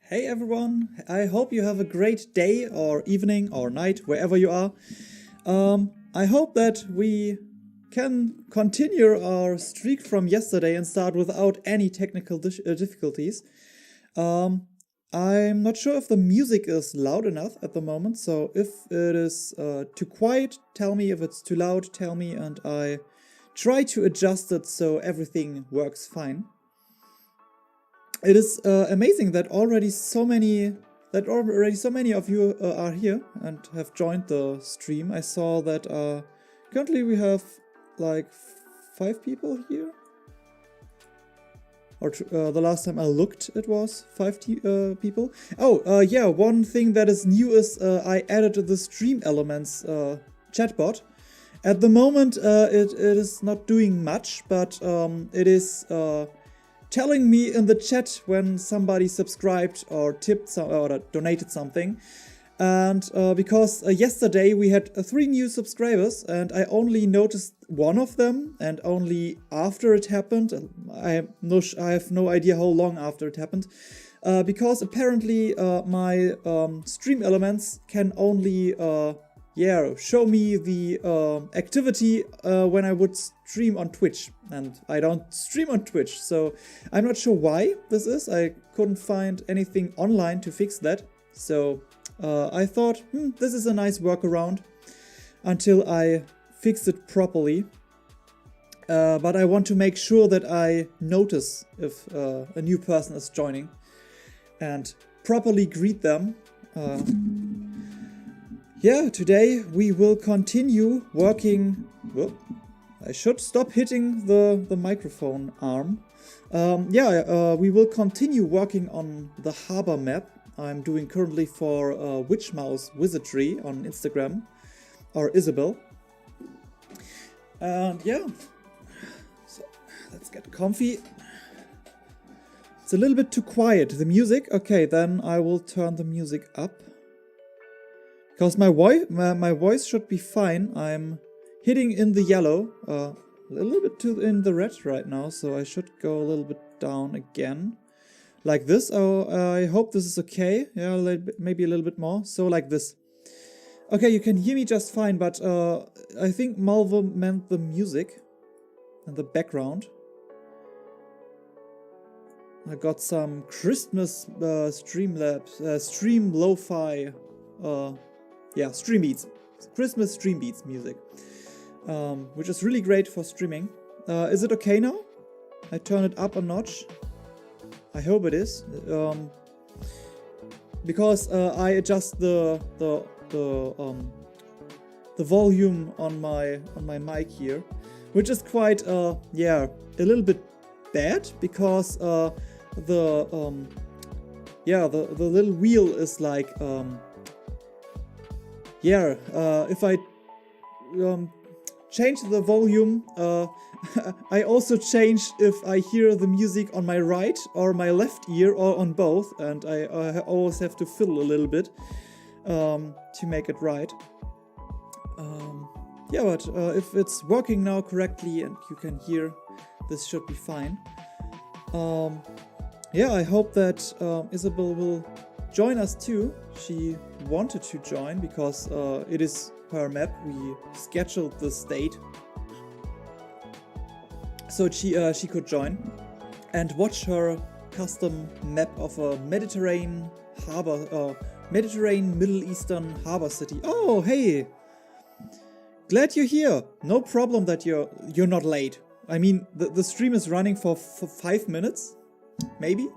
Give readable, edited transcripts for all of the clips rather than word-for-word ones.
Hey everyone, I hope you have a great day or evening or night, wherever you are. I hope that we can continue our streak from yesterday and start without any technical difficulties. Um, I'm not sure if the music is loud enough at the moment, so if it is too quiet, tell me. If it's too loud, tell me, and I try to adjust it so everything works fine. It is amazing that already so many of you are here and have joined the stream. I saw that currently we have like 5 people here. Or the last time I looked, it was 5 people. Oh, yeah, one thing that is new is I added the stream elements chatbot. At the moment, it is not doing much, but it is telling me in the chat when somebody subscribed or tipped or donated something. And because yesterday we had 3 new subscribers and I only noticed one of them, and only after it happened. I have no idea how long after it happened, because apparently my stream elements can only show me the activity when I would stream on Twitch, and I don't stream on Twitch, so I'm not sure why this is. I couldn't find anything online to fix that, so I thought, this is a nice workaround until I fix it properly. But I want to make sure that I notice if a new person is joining and properly greet them. Yeah, today we will continue working. Whoop, I should stop hitting the microphone arm. We will continue working on the harbor map I'm doing currently for Witch Mouse Wizardry on Instagram, or Isabel. And yeah, so let's get comfy. It's a little bit too quiet, the music. Okay, then I will turn the music up. Because my voice should be fine. I'm hitting in the yellow, a little bit in the red right now, so I should go a little bit down again. Like this. Oh, I hope this is okay. Yeah, maybe a little bit more. So like this. Okay, you can hear me just fine, but I think Malvo meant the music and the background. I got some Christmas stream lo-fi, stream beats, Christmas stream beats music, which is really great for streaming. Is it okay now? I turn it up a notch. I hope it is, because I adjust the volume on my mic here, which is quite a little bit bad, because the little wheel is like if I change the volume, I also change if I hear the music on my right or my left ear, or on both, and I always have to fiddle a little bit to make it right. But if it's working now correctly and you can hear, this should be fine. I hope that Isabel will join us too. She wanted to join because it is her map. We scheduled this date so she could join and watch her custom map of a Mediterranean Middle Eastern harbor city. Oh, hey! Glad you're here. No problem that you're not late. I mean, the stream is running for 5 minutes, maybe.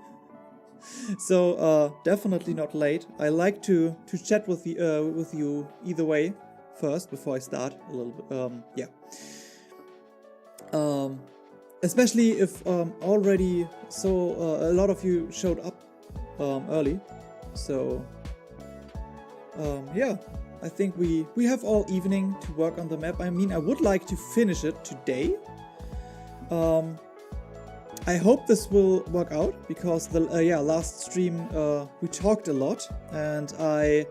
So definitely not late. I like to chat with you either way first before I start a little bit. Especially if already a lot of you showed up early. So I think we have all evening to work on the map. I mean, I would like to finish it today. I hope this will work out, because the last stream we talked a lot, and I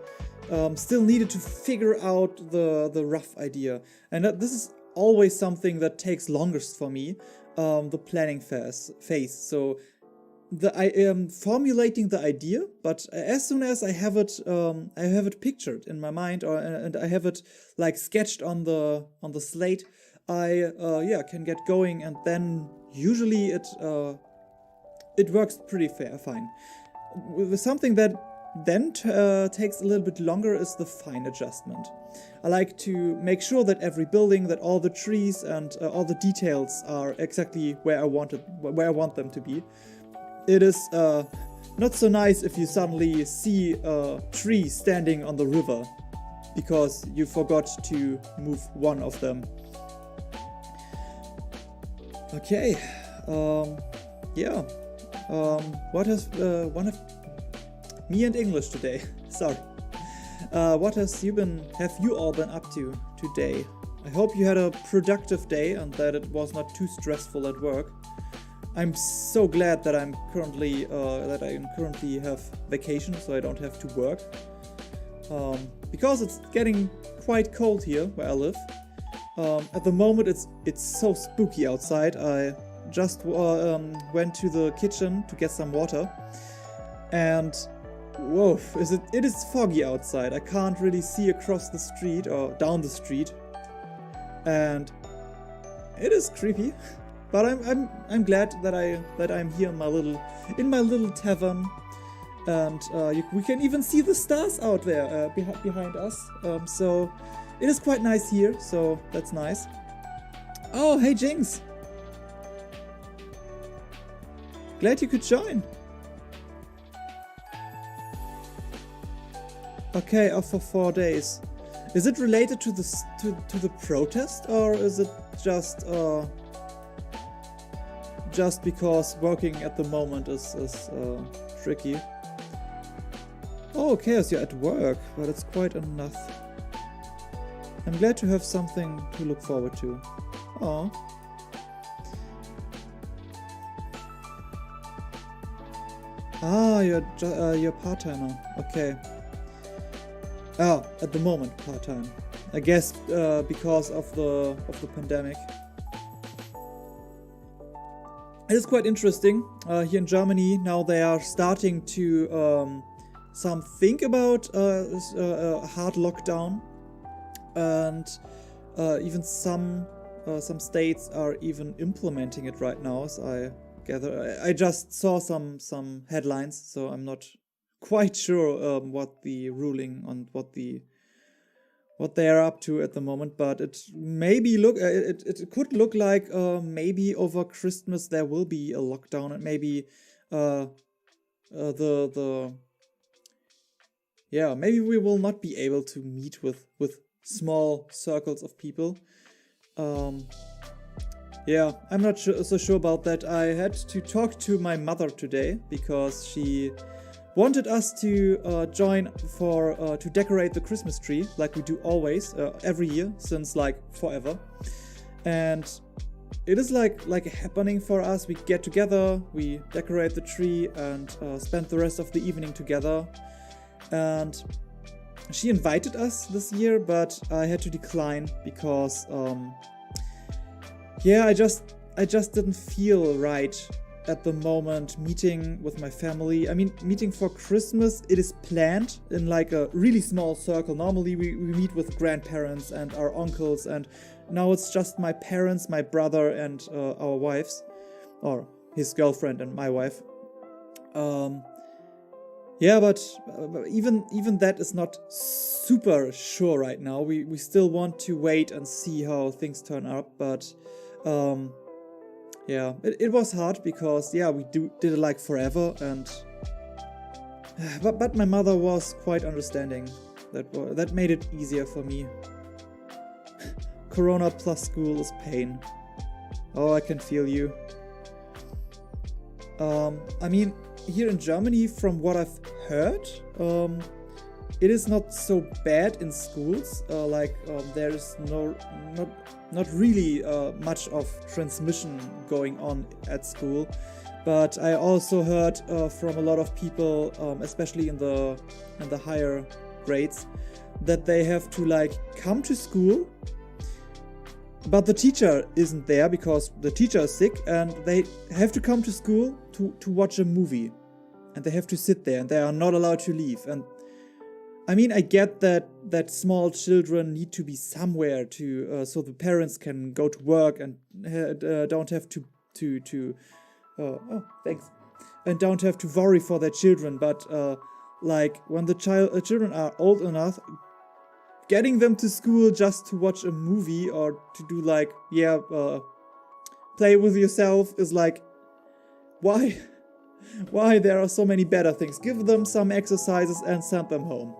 still needed to figure out the rough idea, and this is always something that takes longest for me, the planning phase. So formulating the idea, but as soon as I have it pictured in my mind, and I have it like sketched on the slate, I can get going, and then usually it works pretty fine. With something that then takes a little bit longer is the fine adjustment. I like to make sure that every building, that all the trees and all the details are exactly where I want them to be. It is not so nice if you suddenly see a tree standing on the river because you forgot to move one of them. Okay, what has me and English today? Sorry. What have you all been up to today? I hope you had a productive day and that it was not too stressful at work. I'm so glad that I currently have vacation, so I don't have to work. Because it's getting quite cold here where I live. At the moment it's so spooky outside. I just went to the kitchen to get some water, and whoa, it is foggy outside. I can't really see across the street or down the street, and it is creepy. But I'm glad that I'm here in my little tavern, and we can even see the stars out there behind us. So it is quite nice here. So that's nice. Oh, hey Jinx! Glad you could join. Okay, off for 4 days. Is it related to the protest, or is it just because working at the moment is tricky? Oh, Chaos, you're at work, but it's quite enough. I'm glad to have something to look forward to. Aww. Ah, you're part-timer. Okay. Oh, at the moment part-time. I guess because of the pandemic. It is quite interesting. Here in Germany now they are starting to think about a hard lockdown, and even some states are even implementing it right now. As I gather, I just saw some headlines, so I'm not quite sure what the ruling on what they are up to at the moment, but it could look like maybe over Christmas there will be a lockdown, and maybe maybe we will not be able to meet with small circles of people. I'm not so sure about that. I had to talk to my mother today because she wanted us to join to decorate the Christmas tree like we do always every year since like forever, and it is like happening for us. We get together, we decorate the tree, and spend the rest of the evening together. And she invited us this year, but I had to decline because I just didn't feel right at the moment meeting with my family. I mean, meeting for Christmas, it is planned in like a really small circle. Normally we meet with grandparents and our uncles, and now it's just my parents, my brother, and our wives, or his girlfriend and my wife. But even that is not super sure right now. We still want to wait and see how things turn up, but it was hard because we did it like forever, and but my mother was quite understanding. That made it easier for me. Corona plus school is pain. Oh, I can feel you. I mean, here in Germany, from what I've heard, it is not so bad in schools. There is not really much of transmission going on at school. But I also heard from a lot of people, especially in the higher grades, that they have to come to school, but the teacher isn't there because the teacher is sick, and they have to come to school to watch a movie, and they have to sit there, and they are not allowed to leave. And I mean, I get that small children need to be somewhere to so the parents can go to work and don't have to oh, thanks, and don't have to worry for their children. But like when the children are old enough, getting them to school just to watch a movie or to do like play with yourself is like, why? Why? There are so many better things. Give them some exercises and send them home.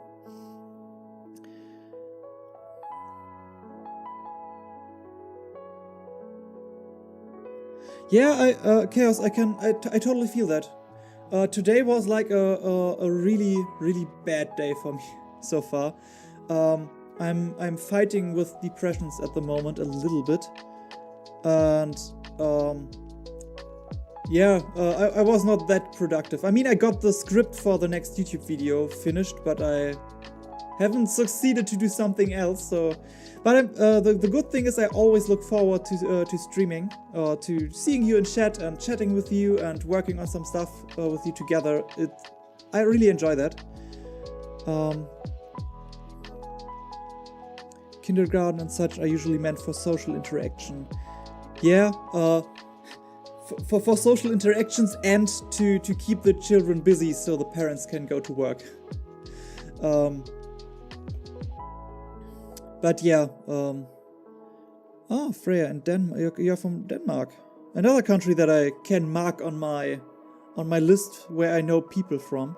Yeah, Chaos, I totally feel that. Today was like a really, really bad day for me so far. I'm fighting with depressions at the moment a little bit. And, I was not that productive. I mean, I got the script for the next YouTube video finished, but I haven't succeeded to do something else, so... But the good thing is I always look forward to streaming, to seeing you in chat and chatting with you and working on some stuff with you together. I really enjoy that. Kindergarten and such are usually meant for social interaction. Yeah, for social interactions and to keep the children busy so the parents can go to work. But yeah, Freya, and you're from Denmark. Another country that I can mark on my list where I know people from.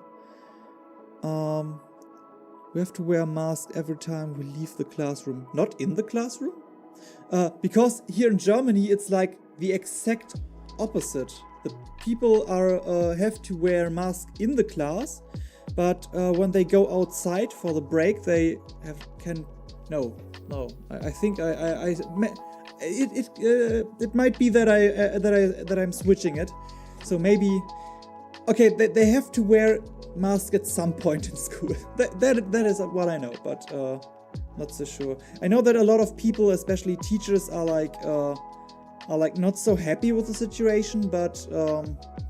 We have to wear a mask every time we leave the classroom. Not in the classroom? Because here in Germany it's like the exact opposite. The people have to wear masks in the class, but when they go outside for the break, they can. No. I think it might be that I'm switching it. So maybe, okay, they have to wear masks at some point in school. That is what I know, but not so sure. I know that a lot of people, especially teachers, are like not so happy with the situation. But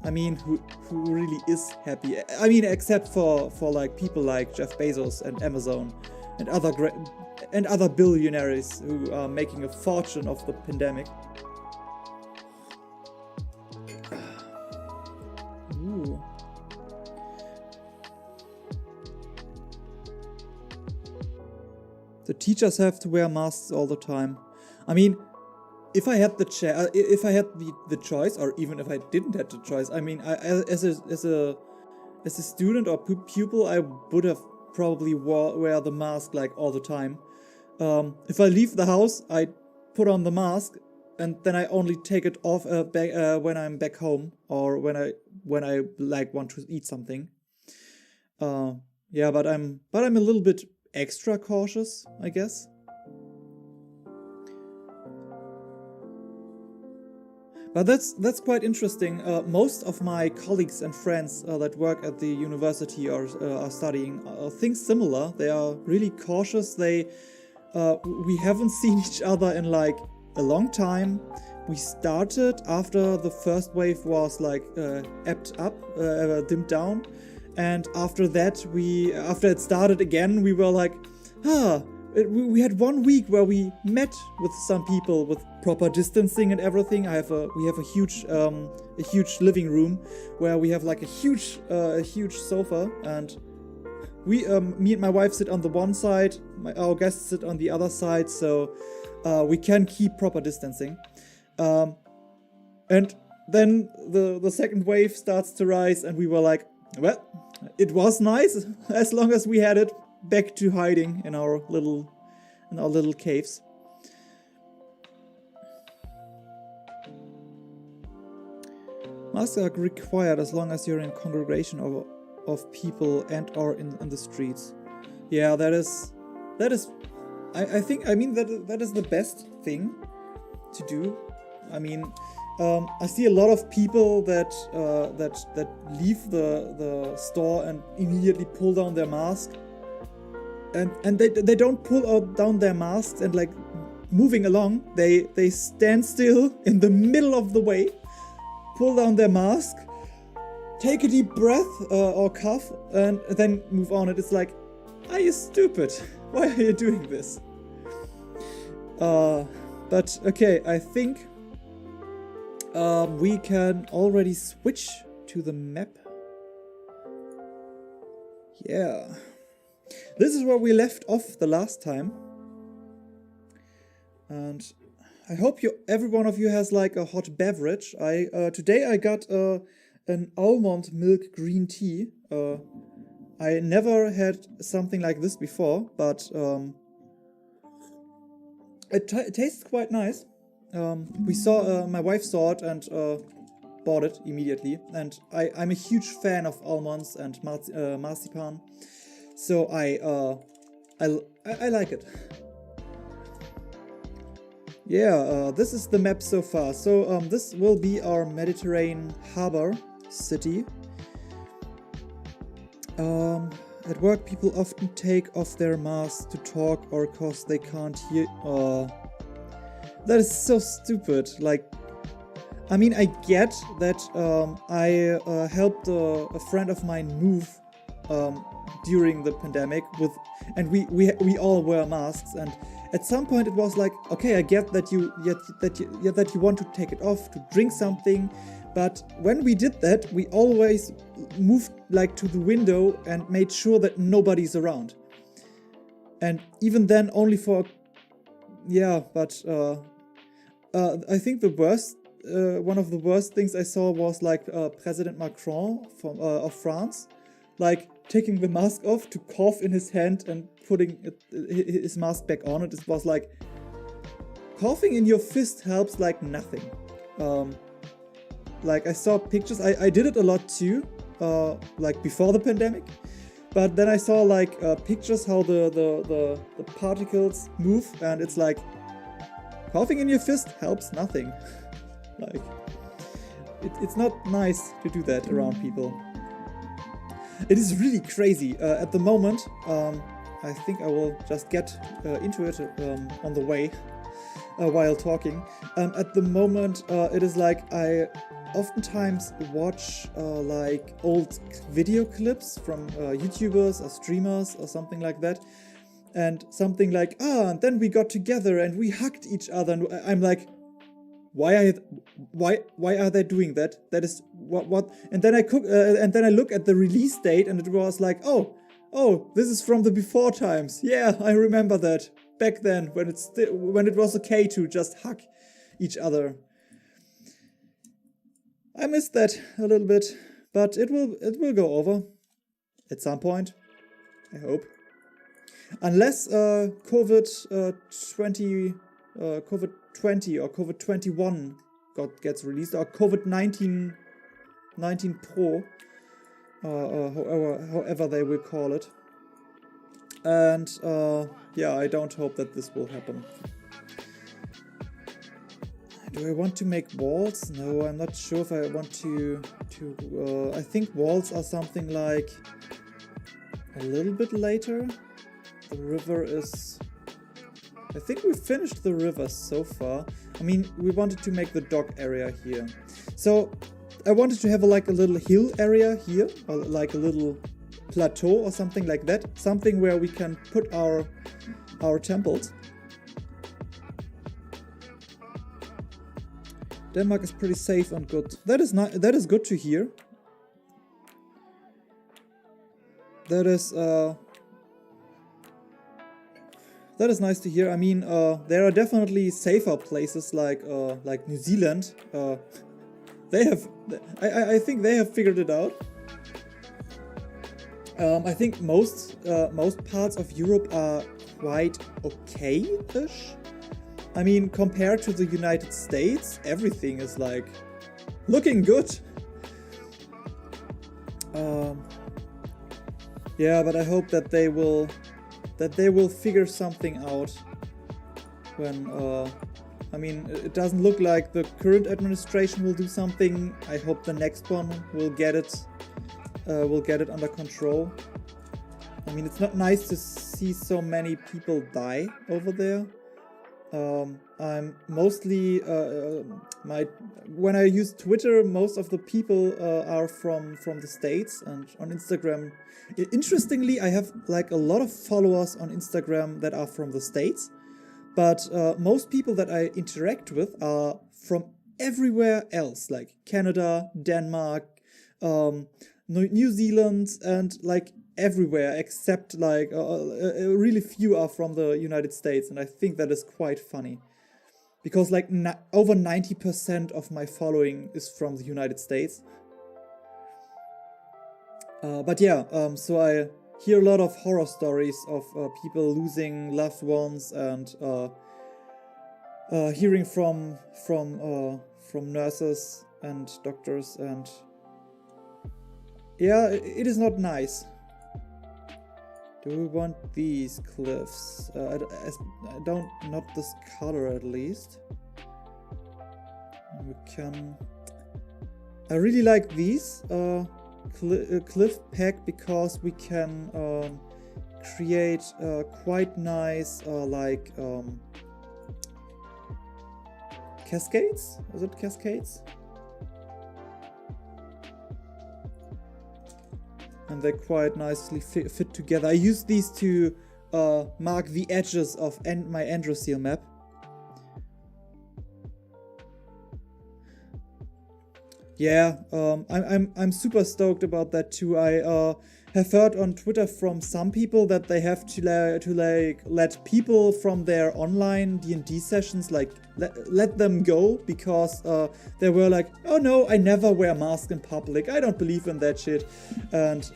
I mean, who really is happy? I mean, except for like people like Jeff Bezos and Amazon and other billionaires who are making a fortune of the pandemic. Ooh. The teachers have to wear masks all the time. I mean, if I had the choice, or even if I didn't have the choice, I mean, as a student or pupil, I would have probably wear the mask like all the time. If I leave the house, I put on the mask, and then I only take it off when I'm back home or when I like want to eat something. But I'm a little bit extra cautious, I guess. But that's quite interesting. Most of my colleagues and friends that work at the university or are studying think similar. They are really cautious. We haven't seen each other in like a long time. We started after the first wave was like ebbed up, dimmed down, and after that after it started again, we were like, we had 1 week where we met with some people with proper distancing and everything. We have a huge living room where we have like a huge sofa, and me and my wife sit on the one side, our guests sit on the other side, so we can keep proper distancing. And then the second wave starts to rise, and we were like, well, it was nice as long as we had it. Back to hiding in our little caves. Masks are required as long as you're in congregation of people and or in the streets. Yeah, that is. I mean that is the best thing to do. I mean, I see a lot of people that leave the store and immediately pull down their mask. And they don't pull down their masks and like moving along, they stand still in the middle of the way, pull down their mask, take a deep breath or cough, and then move on. And it's like, are you stupid? Why are you doing this? But okay, I think we can already switch to the map. Yeah. This is where we left off the last time. And I hope every one of you has like a hot beverage. Today I got an almond milk green tea. I never had something like this before, but it tastes quite nice. My wife saw it and bought it immediately. And I'm a huge fan of almonds and marzipan, so I like it. Yeah, this is the map so far. So this will be our Mediterranean harbor city. At work, people often take off their masks to talk or cause they can't hear. That is so stupid. Like, I mean, I get that I helped a friend of mine move during the pandemic and we all wear masks, and at some point it was like, okay, I get that you want to take it off to drink something, but when we did that, we always moved like to the window and made sure that nobody's around. And even then, only for but I think the worst, one of the worst things I saw was like President Macron of France, like taking the mask off to cough in his hand and putting his mask back on. It was like, coughing in your fist helps like nothing. Like I saw pictures, I did it a lot too, like before the pandemic, but then I saw like pictures how the particles move, and it's like, coughing in your fist helps nothing. Like, it's not nice to do that around people. It is really crazy. At the moment, I think I will just get into it on the way while talking. At the moment, it is like I oftentimes watch like old video clips from YouTubers or streamers or something like that. And something like, and then we got together and we hugged each other. And I'm like, why are they doing that? That is what? And then I look at the release date, and it was like, oh, this is from the before times. Yeah, I remember that back then when it was okay to just hug each other. I missed that a little bit, but it will go over at some point, I hope. Unless COVID-20 or COVID-21 gets released, or COVID-19 Pro, however they will call it. And I don't hope that this will happen. Do I want to make walls? No, I'm not sure if I want to I think walls are something like a little bit later. The river is... I think we finished the river so far. I mean, we wanted to make the dock area here. So I wanted to have a little hill area here, or like a little plateau or something like that. Something where we can put our temples. Denmark is pretty safe and good. That is good to hear. That is nice to hear. I mean, there are definitely safer places like New Zealand. I think they have figured it out. I think most parts of Europe are quite okay-ish. I mean, compared to the United States, everything is like looking good. Yeah, but I hope that they will figure something out when I mean, it doesn't look like the current administration will do something. I hope the next one will get it under control. I mean, it's not nice to see so many people die over there. I'm mostly when I use Twitter, most of the people are from the States, and on Instagram, interestingly, I have like a lot of followers on Instagram that are from the States, but most people that I interact with are from everywhere else, like Canada, Denmark, New Zealand, and like everywhere except like really few are from the United States, and I think that is quite funny because like over 90% of my following is from the United States. But yeah, so I hear a lot of horror stories of people losing loved ones, and hearing from nurses and doctors, and yeah, it is not nice. Do we want these cliffs? I don't, not this color at least. We can. I really like these cliff pack because we can create quite nice like cascades. Is it cascades? And they quite nicely fit together. I use these to mark the edges of my Androseal map. Yeah, I'm super stoked about that too. I have heard on Twitter from some people that they have to let people from their online D&D sessions let them go because they were like, oh no, I never wear mask in public. I don't believe in that shit. And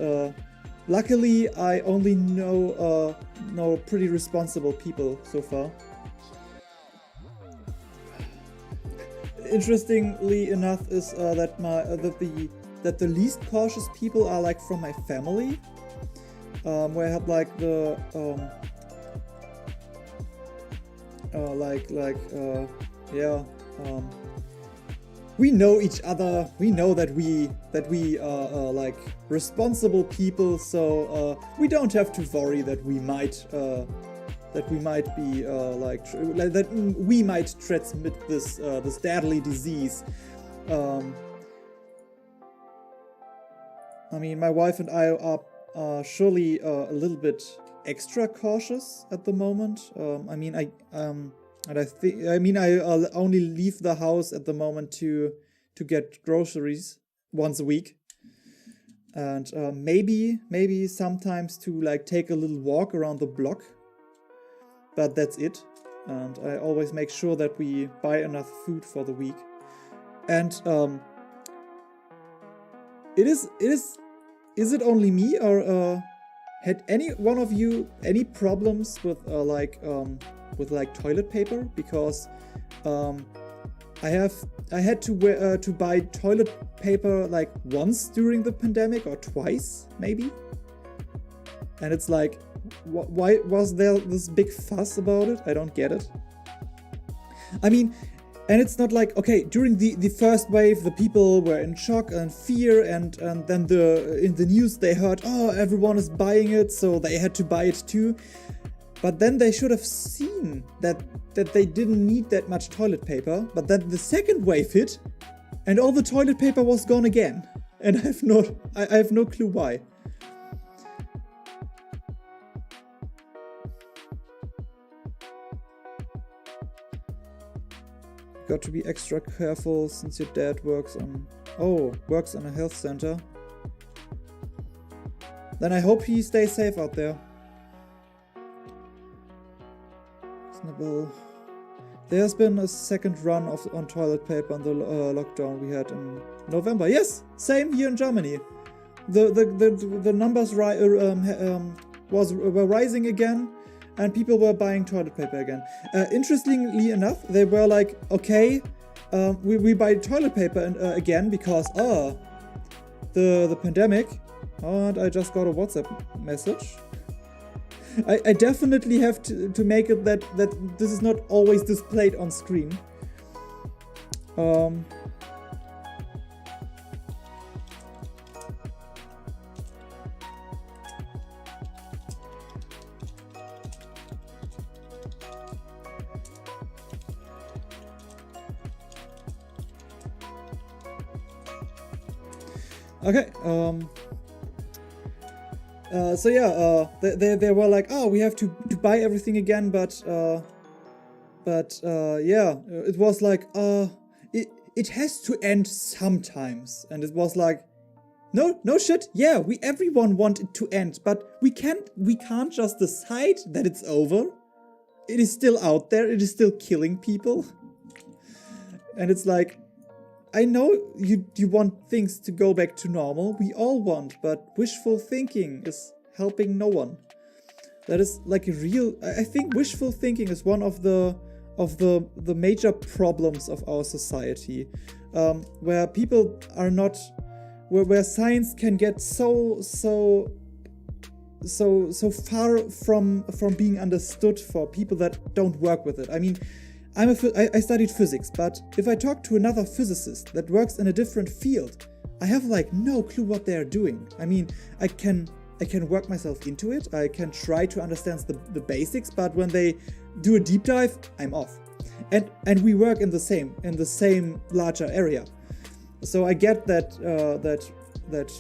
luckily, I only know pretty responsible people so far. Interestingly enough, is that the least cautious people are like from my family, where I had like the we know each other. We know that we are like responsible people, so we don't have to worry that we might be that we might transmit this deadly disease. I mean, my wife and I are surely a little bit extra cautious at the moment. I mean, I'll only leave the house at the moment to get groceries once a week, and maybe sometimes to like take a little walk around the block. But that's it, and I always make sure that we buy enough food for the week. And is it only me, or had any one of you any problems with toilet paper? Because I had to buy toilet paper like once during the pandemic, or twice maybe, and it's like, why was there this big fuss about it? I don't get it. I mean, and it's not like, okay, during the first wave, the people were in shock and fear, and then in the news they heard, oh, everyone is buying it, so they had to buy it too. But then they should have seen that they didn't need that much toilet paper. But then the second wave hit, and all the toilet paper was gone again, and I have no clue why. Got to be extra careful since your dad works in a health center. Then I hope he stays safe out there. Snibble. There's been a second run on toilet paper on the lockdown we had in November. Yes, same here in Germany. The numbers were rising again. And people were buying toilet paper again. Interestingly enough, they were like, okay, we buy toilet paper again because the pandemic. And I just got a WhatsApp message. I definitely have to make it that this is not always displayed on screen. Okay. So yeah, they were like, oh, we have to buy everything again, but yeah, it was like, it has to end sometimes, and it was like, no shit, yeah, everyone want it to end, but we can't just decide that it's over. It is still out there, it is still killing people. And it's like, I know you want things to go back to normal, we all want, but wishful thinking is helping no one. That is like a real, I think wishful thinking is one of the major problems of our society, where people are not, where science can get so far from being understood for people that don't work with it. I mean, I studied physics, but if I talk to another physicist that works in a different field, I have like no clue what they're doing. I mean, I can work myself into it, I can try to understand the basics, but when they do a deep dive, I'm off. And we work in the same larger area. So I get that that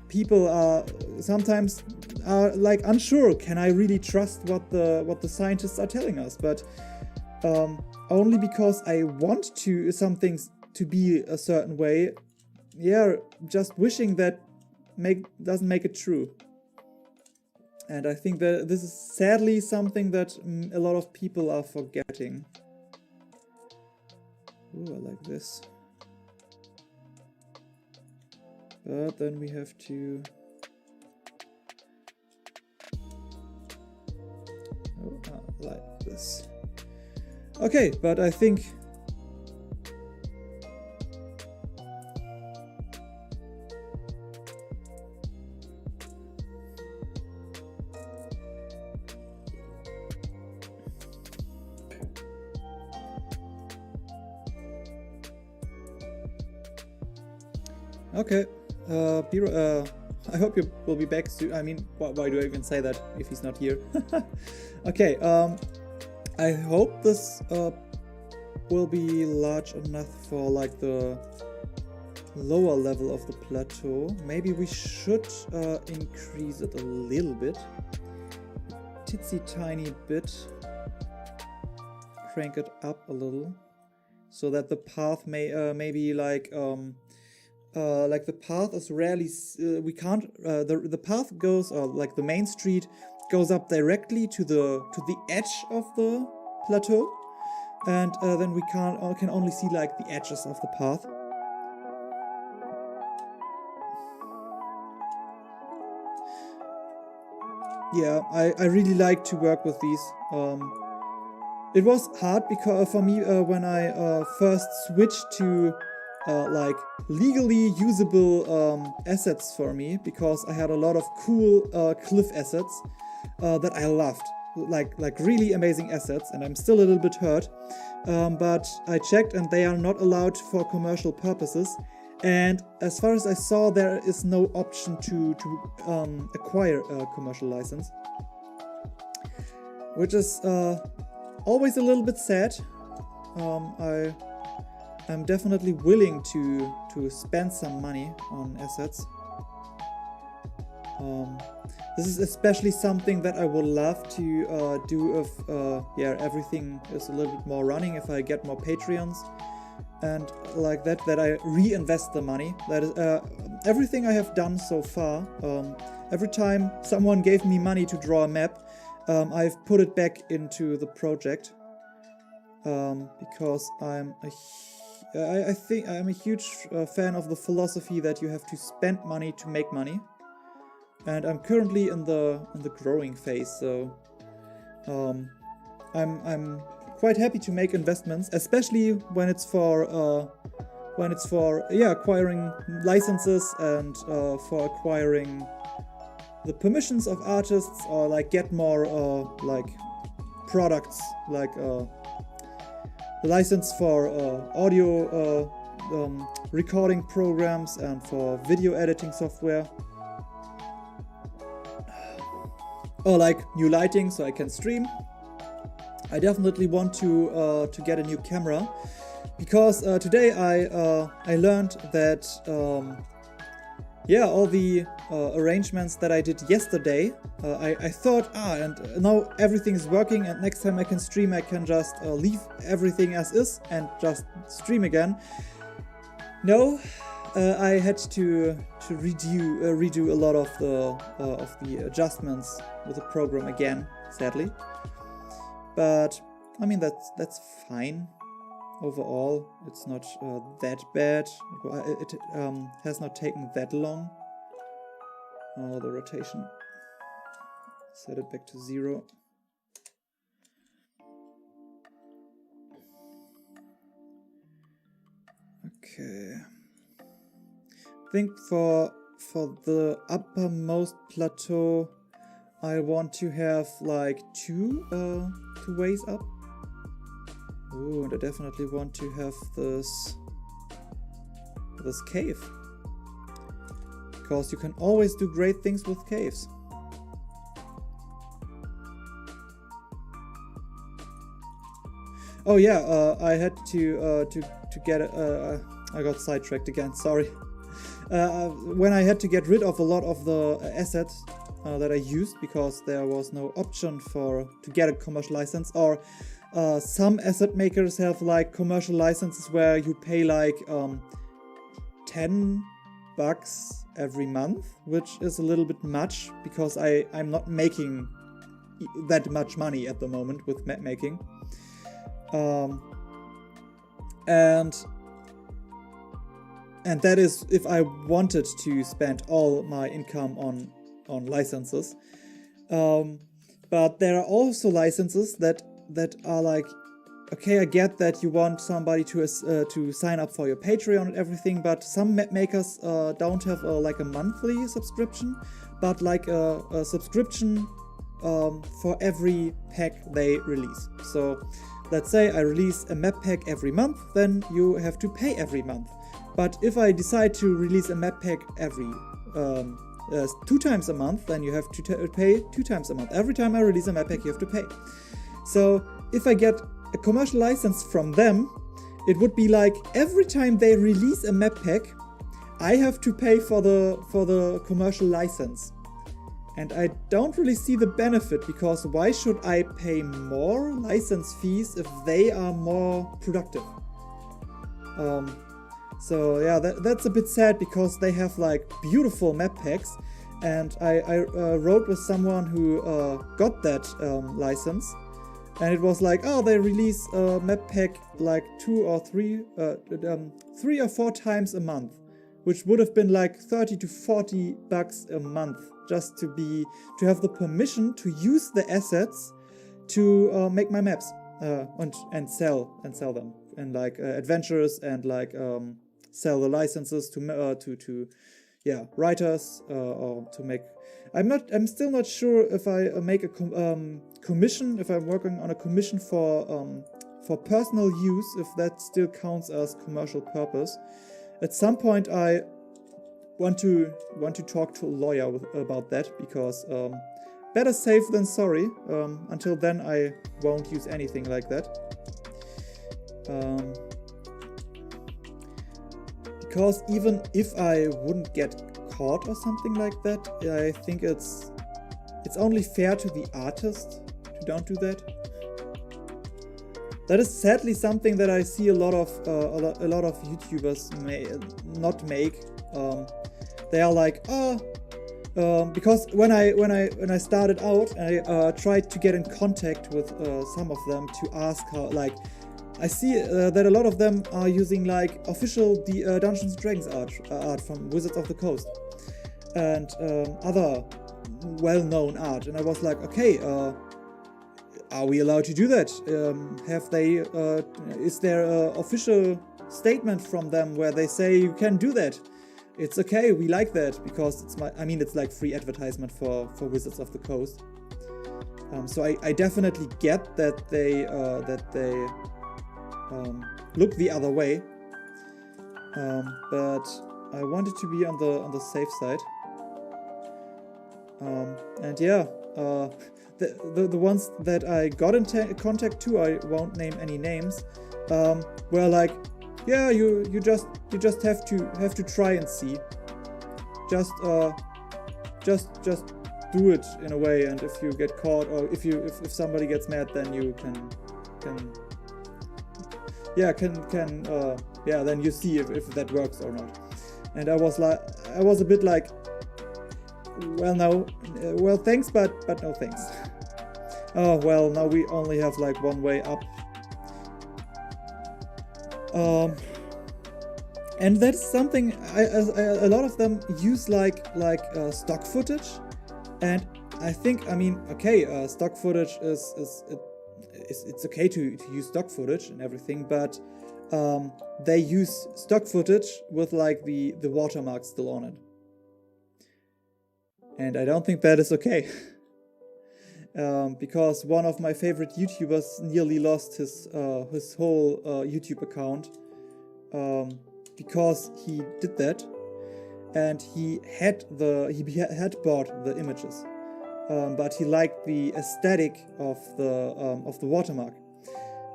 people are sometimes like unsure, can I really trust what the scientists are telling us? But only because I want some things to be a certain way, yeah, just wishing that doesn't make it true. And I think that this is sadly something that a lot of people are forgetting. Ooh, I like this. But then we have to... Oh, like this. Okay, but I think... Okay, I hope you will be back soon. I mean, why do I even say that if he's not here? Okay, I hope this will be large enough for like the lower level of the plateau. Maybe we should increase it a little bit. Titsy tiny bit. Crank it up a little. So that the path may maybe like the path is rarely, we can't, the path goes, like the main street goes up directly to the edge of the plateau, and then we can only see like the edges of the path. Yeah, I really like to work with these. It was hard because for me when I first switched to like legally usable assets for me, because I had a lot of cool cliff assets that I loved, like really amazing assets, and I'm still a little bit hurt, but I checked and they are not allowed for commercial purposes, and as far as I saw, there is no option to acquire a commercial license, which is always a little bit sad. I'm definitely willing to spend some money on assets. This is especially something that I would love to do if yeah, everything is a little bit more running, if I get more Patreons and like that I reinvest the money. That is everything I have done so far. Every time someone gave me money to draw a map, I've put it back into the project, because I think I'm a huge fan of the philosophy that you have to spend money to make money, and I'm currently in the growing phase, so I'm quite happy to make investments, especially when it's for yeah, acquiring licenses and for acquiring the permissions of artists, or like get more like products, like the license for audio recording programs and for video editing software, or like new lighting so I can stream. I definitely want to get a new camera, because today I learned that yeah, all the arrangements that I did yesterday, I thought, and now everything is working, and next time I can stream, I can just leave everything as is and just stream again. No, I had to redo a lot of the adjustments with the program again, sadly. But I mean that's fine. Overall, it's not that bad. It has not taken that long. The rotation. Set it back to 0. Okay. I think for the uppermost plateau, I want to have like two ways up. Ooh, and I definitely want to have this cave. Because you can always do great things with caves. Oh yeah, I had to get I got sidetracked again, sorry. When I had to get rid of a lot of the assets that I used because there was no option to get a commercial license, or some asset makers have like commercial licenses where you pay like $10 every month, which is a little bit much because I'm not making that much money at the moment with map making. And that is if I wanted to spend all my income on licenses. But there are also licenses that are like, okay, I get that you want somebody to sign up for your Patreon and everything, but some map makers don't have like a monthly subscription, but like a subscription for every pack they release. So let's say I release a map pack every month, then you have to pay every month. But if I decide to release a map pack every 2 times a month, then you have to pay 2 times a month. Every time I release a map pack, you have to pay. So if I get a commercial license from them, it would be like every time they release a map pack, I have to pay for the commercial license. And I don't really see the benefit, because why should I pay more license fees if they are more productive? So yeah, that's a bit sad, because they have like beautiful map packs, and I wrote with someone who got that license, and it was like, oh, they release a map pack like 3 or 4 times a month, which would have been like $30 to $40 a month, just to have the permission to use the assets to make my maps and sell them, and like adventures, and like sell the licenses to writers, or to make. I'm still not sure if I make a commission, if I'm working on a commission for personal use, if that still counts as commercial purpose. At some point I want to talk to a lawyer about that, because better safe than sorry. Until then I won't use anything like that. Because even if I wouldn't get caught or something like that, I think it's only fair to the artist to don't do that. That is sadly something that I see a lot of YouTubers not make. They are like, because when I started out, I tried to get in contact with some of them to ask how, like, I see that a lot of them are using like official Dungeons & Dragons art from Wizards of the Coast and other well-known art, and I was like, okay, are we allowed to do that? Is there an official statement from them where they say you can do that? It's okay, we like that, because it's like free advertisement for Wizards of the Coast. So I definitely get that they look the other way, but I wanted to be on the safe side. And yeah, the ones that I got in contact to, I won't name any names, were like, yeah, you just have to try and see. just do it in a way, and if you get caught, or if somebody gets mad, then you can then you see if that works or not. And I was a bit like, well, no, well, thanks, but no thanks. Oh, well, now we only have like one way up. And that's something a lot of them use like stock footage, and I think, I mean, okay, stock footage it's okay to use stock footage and everything, but they use stock footage with like the watermark still on it, and I don't think that is okay. Because one of my favorite YouTubers nearly lost his whole YouTube account because he did that, and he had bought the images, but he liked the aesthetic of the watermark.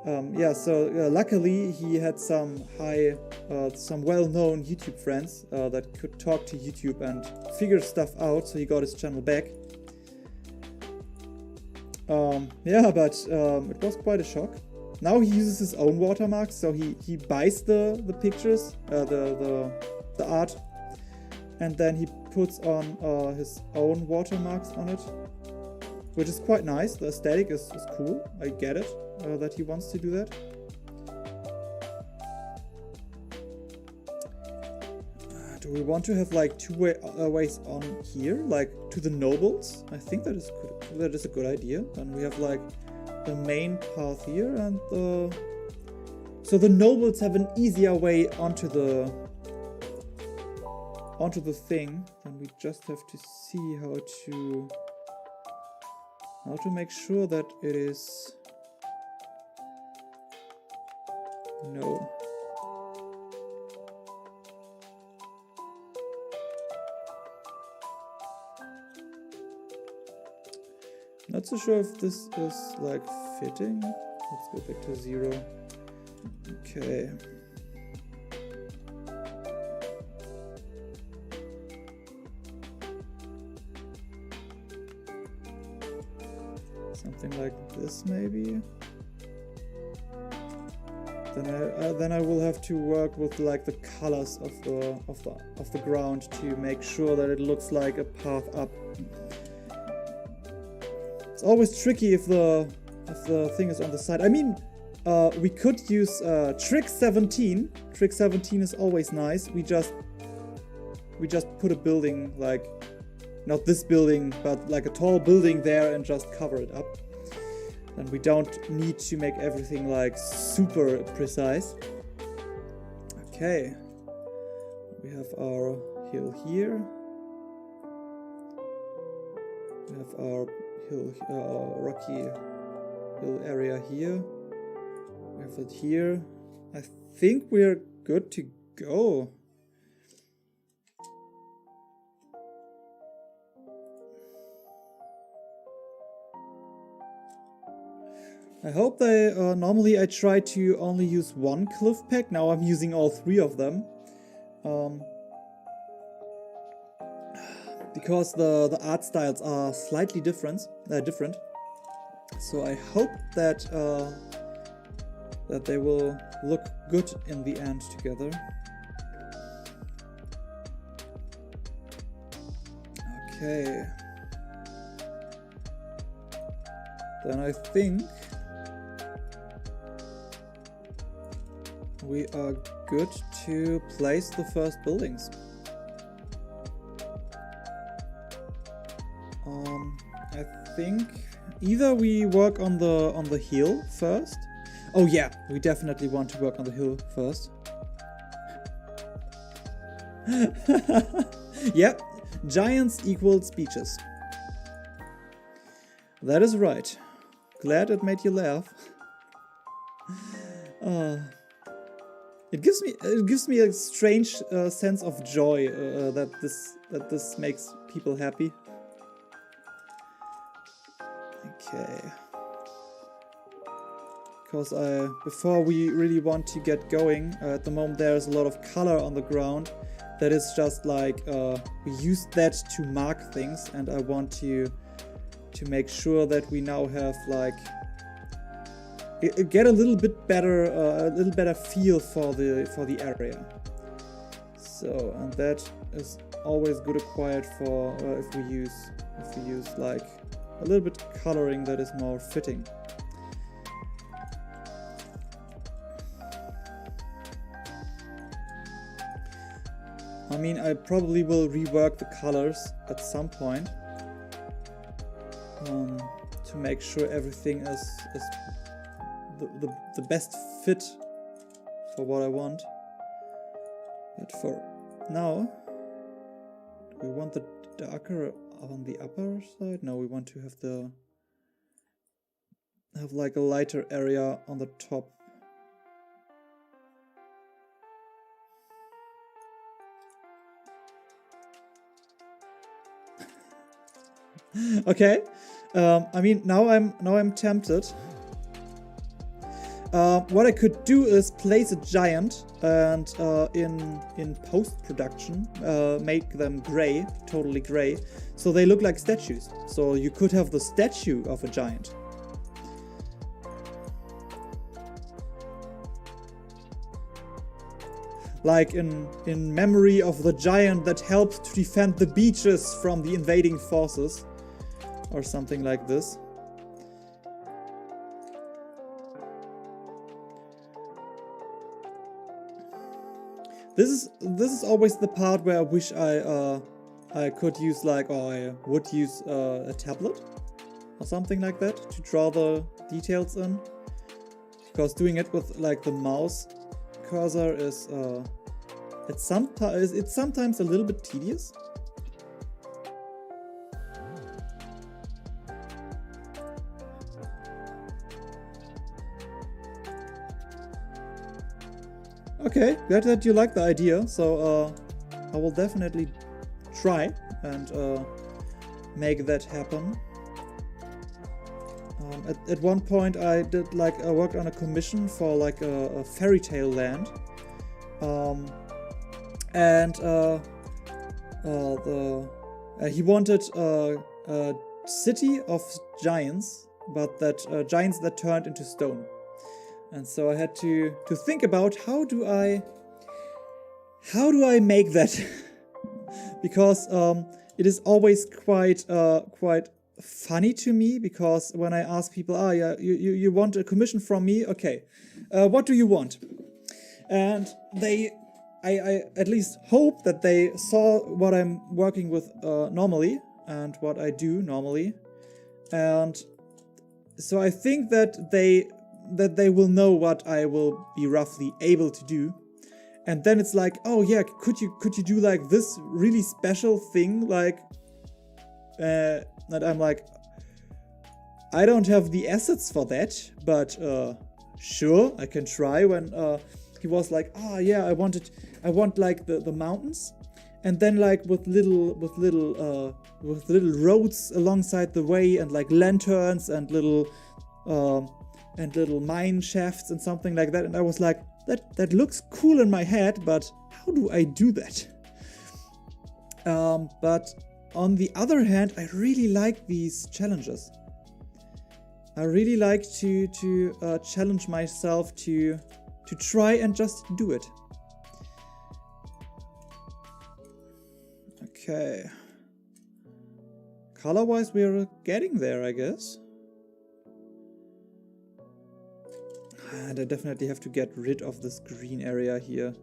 Luckily he had some well-known YouTube friends that could talk to YouTube and figure stuff out, so he got his channel back. But it was quite a shock. Now he uses his own watermarks, so he buys the pictures, the art, and then he puts on his own watermarks on it, which is quite nice. The aesthetic is cool. I get it that he wants to do that. Do we want to have like two ways on here, like to the nobles? I think that is a good idea. Then we have like the main path here, and so the nobles have an easier way onto the thing. And we just have to see how to make sure that it is no. Not so sure if this is like fitting. Let's go back to 0. Okay. Something like this maybe. Then I will have to work with like the colors of the ground to make sure that it looks like a path up. It's always tricky if the thing is on the side. I mean, we could use trick 17. Trick 17 is always nice. We just put a building, like not this building, but like a tall building there, and just cover it up. And we don't need to make everything like super precise. Okay, we have our hill here. We have our rocky hill area here. We have it here. I think we're good to go. I hope they normally I try to only use one cliff pack. Now I'm using all 3 of them. Because the art styles are slightly different. So I hope that that they will look good in the end together. Okay. Then I think we are good to place the first buildings. I think either we work on the hill first. Oh yeah, we definitely want to work on the hill first. Yep, giants equal speeches. That is right. Glad it made you laugh. It gives me a strange sense of joy that this makes people happy. Okay. Because before we really want to get going, at the moment there's a lot of color on the ground, that is just like we used that to mark things, and I want to make sure that we now have like get a little bit better feel for the area. So, and that is always good acquired for if we use like a little bit coloring that is more fitting. I mean, I probably will rework the colors at some point to make sure everything is the best fit for what I want. But for now, do we want the darker on the upper side? No, we want to have like a lighter area on the top. Okay, I mean, now I'm tempted. What I could do is place a giant and in post-production make them gray, totally gray, so they look like statues. So you could have the statue of a giant. Like in memory of the giant that helped to defend the beaches from the invading forces. Or something like this. This is always the part where I wish I could use like, or I would use a tablet or something like that to draw the details in, because doing it with like the mouse cursor is it's sometimes a little bit tedious. Okay, glad that you like the idea, so I will definitely try and make that happen. At one point I worked on a commission for like a fairy tale land, and he wanted a city of giants, but that giants that turned into stone. And so I had to think about how do I make that because it is always quite funny to me, because when I ask people, yeah, you want a commission from me, okay, what do you want? And I at least hope that they saw what I'm working with normally and what I do normally, and so I think that they will know what I will be roughly able to do. And then it's like, oh yeah, could you do like this really special thing, like that I'm like, I don't have the assets for that, but sure, I can try. When he was like, oh yeah, I want like the mountains, and then like with little roads alongside the way, and like lanterns and little mine shafts and something like that. And I was like, that looks cool in my head, but how do I do that? But on the other hand, I really like these challenges. I really like to challenge myself to try and just do it. Okay. Color-wise, we're getting there, I guess. And I definitely have to get rid of this green area here.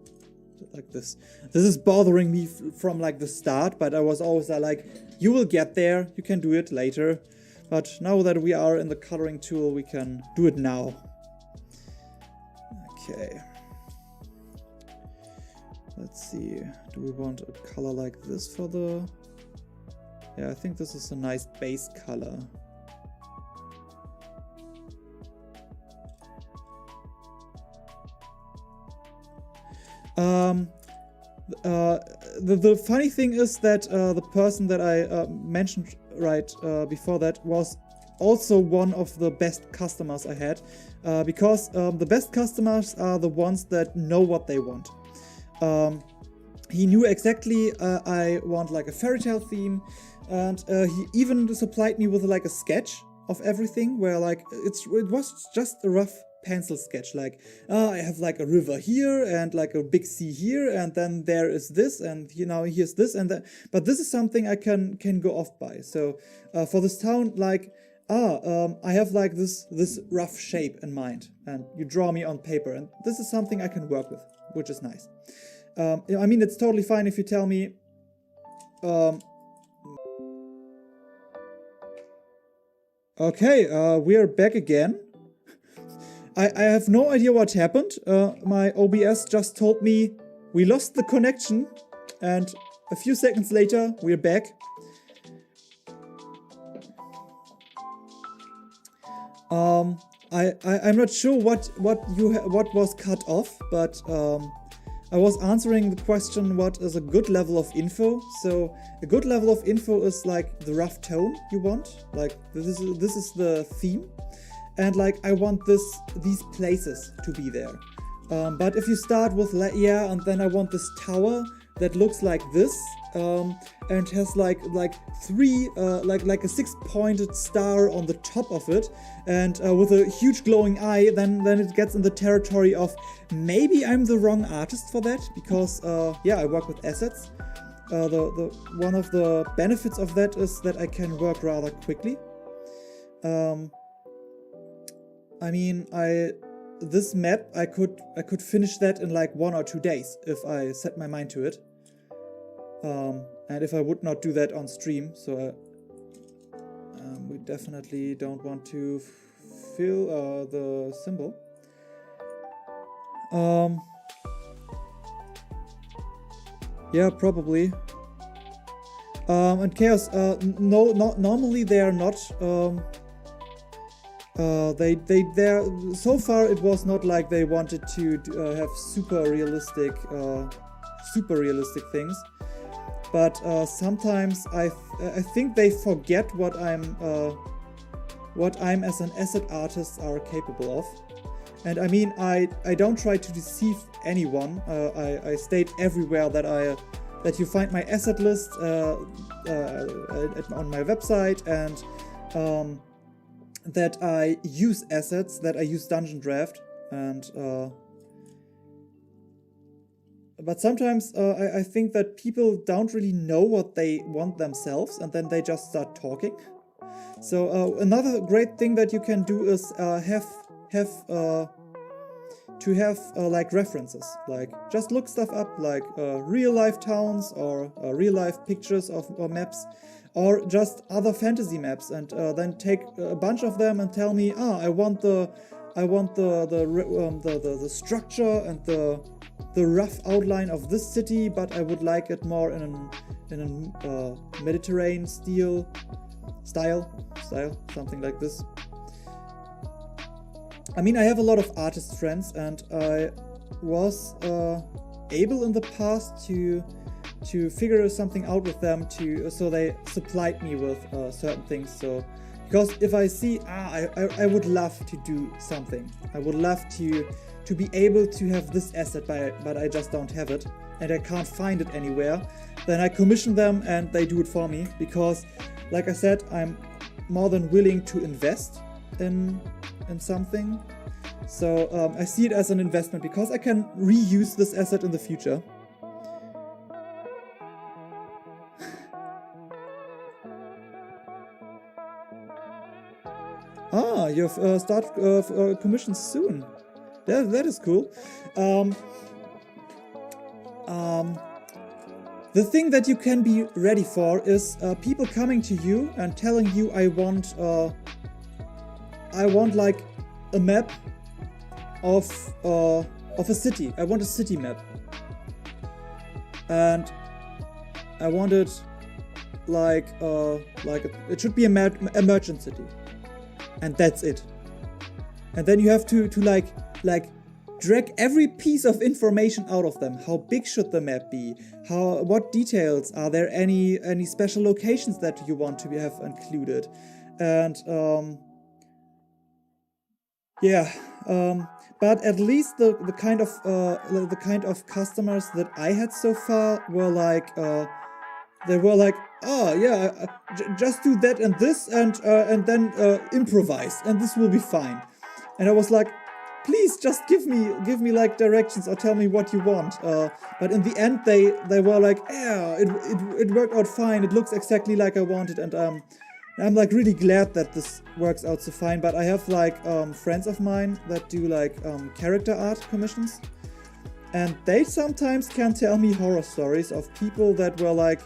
Like this. This is bothering me from like the start, but I was always like, you will get there, you can do it later. But now that we are in the coloring tool, we can do it now. Okay. Let's see. Do we want a color like this for the... Yeah, I think this is a nice base color. The funny thing is that the person that I mentioned right before that was also one of the best customers I had, because the best customers are the ones that know what they want. he knew exactly I want like a fairy tale theme, and he even supplied me with like a sketch of everything, where like it was just a rough pencil sketch, like I have like a river here and like a big sea here, and then there is this, and here's this and that, but this is something I can go off by. So for this town, like I have like this rough shape in mind, and you draw me on paper, and this is something I can work with, which is nice. I mean, it's totally fine if you tell me okay, we are back again. I have no idea what happened. My OBS just told me we lost the connection, and a few seconds later we're back. I'm not sure what was cut off, but I was answering the question, what is a good level of info? So a good level of info is like the rough tone you want. Like this is the theme, and like I want these places to be there. But if you start with and then I want this tower that looks like this, and has like three like a 6-pointed star on the top of it, and with a huge glowing eye, then it gets in the territory of maybe I'm the wrong artist for that, because I work with assets. The one of the benefits of that is that I can work rather quickly. I mean, this map I could finish that in like 1 or 2 days if I set my mind to it. And if I would not do that on stream, so we definitely don't want to fill the symbol. Yeah, probably. And Chaos, no, normally they are not. They're so far it was not like they wanted to have super realistic things. But sometimes I think they forget what I'm as an asset artist are capable of. And I mean, I don't try to deceive anyone. I state everywhere that you find my asset list on my website, and that I use assets, that I use Wonderdraft, and but sometimes I think that people don't really know what they want themselves, and then they just start talking. So another great thing that you can do is have like references, like just look stuff up, like real life towns or real life pictures of or maps, or just other fantasy maps, and then take a bunch of them and tell me, I want the structure and the rough outline of this city, but I would like it more in a Mediterranean style, something like this. I mean, I have a lot of artist friends, and I was able in the past to figure something out with them, so they supplied me with certain things. So because if I see I would love to do something, I would love to be able to have this asset, but I just don't have it, and I can't find it anywhere, then I commission them and they do it for me, because like I said, I'm more than willing to invest in something. So I see it as an investment, because I can reuse this asset in the future. You've start commissions soon. That is cool. The thing that you can be ready for is people coming to you and telling you, I want like a map of a city. I want a city map, and I want it like it should be a merchant city, and that's it. And then you have to like drag every piece of information out of them. How big should the map be? What details are there? Any special locations that you want to have included? And Yeah, but at least the kind of customers that I had so far were like they were like, oh yeah, just do that and this and then improvise and this will be fine. And I was like, please just give me like directions or tell me what you want. But in the end, they were like, yeah, it worked out fine. It looks exactly like I wanted, and I'm like really glad that this works out so fine. But I have like friends of mine that do like character art commissions, and they sometimes can tell me horror stories of people that were like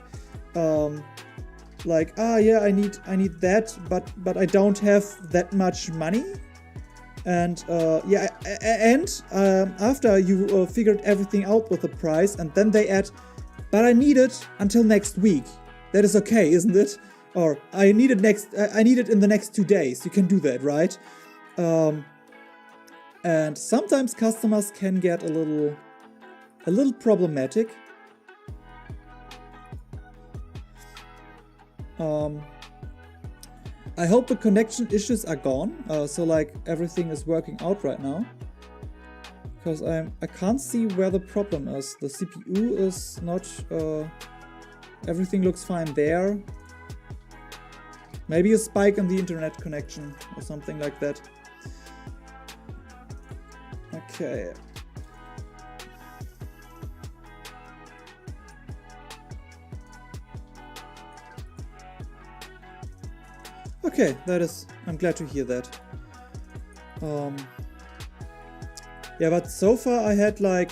ah yeah, I need that, but I don't have that much money. And yeah, and after you figured everything out with the price, and then they add, but I need it until next week. That is okay, isn't it? Or I need it in the next 2 days. You can do that, right? And sometimes customers can get a little problematic. I hope the connection issues are gone, so like everything is working out right now. Because I can't see where the problem is. The CPU is not... everything looks fine there. Maybe a spike in the internet connection or something like that. Okay. Okay, that is... I'm glad to hear that. Yeah, but so far I had like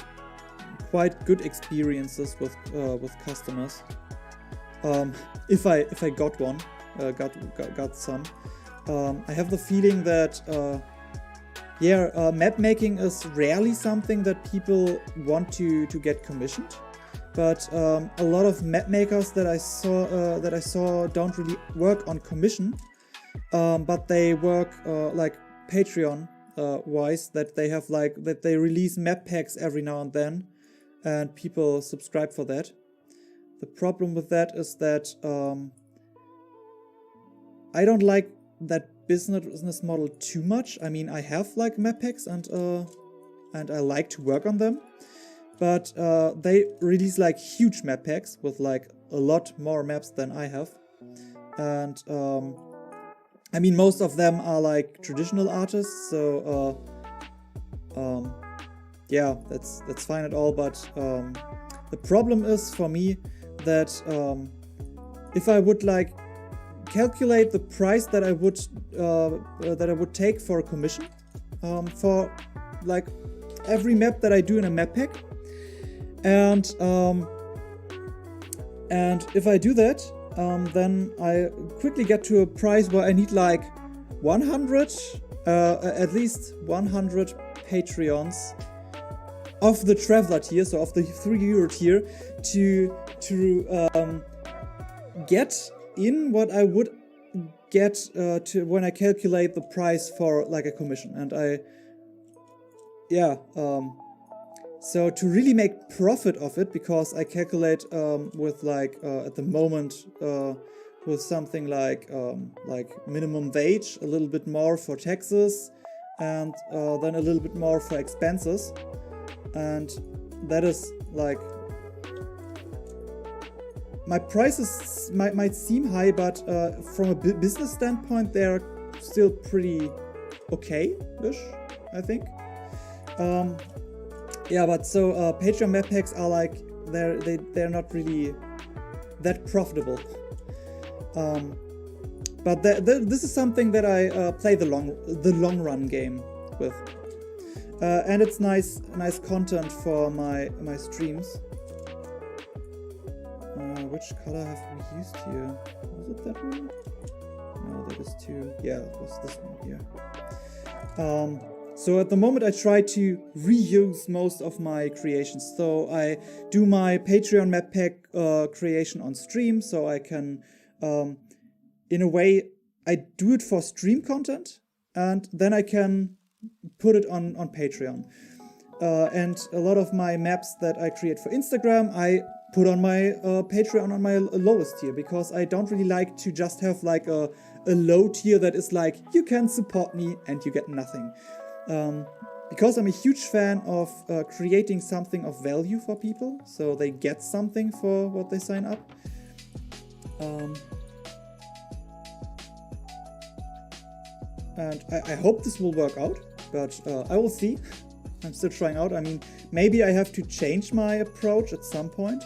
quite good experiences with customers. If I got one, got some. I have the feeling that yeah, map making is rarely something that people want to get commissioned. But a lot of map makers that I saw don't really work on commission, but they work like Patreon wise, that they have like that they release map packs every now and then, and people subscribe for that. The problem with that is that I don't like that business model too much. I mean, I have like map packs and I like to work on them. But they release like huge map packs with like a lot more maps than I have. And I mean, most of them are like traditional artists, so yeah, that's fine at all. But the problem is for me that if I would like calculate the price that I would take for a commission for like every map that I do in a map pack. And if I do that, then I quickly get to a price where I need like 100, at least 100 Patreons of the Traveler tier, so of the €3 tier, to get in what I would get to when I calculate the price for like a commission. And so to really make profit of it, because I calculate with like at the moment with something like minimum wage, a little bit more for taxes, and then a little bit more for expenses, and that is like my prices might seem high, but from a business standpoint, they're still pretty okay-ish, I think. Yeah, but so Patreon map packs are like they're not really that profitable. But this is something that I play the long run game with, and it's nice content for my streams. Which color have we used here? Was it that one? No, that is two. Yeah, it was this one here. So at the moment I try to reuse most of my creations. So I do my Patreon map pack creation on stream, so I can, in a way, I do it for stream content, and then I can put it on Patreon. And a lot of my maps that I create for Instagram, I put on my Patreon on my lowest tier, because I don't really like to just have like a low tier that is like, you can support me and you get nothing. Because I'm a huge fan of creating something of value for people, so they get something for what they sign up. And I hope this will work out, but I will see. I'm still trying out. I mean, maybe I have to change my approach at some point.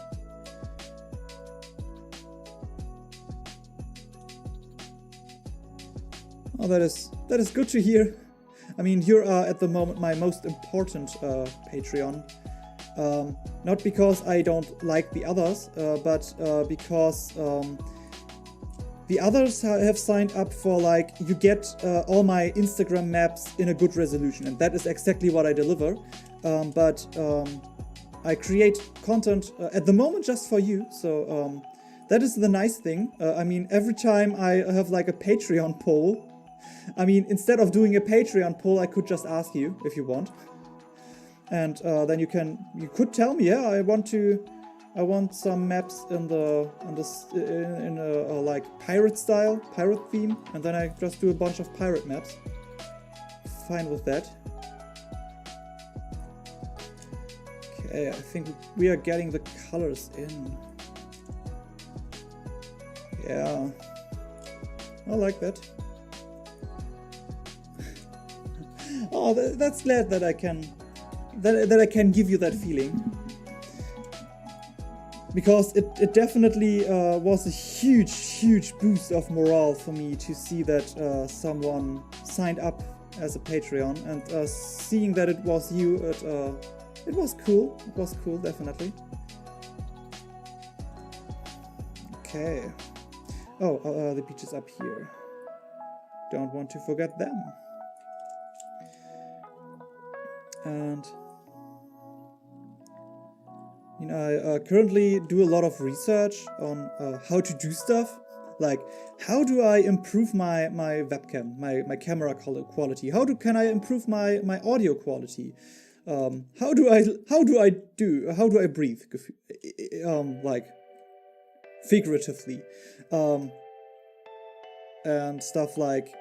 Oh, that is good to hear. I mean, you are at the moment my most important Patreon. Not because I don't like the others, but because the others have signed up for, like, you get all my Instagram maps in a good resolution, and that is exactly what I deliver. But I create content at the moment just for you, so that is the nice thing. I mean, every time I have like a Patreon poll, I mean, instead of doing a Patreon poll, I could just ask you if you want, and then you could tell me, yeah, I want some maps in a like pirate style, pirate theme, and then I just do a bunch of pirate maps. Fine with that. Okay, I think we are getting the colors in. Yeah, I like that. Oh, that's glad that I can give you that feeling, because it definitely was a huge boost of morale for me to see that someone signed up as a Patreon, and seeing that it was you, it was cool. It was cool, definitely. Okay. Oh, the beach is up here. Don't want to forget them. And you know, I currently do a lot of research on how to do stuff. Like, how do I improve my webcam, my camera quality? Can I improve my audio quality? How do I breathe? Like, figuratively, and stuff like.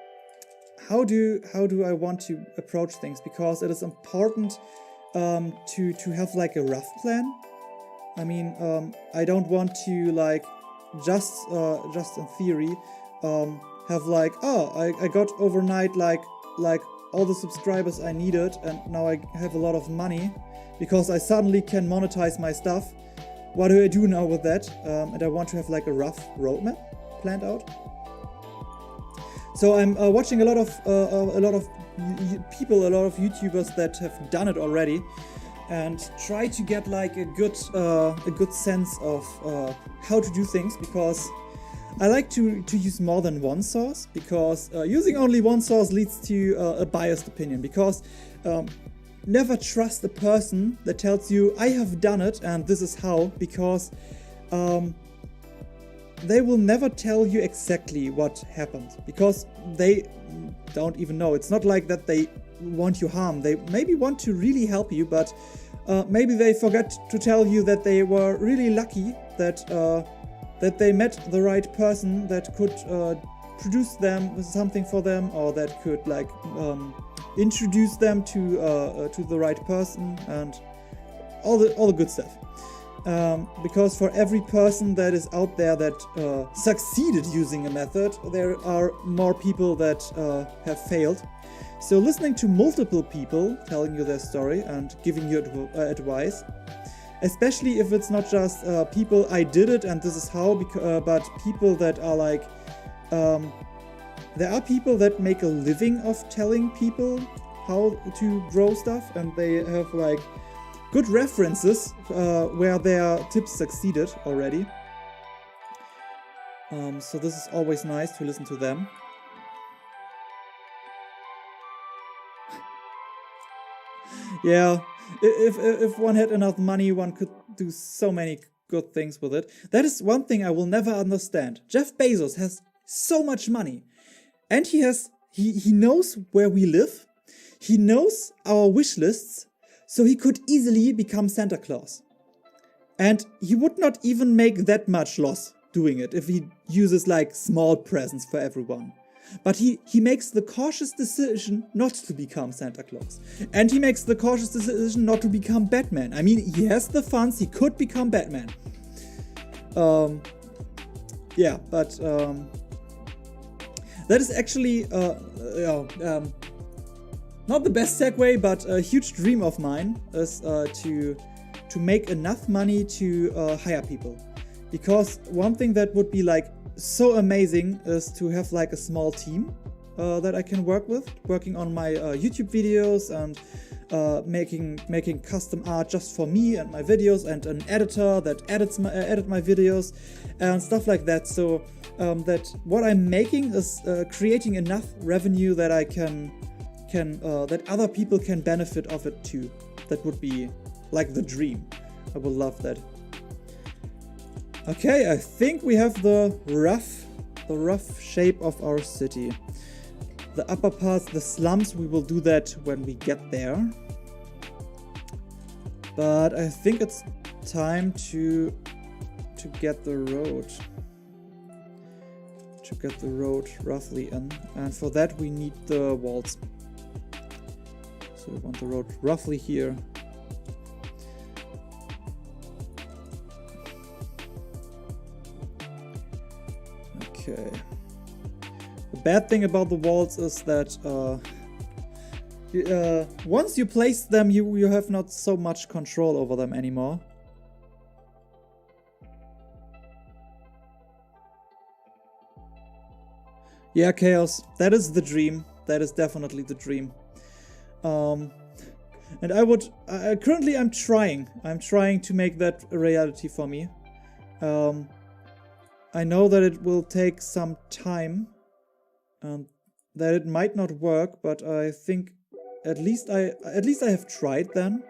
How do I want to approach things? Because it is important to have like a rough plan. I mean, I don't want to, like, just in theory have like, oh, I got overnight like all the subscribers I needed, and now I have a lot of money because I suddenly can monetize my stuff. What do I do now with that? And I want to have like a rough roadmap planned out. So I'm watching a lot of people, a lot of YouTubers that have done it already, and try to get like a good sense of how to do things, because I like to use more than one source, because using only one source leads to a biased opinion, because never trust a person that tells you, I have done it and this is how, because they will never tell you exactly what happened, because they don't even know. It's not like that they want you harm. They maybe want to really help you, but maybe they forget to tell you that they were really lucky that they met the right person that could produce them something for them, or that could like introduce them to the right person, and all the good stuff. Because for every person that is out there that succeeded using a method, there are more people that have failed. So listening to multiple people telling you their story and giving you advice, especially if it's not just people, I did it and this is how, but people that are like, there are people that make a living of telling people how to grow stuff, and they have like good references where their tips succeeded already. So this is always nice to listen to them. Yeah, if one had enough money, one could do so many good things with it. That is one thing I will never understand. Jeff Bezos has so much money, and he knows where we live. He knows our wish lists. So he could easily become Santa Claus. And he would not even make that much loss doing it if he uses like small presents for everyone. But he makes the cautious decision not to become Santa Claus. And he makes the cautious decision not to become Batman. I mean, he has the funds, he could become Batman. Yeah, but that is actually not the best segue, but a huge dream of mine is to make enough money to hire people. Because one thing that would be like so amazing is to have like a small team that I can work with, working on my YouTube videos and making custom art just for me and my videos, and an editor that edit my videos and stuff like that. So that what I'm making is creating enough revenue that I can that other people can benefit of it too. That would be like the dream. I would love that. Okay, I think we have the rough shape of our city. The upper parts, the slums, we will do that when we get there. But I think it's time to get the road. To get the road roughly in. And for that we need the walls. So we want the road roughly here. Okay. The bad thing about the walls is that once you place them, you have not so much control over them anymore. Yeah, Chaos. That is the dream. That is definitely the dream. And I would currently I'm trying to make that a reality for me. I know that it will take some time, that it might not work, but I think at least I have tried then.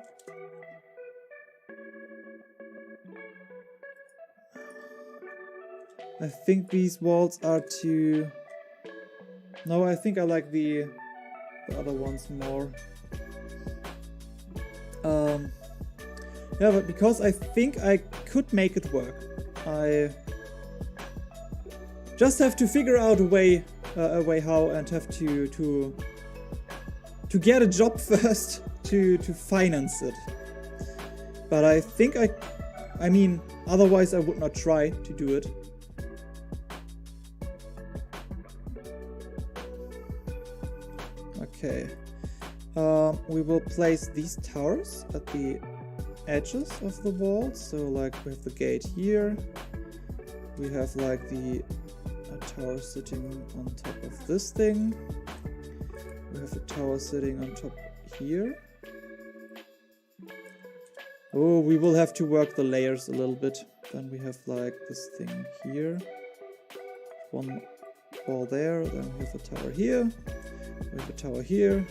I think these walls are too... No, I think I like the other ones more. Yeah, but because I think I could make it work. I just have to figure out a way how, and have to get a job first to finance it. But I think I mean, otherwise I would not try to do it. Okay. We will place these towers at the edges of the wall. So like we have the gate here. We have like the tower sitting on top of this thing. We have a tower sitting on top here. Oh, we will have to work the layers a little bit. Then we have like this thing here. One wall there. Then we have a tower here. We have a tower here.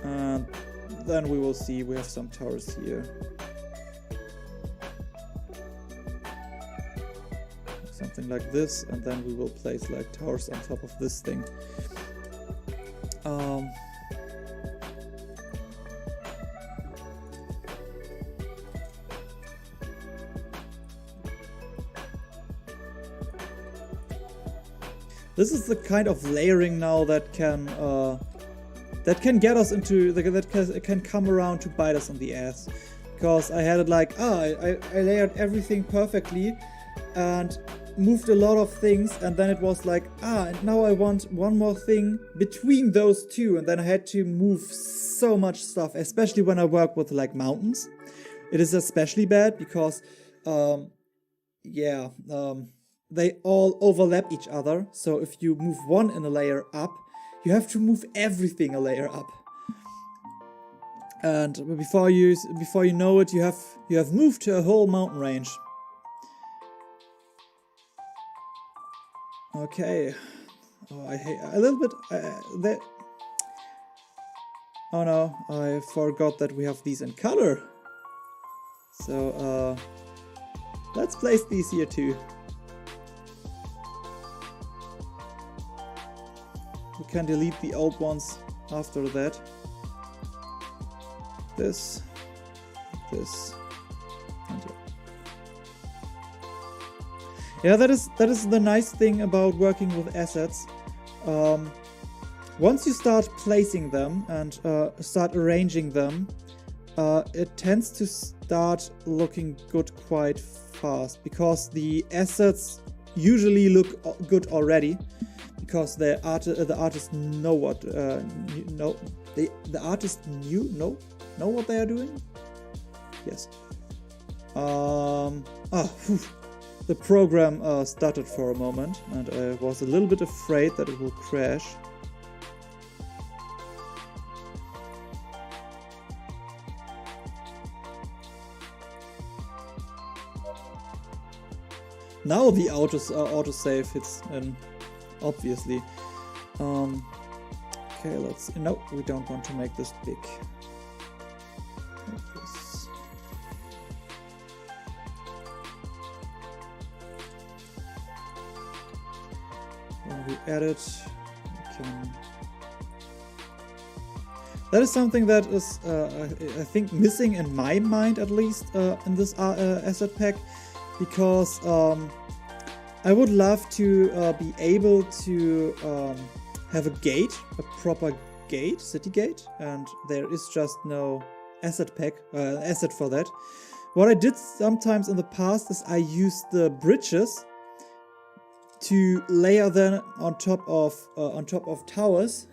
And then we will see we have some towers here. Something like this, and then we will place like towers on top of this thing. This is the kind of layering now that can get us into that can come around to bite us on the ass, because I had it like I layered everything perfectly and moved a lot of things, and then it was like and now I want one more thing between those two, and then I had to move so much stuff, especially when I work with like mountains. It is especially bad because they all overlap each other, so if you move one in a layer up, you have to move everything a layer up. And before you know it, you have moved to a whole mountain range. Okay. Oh, I hate a little bit that. Oh no, I forgot that we have these in color. So let's place these here too. We can delete the old ones after that. This, and yeah. Yeah, that is the nice thing about working with assets. once you start placing them and start arranging them, it tends to start looking good quite fast, because the assets usually look good already, because the artists know what the artists know what they are doing. Yes. The program stuttered for a moment, and I was a little bit afraid that it will crash. Now the autosave hits in, obviously. Okay, let's see. No, we don't want to make this big. Like this. When we edit, we can. That is something that is, I think, missing in my mind, at least, in this asset pack. Because I would love to be able to have a gate, a proper gate, city gate, and there is just no asset pack, asset for that. What I did sometimes in the past is I used the bridges to layer them on top of towers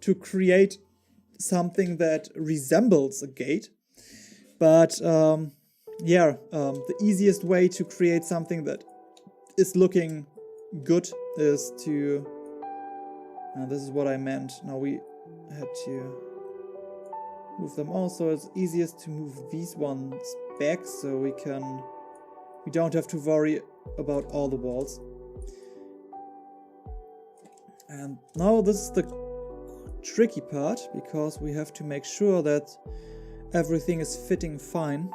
to create something that resembles a gate, but yeah, the easiest way to create something that is looking good is to... this is what I meant. Now we had to move them all, so it's easiest to move these ones back, so we don't have to worry about all the walls. And now this is the tricky part, because we have to make sure that everything is fitting fine.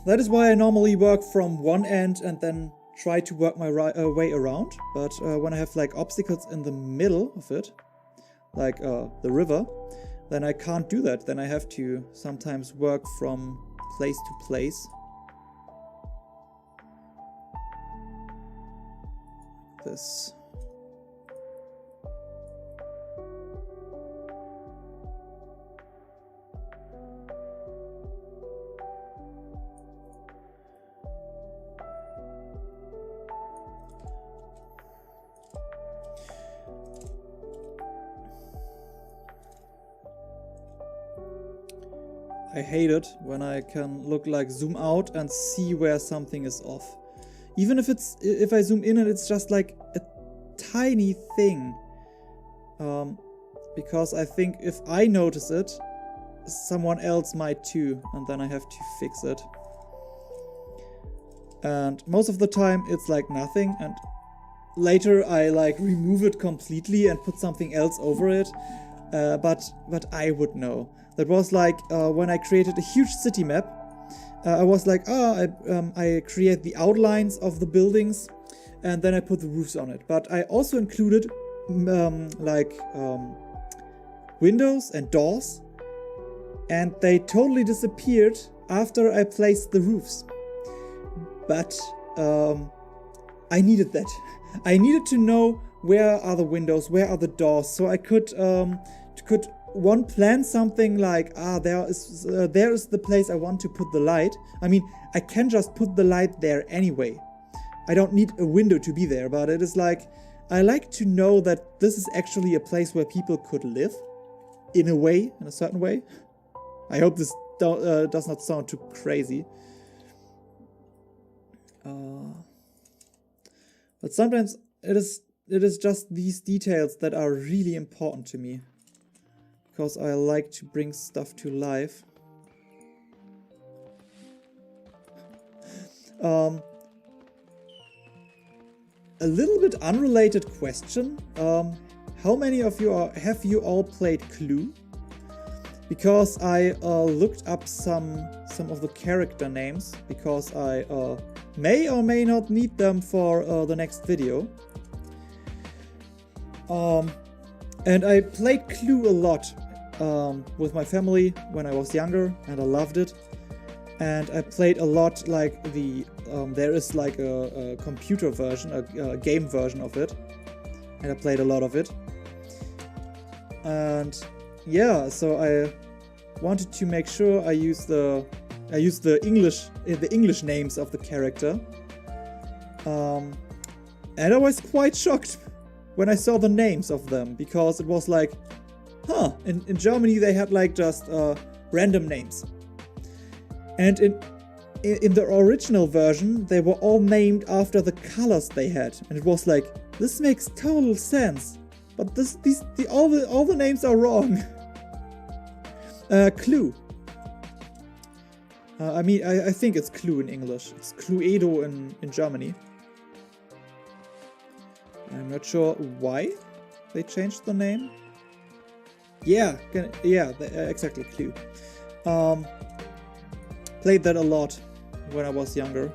That is why I normally work from one end and then try to work my way around. But when I have like obstacles in the middle of it, like the river, then I can't do that. Then I have to sometimes work from place to place. This. I hate it when I can zoom out and see where something is off. Even if I zoom in and it's just like a tiny thing. Because I think if I notice it, someone else might too, and then I have to fix it. And most of the time it's like nothing, and later I like remove it completely and put something else over it. But I would know. That was like when I created a huge city map. I was like, I create the outlines of the buildings and then I put the roofs on it. But I also included windows and doors, and they totally disappeared after I placed the roofs. But I needed that. I needed to know where are the windows, where are the doors, so I could plan something like, there is the place I want to put the light. I mean, I can just put the light there anyway. I don't need a window to be there, but it is like, I like to know that this is actually a place where people could live, in a certain way. I hope this does not sound too crazy. But sometimes it is just these details that are really important to me. Because I like to bring stuff to life. A little bit unrelated question. How many of you have you all played Clue? Because I looked up some of the character names, because I may or may not need them for the next video. And I played Clue a lot with my family when I was younger, and I loved it. And I played a lot like the there is like a computer version, a game version of it, and I played a lot of it. And yeah, so I wanted to make sure I use the English names of the character. And I was quite shocked when I saw the names of them, because it was like, huh, in Germany they had like just random names. And in the original version, they were all named after the colors they had. And it was like, this makes total sense. But all the names are wrong. Clue. I mean, I think it's Clue in English. It's Cluedo in Germany. I'm not sure why they changed the name. Yeah, exactly, Clue. Played that a lot when I was younger.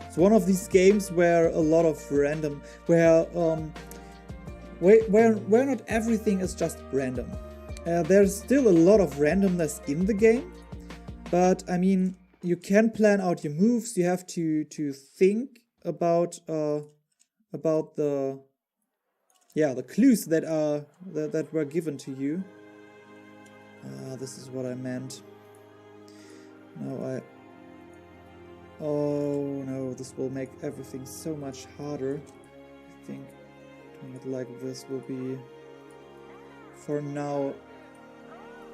It's one of these games where a lot of random, where not everything is just random. There's still a lot of randomness in the game, but I mean, you can plan out your moves. You have to think about the clues that were given to you. This is what I meant. Oh no, this will make everything so much harder. I think doing it like this will be, for now,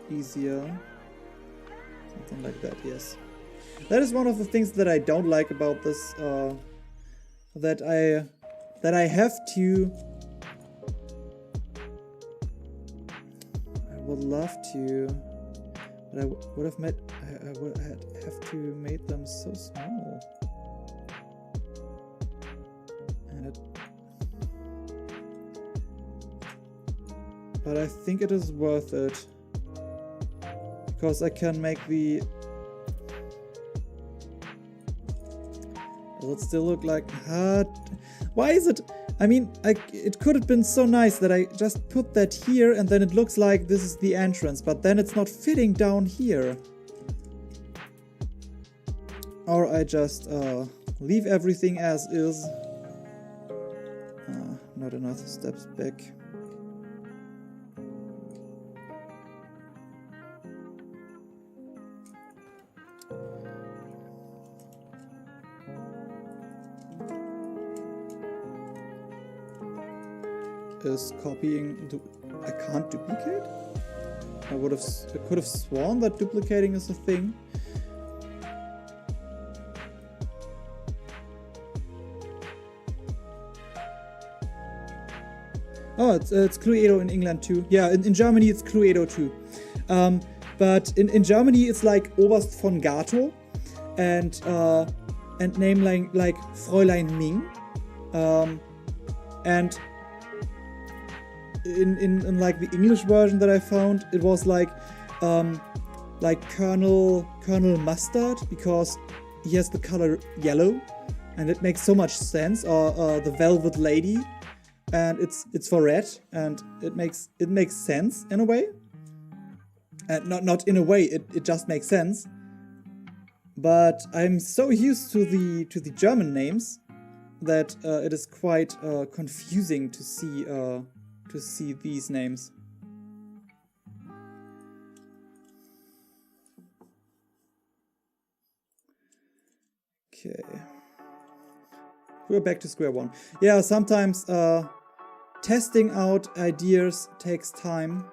easier. Something like that, yes. That is one of the things that I don't like about this, that I have to... I would love to, but I would have made... I would have to made them so small. And but I think it is worth it, because I can make the... Does it still look like... Why is it... I mean, it could have been so nice that I just put that here and then it looks like this is the entrance, but then it's not fitting down here. Or I just leave everything as is. Not enough steps back. Is copying... I can't duplicate? I could have sworn that duplicating is a thing. Oh, it's Cluedo in England too. Yeah, in Germany it's Cluedo too. But in Germany it's like Oberst von Gato and name like Fräulein Ming. And in like the English version that I found, it was like Colonel Mustard, because he has the color yellow, and it makes so much sense. Or the Velvet Lady, and it's for red, and it makes sense in a way. And not in a way, it just makes sense. But I'm so used to the German names that it is quite confusing to see these names. Okay. We're back to square one. Yeah, sometimes testing out ideas takes time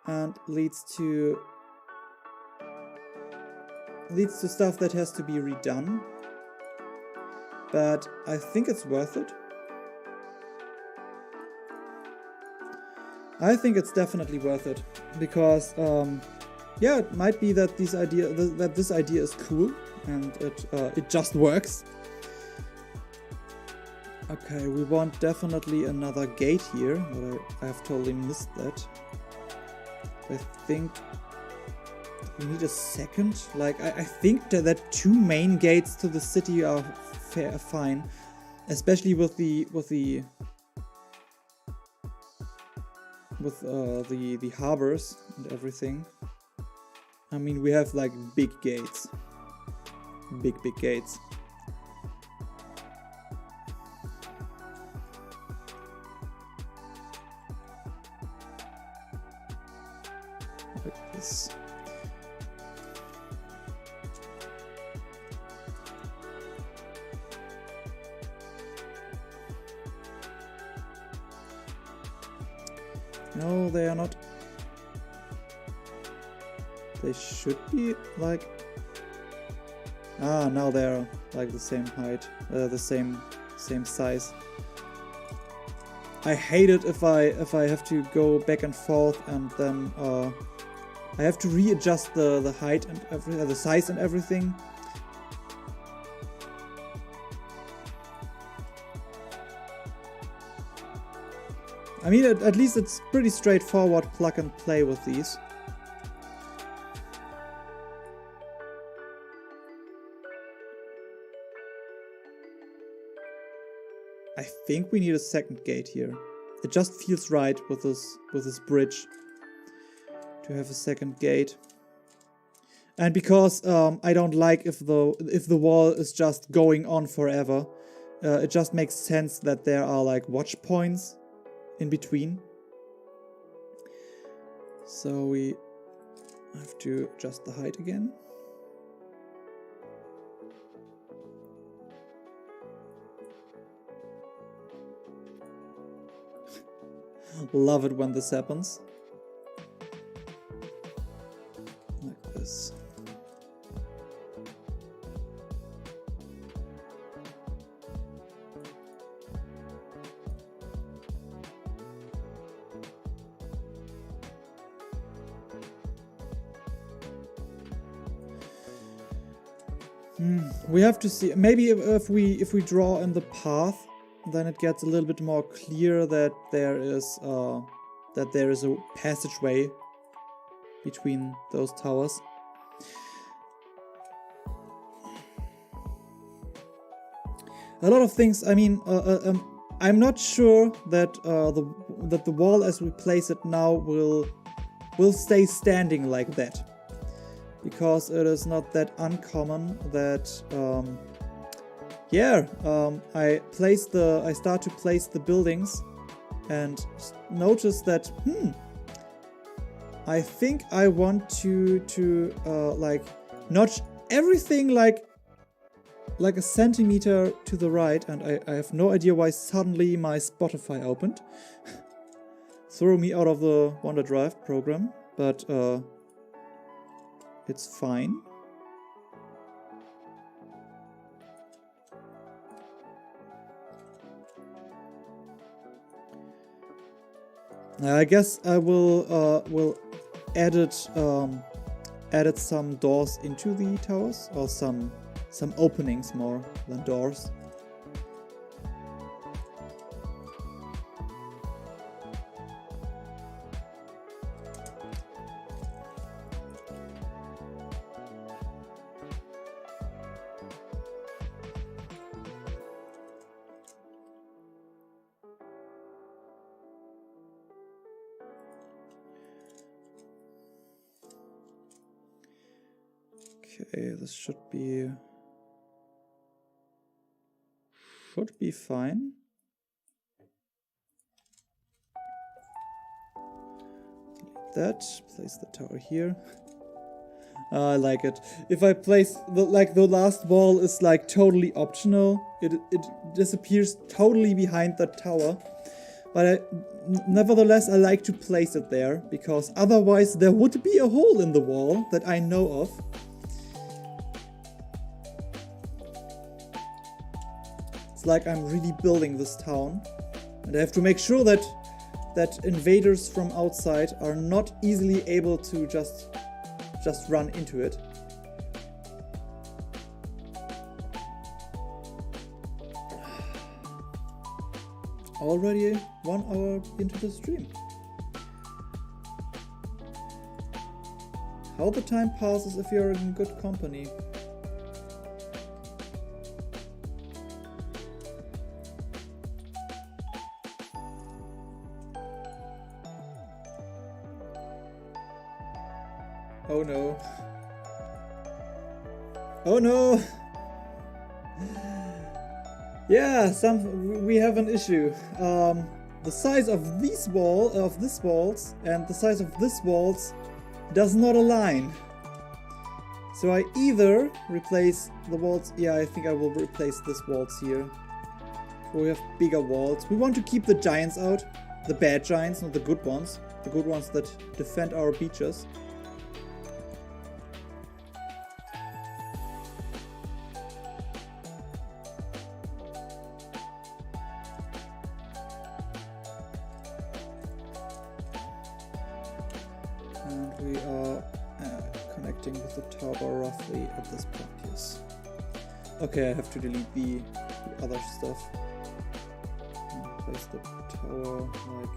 and leads to stuff that has to be redone. But I think it's worth it. I think it's definitely worth it, because yeah, it might be that this idea is cool and it just works. Okay, we want definitely another gate here, but I have totally missed that. I think we need a second. Like I think that two main gates to the city are fine, especially with the harbors and everything. I mean, we have like big gates. Big gates. Like this. No, they are not. They should be like... Ah, now they're like the same height, the same size. I hate it if I have to go back and forth and then I have to readjust the height and the size and everything. I mean, at least it's pretty straightforward plug and play with these. I think we need a second gate here. It just feels right with this bridge to have a second gate. And because I don't like if the wall is just going on forever, it just makes sense that there are like watch points in between. So we have to adjust the height again. Love it when this happens. Like this. We have to see. Maybe if we draw in the path, then it gets a little bit more clear that there is a passageway between those towers. A lot of things. I mean, I'm not sure that the wall as we place it now will stay standing like that, because it is not that uncommon that. I start to place the buildings and notice that I think I want to like notch everything like a centimeter to the right, and I have no idea why suddenly my Spotify opened. Threw me out of the Wonderdraft program, but it's fine. I guess I will added some doors into the towers, or some openings more than doors. Okay, this should be fine. Like that. Place the tower here. I like it. If I place the last wall is like totally optional. It disappears totally behind the tower. But nevertheless, I like to place it there, because otherwise there would be a hole in the wall that I know of. It's like I'm really building this town, and I have to make sure that invaders from outside are not easily able to just run into it. Already 1 hour into the stream. How the time passes if you're in good company. Oh no. Oh no! Yeah, we have an issue. The size of this walls and the size of this walls does not align. So I either replace the walls. Yeah, I think I will replace this walls here. So we have bigger walls. We want to keep the giants out, the bad giants, not the good ones that defend our beaches. And we are connecting with the tower roughly at this point, yes. Okay, I have to delete the other stuff. And place the tower like...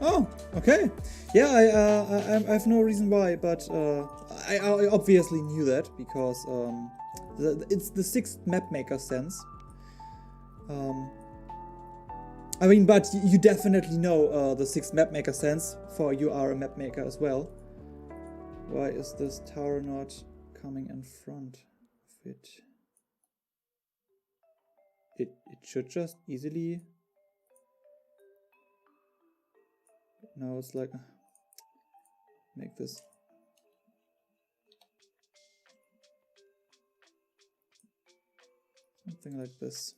Oh, okay. Yeah, I have no reason why, but I obviously knew that because it's the 6th mapmaker sense. I mean, but you definitely know the 6th mapmaker sense, for you are a mapmaker as well. Why is this tower not coming in front of it? It should just easily... Now it's like... Make this... Something like this.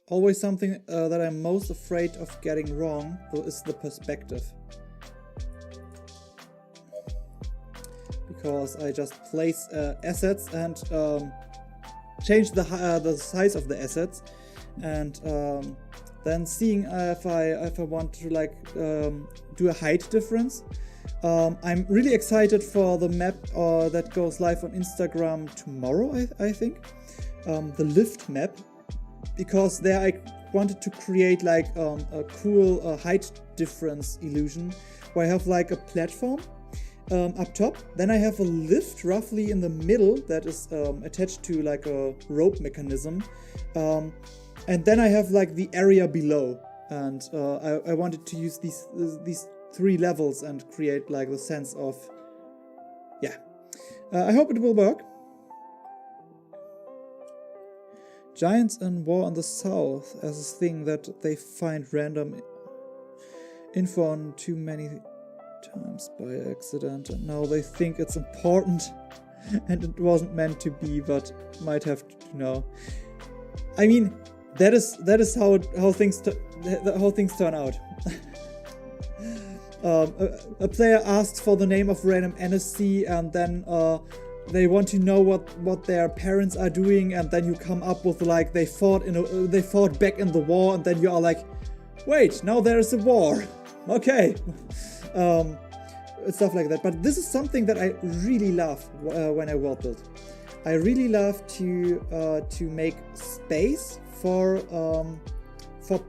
Always something that I'm most afraid of getting wrong is the perspective. Because I just place assets and change the size of the assets, and then seeing if I want to like do a height difference. I'm really excited for the map that goes live on Instagram tomorrow, I think. The lift map. Because there I wanted to create like a cool height difference illusion, where I have like a platform up top, then I have a lift roughly in the middle that is attached to like a rope mechanism, and then I have like the area below, and I wanted to use these 3 levels and create like the sense of, yeah. I hope it will work. Giants in War on the South as a thing that they find random info on too many times by accident, and now they think it's important and it wasn't meant to be, but might have to know. I mean, that is how things turn out. A player asks for the name of random NSC, and then they want to know what their parents are doing, and then you come up with like they fought back in the war, and then you are like, wait, now there is a war. Okay. Stuff like that. But this is something that I really love when I world build. I really love to make space for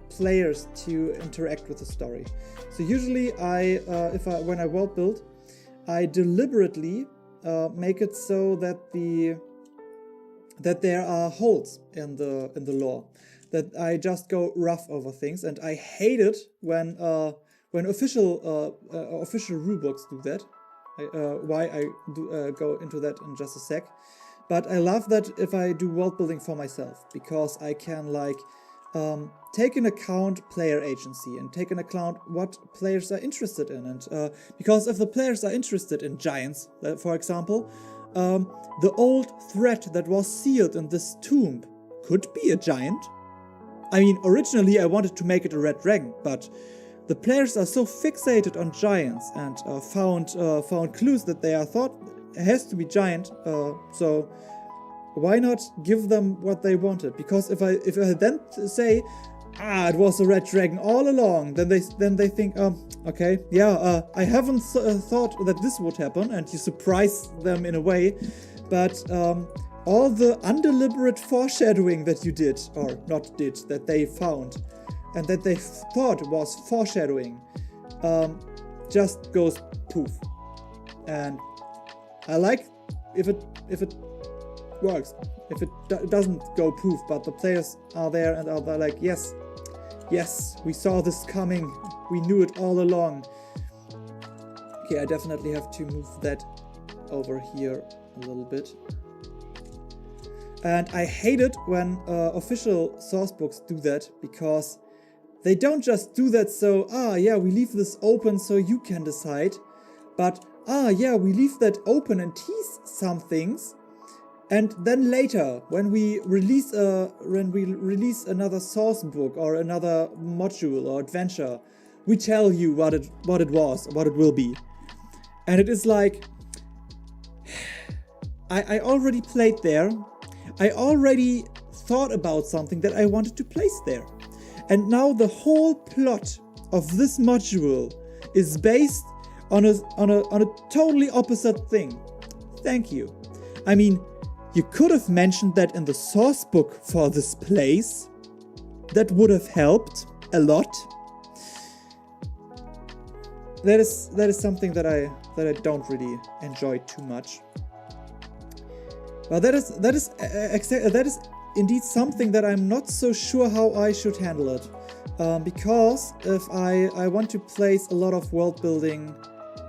players to interact with the story. So usually when I world build, I deliberately make it so that there are holes in the lore, that I just go rough over things, and I hate it when official rulebooks do that. Why I go into that in just a sec, but I love that if I do world building for myself, because I can like take into account player agency and take into account what players are interested in, and because if the players are interested in giants, for example, the old threat that was sealed in this tomb could be a giant. I mean, originally I wanted to make it a red dragon, but the players are so fixated on giants and found clues that they are thought it has to be giant, so why not give them what they wanted? Because if I then say, it was a red dragon all along, then they think, okay, yeah, I haven't thought that this would happen, and you surprise them in a way, but all the undeliberate foreshadowing that you did, or not did, that they found, and that they thought was foreshadowing, just goes poof. and I like if it works. If it doesn't go poof, but the players are there and are like, yes, we saw this coming. We knew it all along. Okay, I definitely have to move that over here a little bit. And I hate it when official sourcebooks do that, because they don't just do that so, yeah, we leave this open so you can decide, but, yeah, we leave that open and tease some things, and then later, when we release another source book or another module or adventure, we tell you what it was, what it will be. And it is like, I already played there. I already thought about something that I wanted to place there. And now the whole plot of this module is based on a totally opposite thing. Thank you. I mean, you could have mentioned that in the source book for this place. That would have helped a lot. That is something that I don't really enjoy too much. Well, that is indeed something that I'm not so sure how I should handle it. Because if I want to place a lot of world building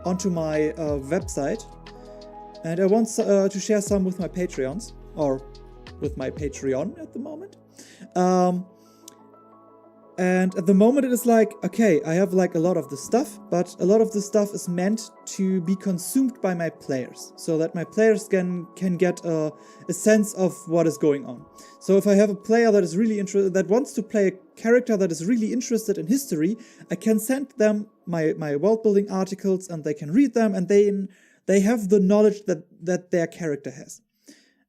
onto my website, and I want to share some with my Patreons, or with my Patreon at the moment. And at the moment it is like, okay, I have like a lot of the stuff, but a lot of the stuff is meant to be consumed by my players, so that my players can get a sense of what is going on. So if I have a player that is really interested, that wants to play a character that is really interested in history, I can send them my world building articles, and they can read them, and they have the knowledge that their character has.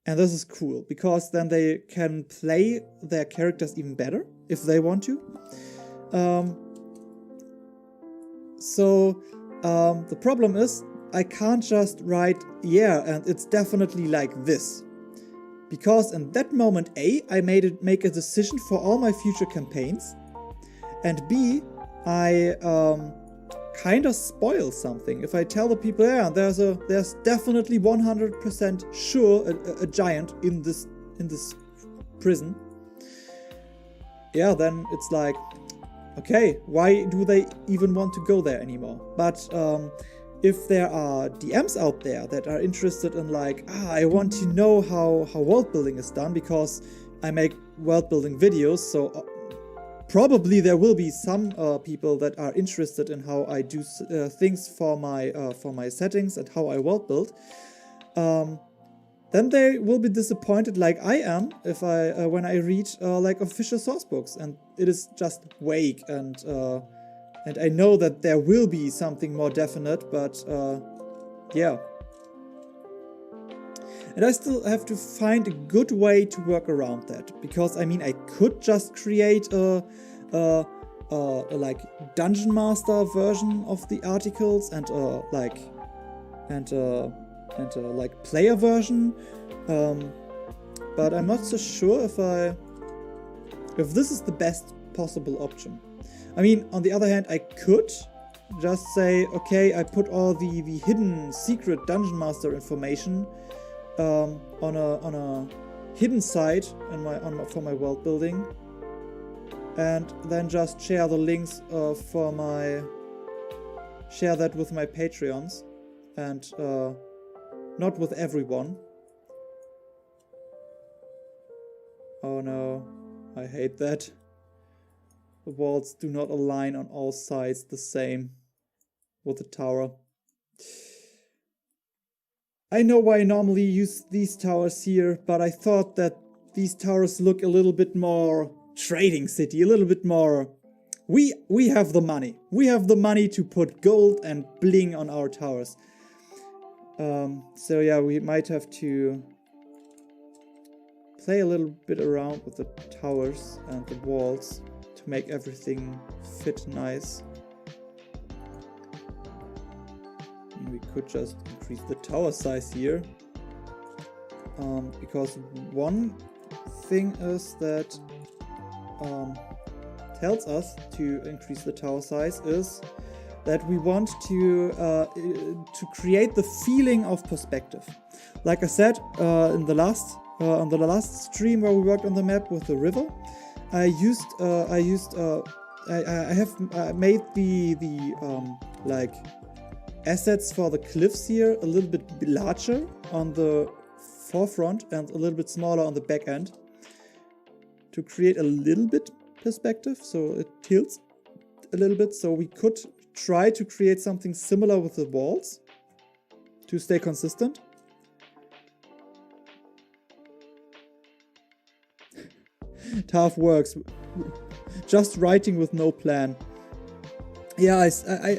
And this is cool, because then they can play their characters even better, if they want to. The problem is, I can't just write, yeah, and it's definitely like this. Because in that moment, A, I make a decision for all my future campaigns, and B, I kind of spoil something. If I tell the people, yeah, there's definitely 100% sure a giant in this prison. Yeah, then it's like, okay, why do they even want to go there anymore? But if there are DMs out there that are interested in like, I want to know how world building is done, because I make world building videos, so probably there will be some people that are interested in how I do things for my settings and how I world build. Then they will be disappointed, like I am, if when I read like official source books, and it is just vague, and I know that there will be something more definite, but yeah. And I still have to find a good way to work around that, because I mean, I could just create a like dungeon master version of the articles, and like player version, but I'm not so sure if this is the best possible option. I mean, on the other hand, I could just say, okay, I put all the hidden secret dungeon master information on a hidden site for my world building, and then just share the links share that with my Patreons, and not with everyone. Oh no, I hate that. The walls do not align on all sides the same with the tower. I know why I normally use these towers here, but I thought that these towers look a little bit more trading city, a little bit more... We have the money. We have the money to put gold and bling on our towers. So yeah, we might have to play a little bit around with the towers and the walls to make everything fit nice. And we could just increase the tower size here, because one thing is that tells us to increase the tower size is that we want to create the feeling of perspective. Like I said on the last stream where we worked on the map with the river, I have made the like assets for the cliffs here a little bit larger on the forefront and a little bit smaller on the back end to create a little bit perspective, so it tilts a little bit. So we could try to create something similar with the walls to stay consistent. Tough works. Just writing with no plan. Yeah,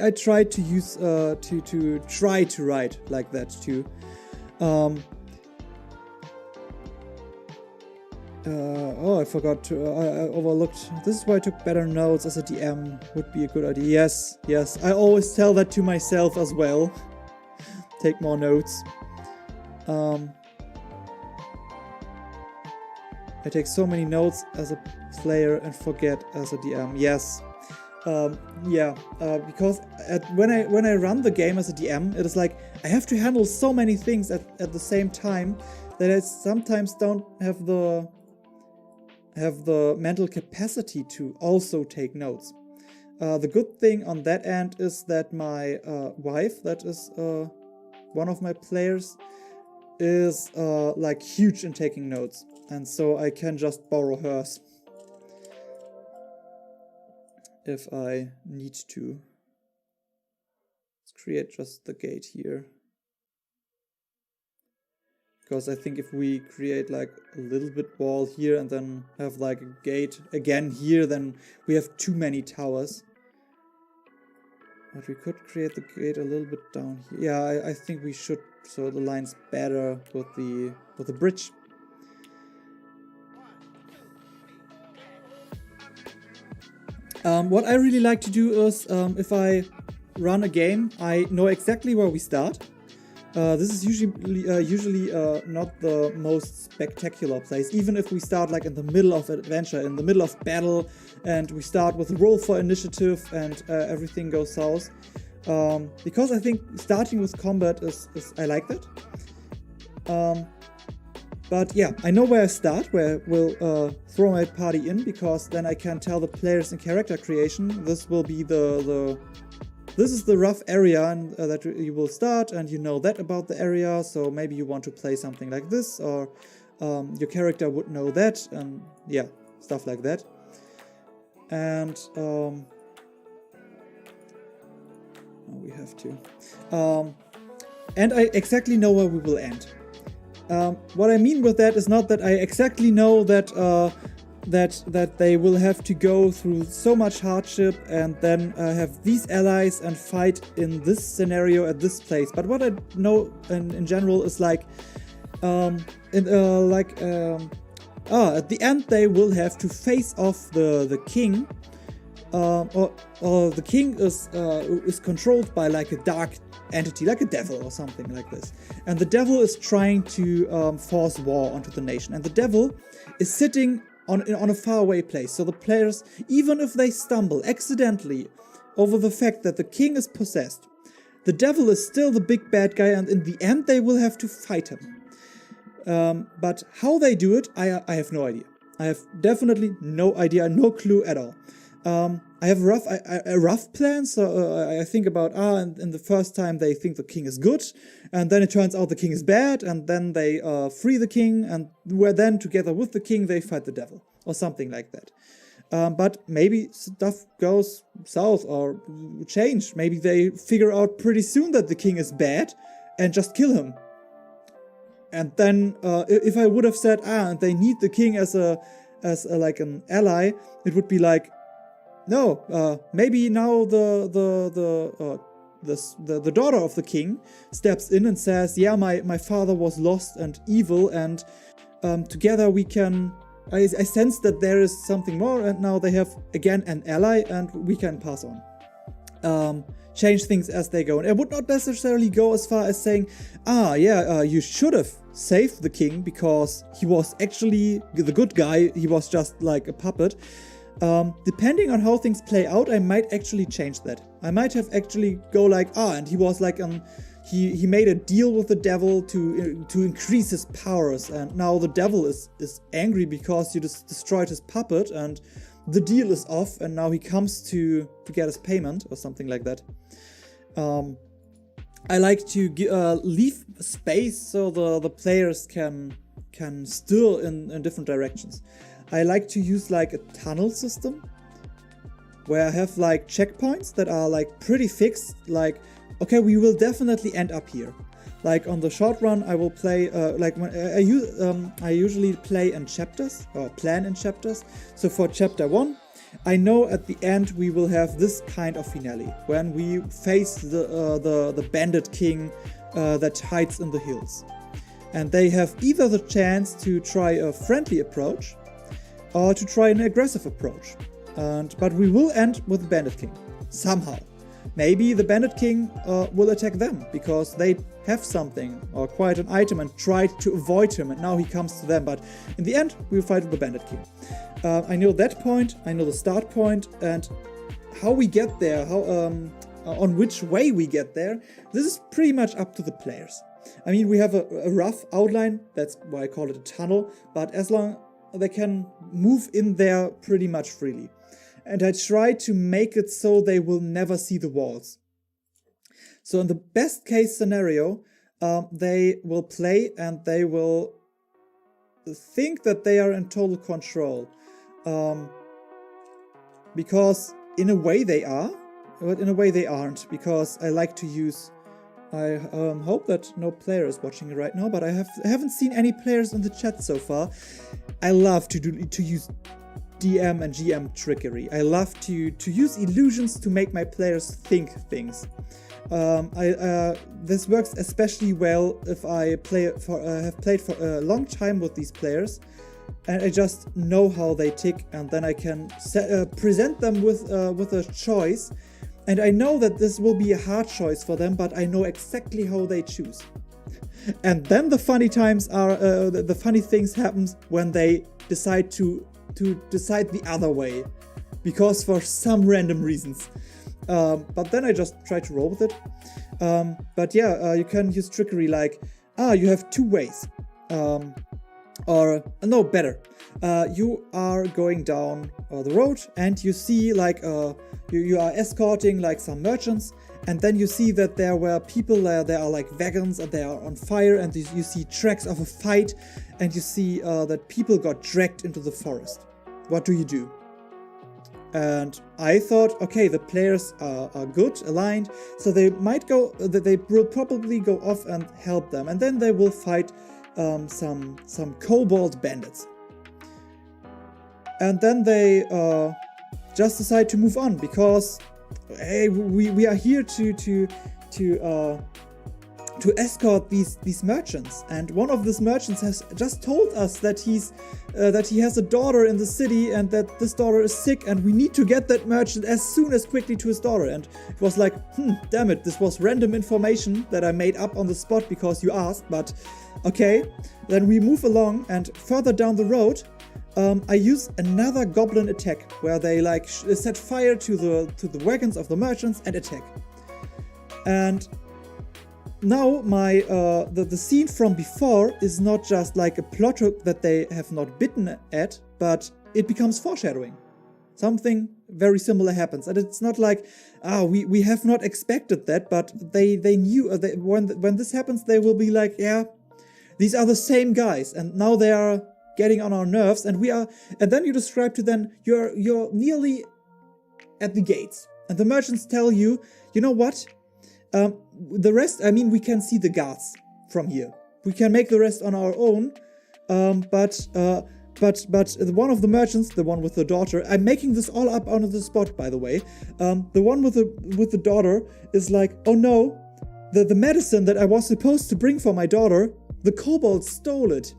I tried to use to try to write like that too. Oh, I forgot to. I overlooked. This is why I took better notes as a DM. Would be a good idea. Yes, yes. I always tell that to myself as well. Take more notes. I take so many notes as a player and forget as a DM. Yes. Yeah. Because when I run the game as a DM, it is like I have to handle so many things at the same time that I sometimes don't have the mental capacity to also take notes. The good thing on that end is that my wife, that is one of my players, is like huge in taking notes, and so I can just borrow hers if I need to. Let's create just the gate here. Because I think if we create like a little bit wall here and then have like a gate again here, then we have too many towers. But we could create the gate a little bit down here. Yeah, I think we should, so the line's better with the bridge. What I really like to do is, if I run a game, I know exactly where we start. This is usually not the most spectacular place, even if we start like in the middle of an adventure, in the middle of battle, and we start with a roll for initiative and everything goes south. Because I think starting with combat is I like that. But yeah, I know where I start, where I will throw my party in, because then I can tell the players in character creation, this will be this is the rough area and, that you will start, and you know that about the area, so maybe you want to play something like this, or your character would know that, and yeah, stuff like that. And we have to. And I exactly know where we will end. What I mean with that is not that I exactly know that that they will have to go through so much hardship and then have these allies and fight in this scenario at this place. But what I know in general is like, at the end they will have to face off the king, or the king is controlled by like a dark entity, like a devil or something like this. And the devil is trying to force war onto the nation. And the devil is sitting on a faraway place. So the players, even if they stumble accidentally over the fact that the king is possessed, the devil is still the big bad guy, and in the end they will have to fight him. But how they do it, I have no idea. I have definitely no idea, no clue at all. I have a rough plan, so I think about, and the first time they think the king is good, and then it turns out the king is bad, and then they free the king, and where then together with the king they fight the devil, or something like that. But maybe stuff goes south or change. Maybe they figure out pretty soon that the king is bad and just kill him. And then if I would have said, they need the king as like an ally, it would be like, no, maybe now the daughter of the king steps in and says, yeah, my father was lost and evil, and together we can. I sense that there is something more, and now they have again an ally, and we can pass on. Change things as they go. And I would not necessarily go as far as saying, you should have saved the king because he was actually the good guy. He was just like a puppet. Depending on how things play out, I might actually change that. I might have actually go like, and he was like, he made a deal with the devil to increase his powers, and now the devil is angry because you just destroyed his puppet, and the deal is off, and now he comes to get his payment or something like that. I like to leave space so the players can steer in different directions. I like to use like a tunnel system where I have like checkpoints that are like pretty fixed, like, okay, we will definitely end up here. Like on the short run, I will play, I usually play in chapters, or plan in chapters. So for chapter 1, I know at the end we will have this kind of finale, when we face the bandit king that hides in the hills. And they have either the chance to try a friendly approach, or to try an aggressive approach. But we will end with the bandit king, somehow. Maybe the bandit king will attack them, because they have something, or acquired an item and tried to avoid him, and now he comes to them. But in the end, we'll fight with the bandit king. I know that point, I know the start point, and how we get there, on which way we get there, this is pretty much up to the players. I mean, we have a rough outline, that's why I call it a tunnel, but as long they can move in there pretty much freely. And I try to make it so they will never see the walls. So in the best case scenario, they will play and they will think that they are in total control. Because in a way they are, but in a way they aren't, because I like to use... I hope that no player is watching it right now, but I haven't seen any players in the chat so far. I love to use DM and GM trickery. I love to use illusions to make my players think things. This works especially well if I have played for a long time with these players, and I just know how they tick, and then I can present them with a choice. And I know that this will be a hard choice for them, but I know exactly how they choose. And then the funny times are, the funny things happen when they decide to decide the other way, because for some random reasons. But then I just try to roll with it. But yeah, you can use trickery like, you have two ways. Or, no, better. You are going down the road and you see like, you are escorting like some merchants, and then you see that there were people there, there are like wagons and they are on fire, and you see tracks of a fight, and you see that people got dragged into the forest. What do you do? And I thought, okay, the players are good, aligned, so they might go, they will probably go off and help them, and then they will fight some kobold bandits. And then they just decide to move on, because hey, we are here to escort these merchants, and one of these merchants has just told us that that he has a daughter in the city, and that this daughter is sick, and we need to get that merchant as quickly to his daughter. And it was like, damn it, this was random information that I made up on the spot because you asked, but okay. Then we move along, and further down the road, I use another goblin attack, where they like set fire to the wagons of the merchants and attack. And now my the scene from before is not just like a plot hook that they have not bitten at, but it becomes foreshadowing. Something very similar happens, and it's not like we have not expected that, but they knew when this happens they will be like, yeah, these are the same guys, and now they are getting on our nerves, and then you describe to them you're nearly at the gates, and the merchants tell you, you know what? The rest, I mean, we can see the guards from here. We can make the rest on our own. But one of the merchants, the one with the daughter, I'm making this all up on the spot, by the way. The one with the daughter is like, oh no, the medicine that I was supposed to bring for my daughter, the kobolds stole it.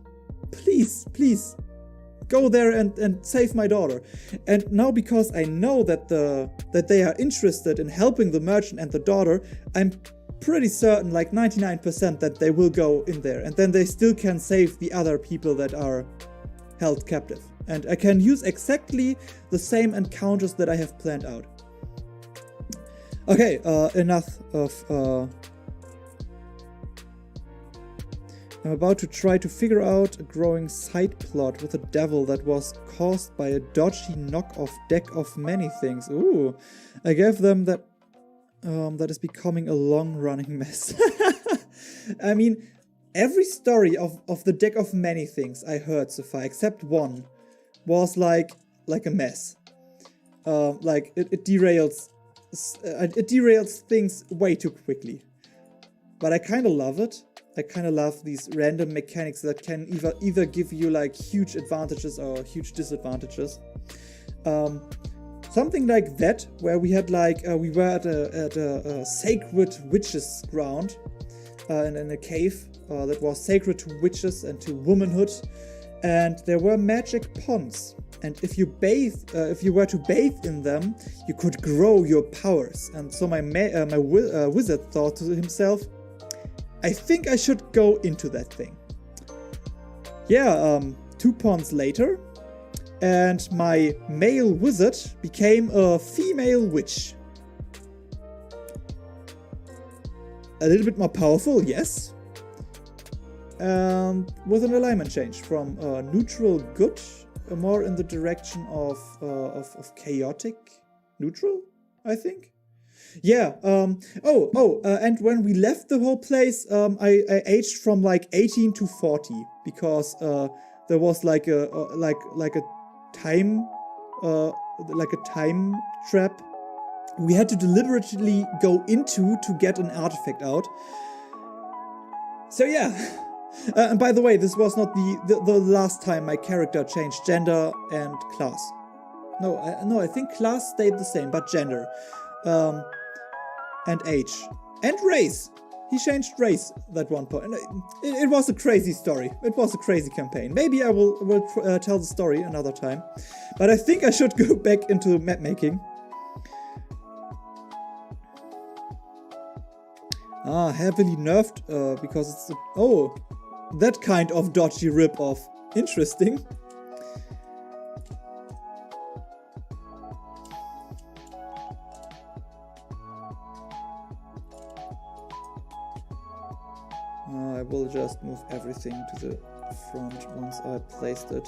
Please, go there and save my daughter. And now, because I know that they are interested in helping the merchant and the daughter, I'm pretty certain, like 99%, that they will go in there, and then they still can save the other people that are held captive. And I can use exactly the same encounters that I have planned out. Okay, enough of... I'm about to try to figure out a growing side plot with a devil that was caused by a dodgy knockoff deck of many things. Ooh, I gave them that... that is becoming a long-running mess. I mean, every story of the deck of many things I heard so far, except one, was like a mess. Like it derails things way too quickly. But I kind of love it. I kind of love these random mechanics that can either give you like huge advantages or huge disadvantages. Something like that, where we had like we were at a sacred witches ground in a cave that was sacred to witches and to womanhood, and there were magic ponds. And if you were to bathe in them, you could grow your powers. And so my wizard thought to himself, I think I should go into that thing. Yeah, 2 ponds later, and my male wizard became a female witch. A little bit more powerful, yes. And with an alignment change from neutral good, more in the direction of chaotic neutral, I think. Yeah, and when we left the whole place, I aged from like 18 to 40 because there was like a time trap we had to deliberately go into to get an artifact out. So yeah. And by the way, this was not the last time my character changed gender and class. No, I think class stayed the same, but gender. And age. And race! He changed race at one point. It was a crazy story. It was a crazy campaign. Maybe I will tell the story another time. But I think I should go back into map making. Heavily nerfed because it's... that kind of dodgy rip-off. Interesting. I will just move everything to the front once I placed it.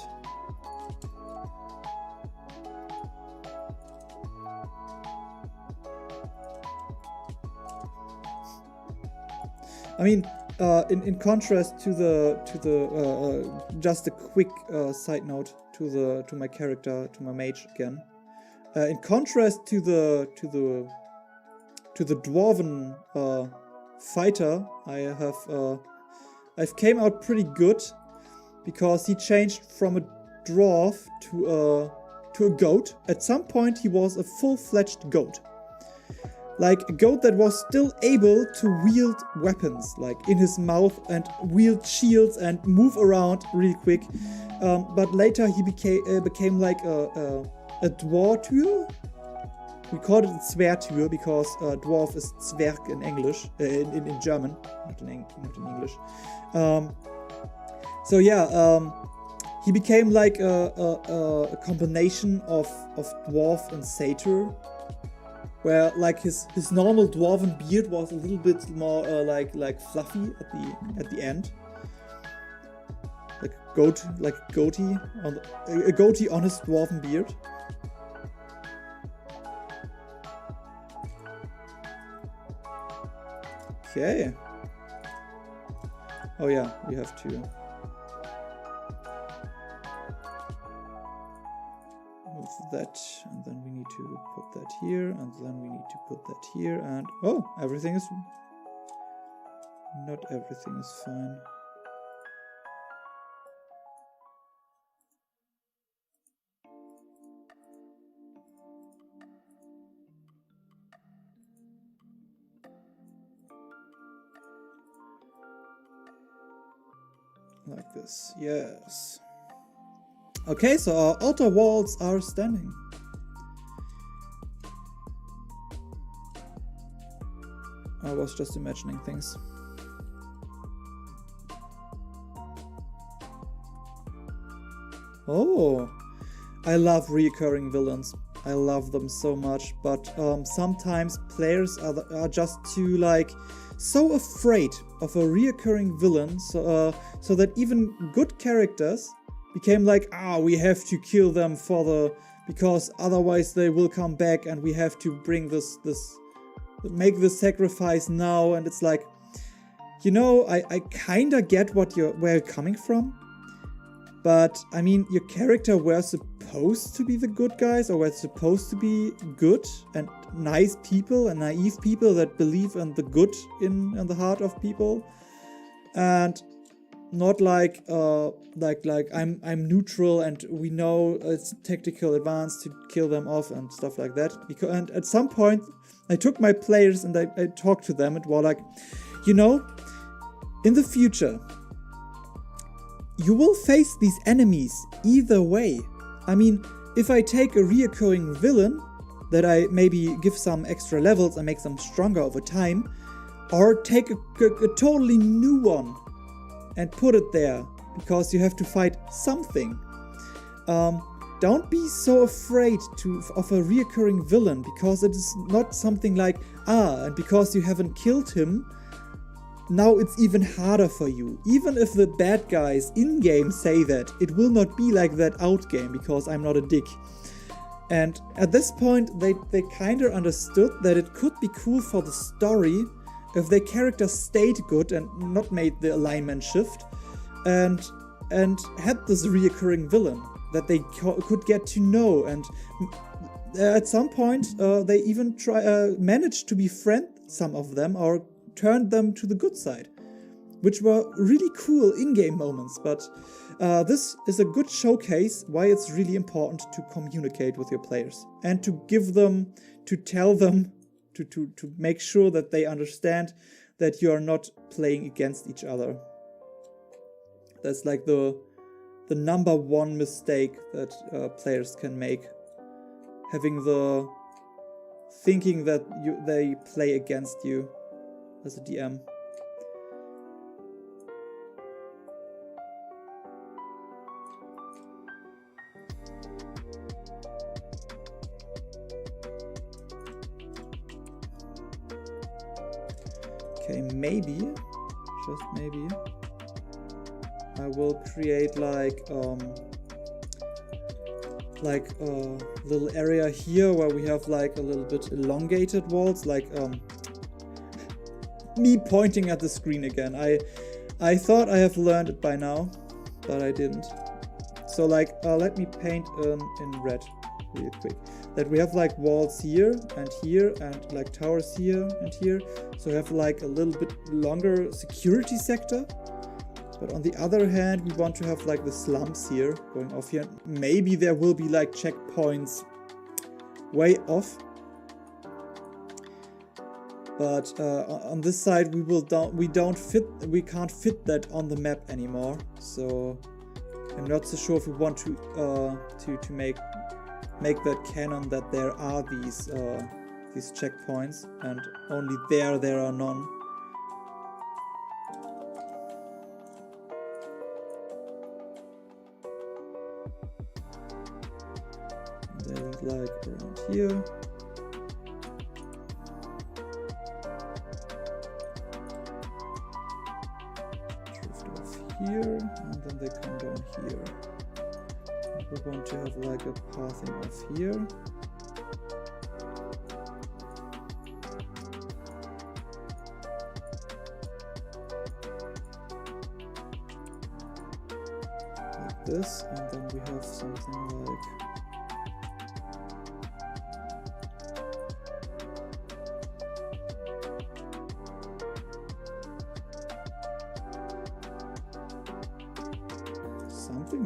I mean, in contrast to the just a quick side note to my character, to my mage again. In contrast to the dwarven fighter, I've came out pretty good because he changed from a dwarf to a goat. At some point, he was a full-fledged goat. Like a goat that was still able to wield weapons, like in his mouth, and wield shields and move around really quick. But later he became like a dwartür. We called it Zwertür because dwarf is Zwerg in English, in German, not in English. So yeah, he became like a combination of dwarf and satyr. Where like his normal dwarven beard was a little bit more like fluffy at the end, like goatee on a goatee on his dwarven beard. Okay. Oh yeah, we have to move that, and then we need to put that here, and then we need to put that here, and oh, everything is... not everything is fine. Like this, yes. Okay, so our outer walls are standing. I was just imagining things. Oh, I love reoccurring villains. I love them so much, but sometimes players are just too like so afraid of a reoccurring villain, so that even good characters became like, we have to kill them because otherwise they will come back, and we have to bring make this sacrifice now. And it's like, I kinda get where you're coming from. But, I mean, your character were supposed to be the good guys, or were supposed to be good and nice people and naive people that believe in the good in the heart of people. And not like I'm neutral and we know it's tactical advance to kill them off and stuff like that. And at some point, I took my players and I talked to them and were like, in the future, you will face these enemies either way. I mean, if I take a reoccurring villain that I maybe give some extra levels and make them stronger over time, or take a totally new one and put it there because you have to fight something. Don't be so afraid of a reoccurring villain, because it is not something like, and because you haven't killed him, now it's even harder for you. Even if the bad guys in-game say that, it will not be like that out-game, because I'm not a dick. And at this point, they kinda understood that it could be cool for the story if their character stayed good and not made the alignment shift, and had this reoccurring villain that they could get to know. And at some point, they even managed to befriend some of them, or turned them to the good side, which were really cool in-game moments. But this is a good showcase why it's really important to communicate with your players and to give them, to tell them, to make sure that they understand that you are not playing against each other. That's like the number one mistake that players can make, thinking that they play against you as a DM. Okay, maybe, just maybe, I will create like a little area here where we have like a little bit elongated walls, like me pointing at the screen again. I thought I have learned it by now, but I didn't. So like, let me paint in red really quick. That we have like walls here and like towers here and here. So we have like a little bit longer security sector. But on the other hand, we want to have like the slums here going off here. Maybe there will be like checkpoints way off. But on this side, we can't fit that on the map anymore. So I'm not so sure if we want to make that canon that there are these checkpoints, and only there are none. There's like around here. Here, and then they come down here. And we want to have like a pathing off here. Like this, and then we have something like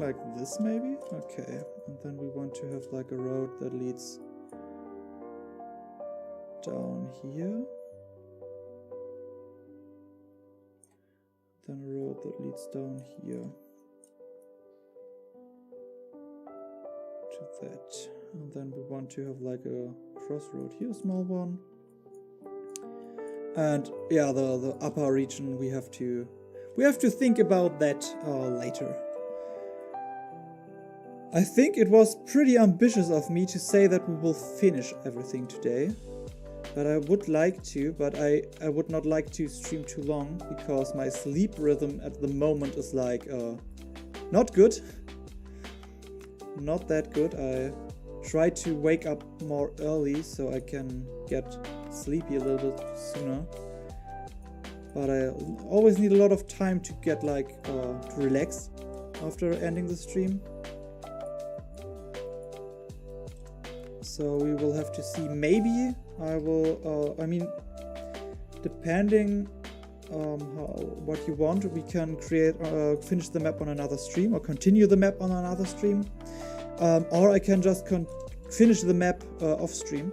like this maybe? Okay, and then we want to have like a road that leads down here. Then a road that leads down here to that. And then we want to have like a crossroad here, a small one. And yeah, the upper region, we have to think about that later. I think it was pretty ambitious of me to say that we will finish everything today. But I would like to, but I would not like to stream too long because my sleep rhythm at the moment is like not good. Not that good. I try to wake up more early so I can get sleepy a little bit sooner. But I always need a lot of time to get like to relax after ending the stream. So we will have to see. Maybe I will, I mean, depending what you want, we can finish the map on another stream or continue the map on another stream. Or I can just finish the map off stream.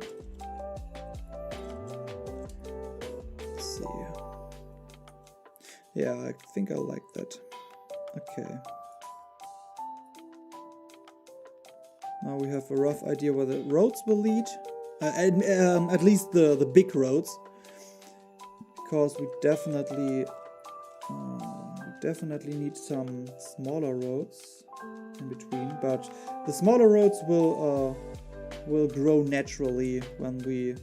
Let's see. Yeah, I think I like that. Okay. Now we have a rough idea where the roads will lead. At least the big roads. Because we definitely need some smaller roads in between. But the smaller roads will grow naturally when we,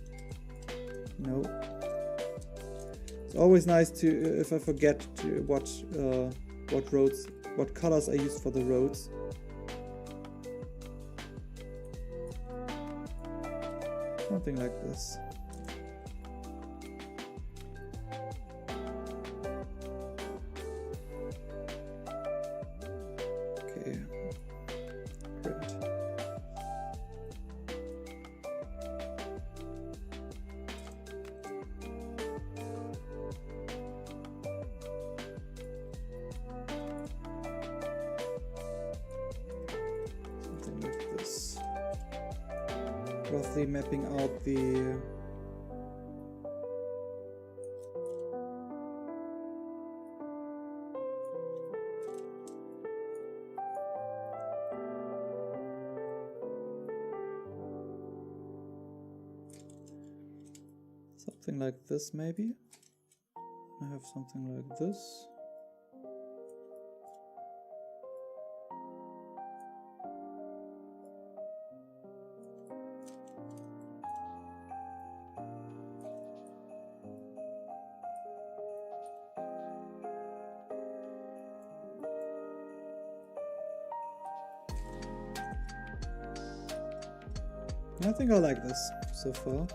It's always nice to, if I forget to what colors I use for the roads. Something like this. Okay, great. Something like this. Roughly mapping out the something like this maybe. I have something like this. I think I like this so far.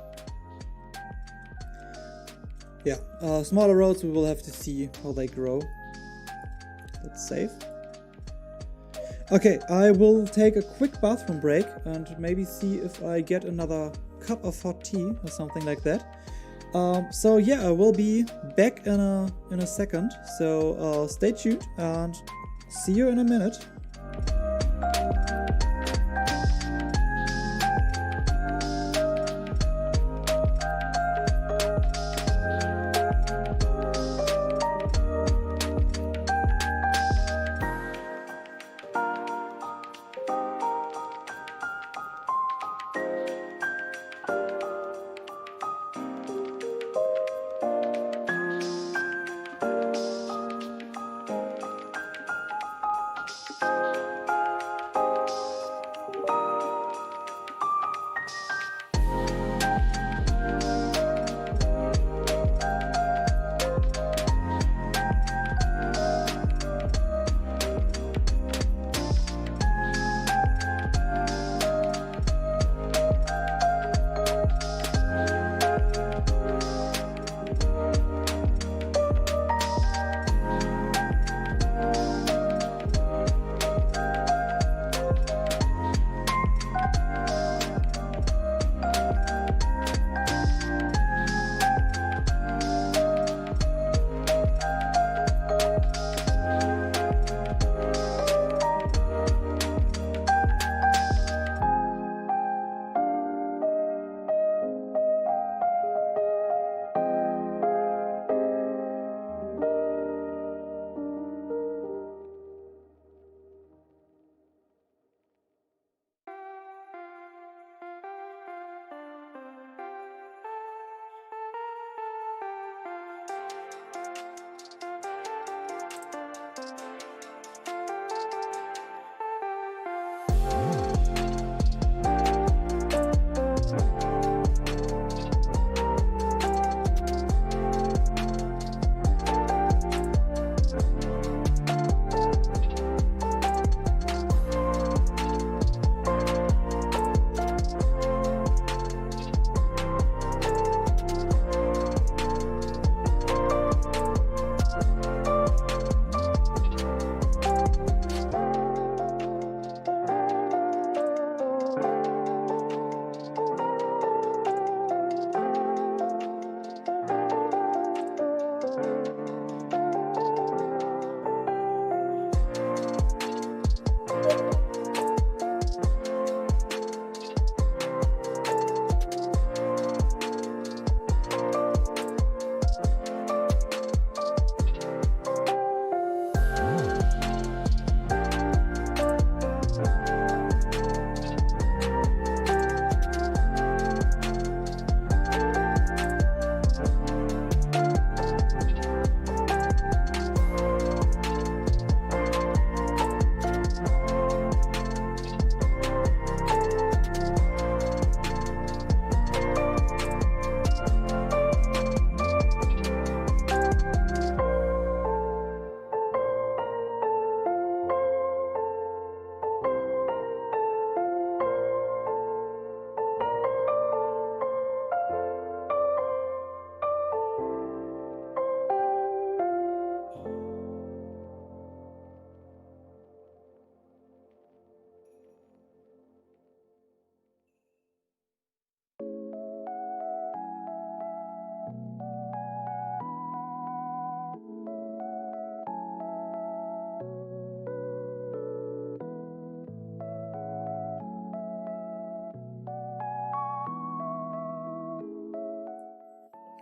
Yeah, smaller roads we will have to see how they grow. Let's save. Okay, I will take a quick bathroom break and maybe see if I get another cup of hot tea or something like that. So yeah, I will be back in a second. So stay tuned and see you in a minute.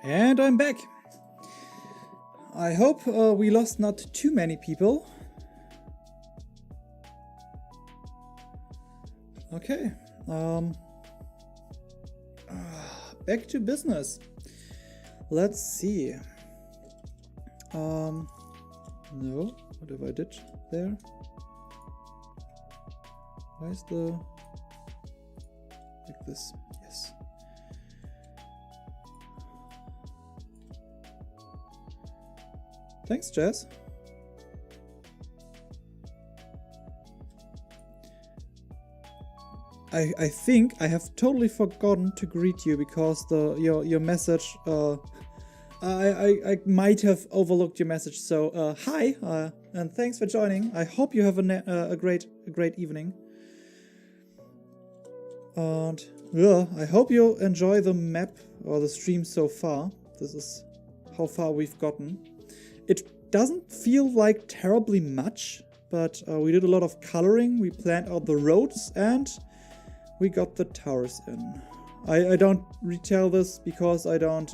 And I'm back. I hope we lost not too many people. Okay. Back to business. Let's see. No. What have I did there? Why is the... like this? Yes. Thanks, Jazz. I think I have totally forgotten to greet you because your message I might have overlooked your message. So hi and thanks for joining. I hope you have a great evening. And yeah, I hope you enjoy the map or the stream so far. This is how far we've gotten. It doesn't feel like terribly much, but we did a lot of coloring. We planned out the roads and we got the towers in. I don't retell this because I don't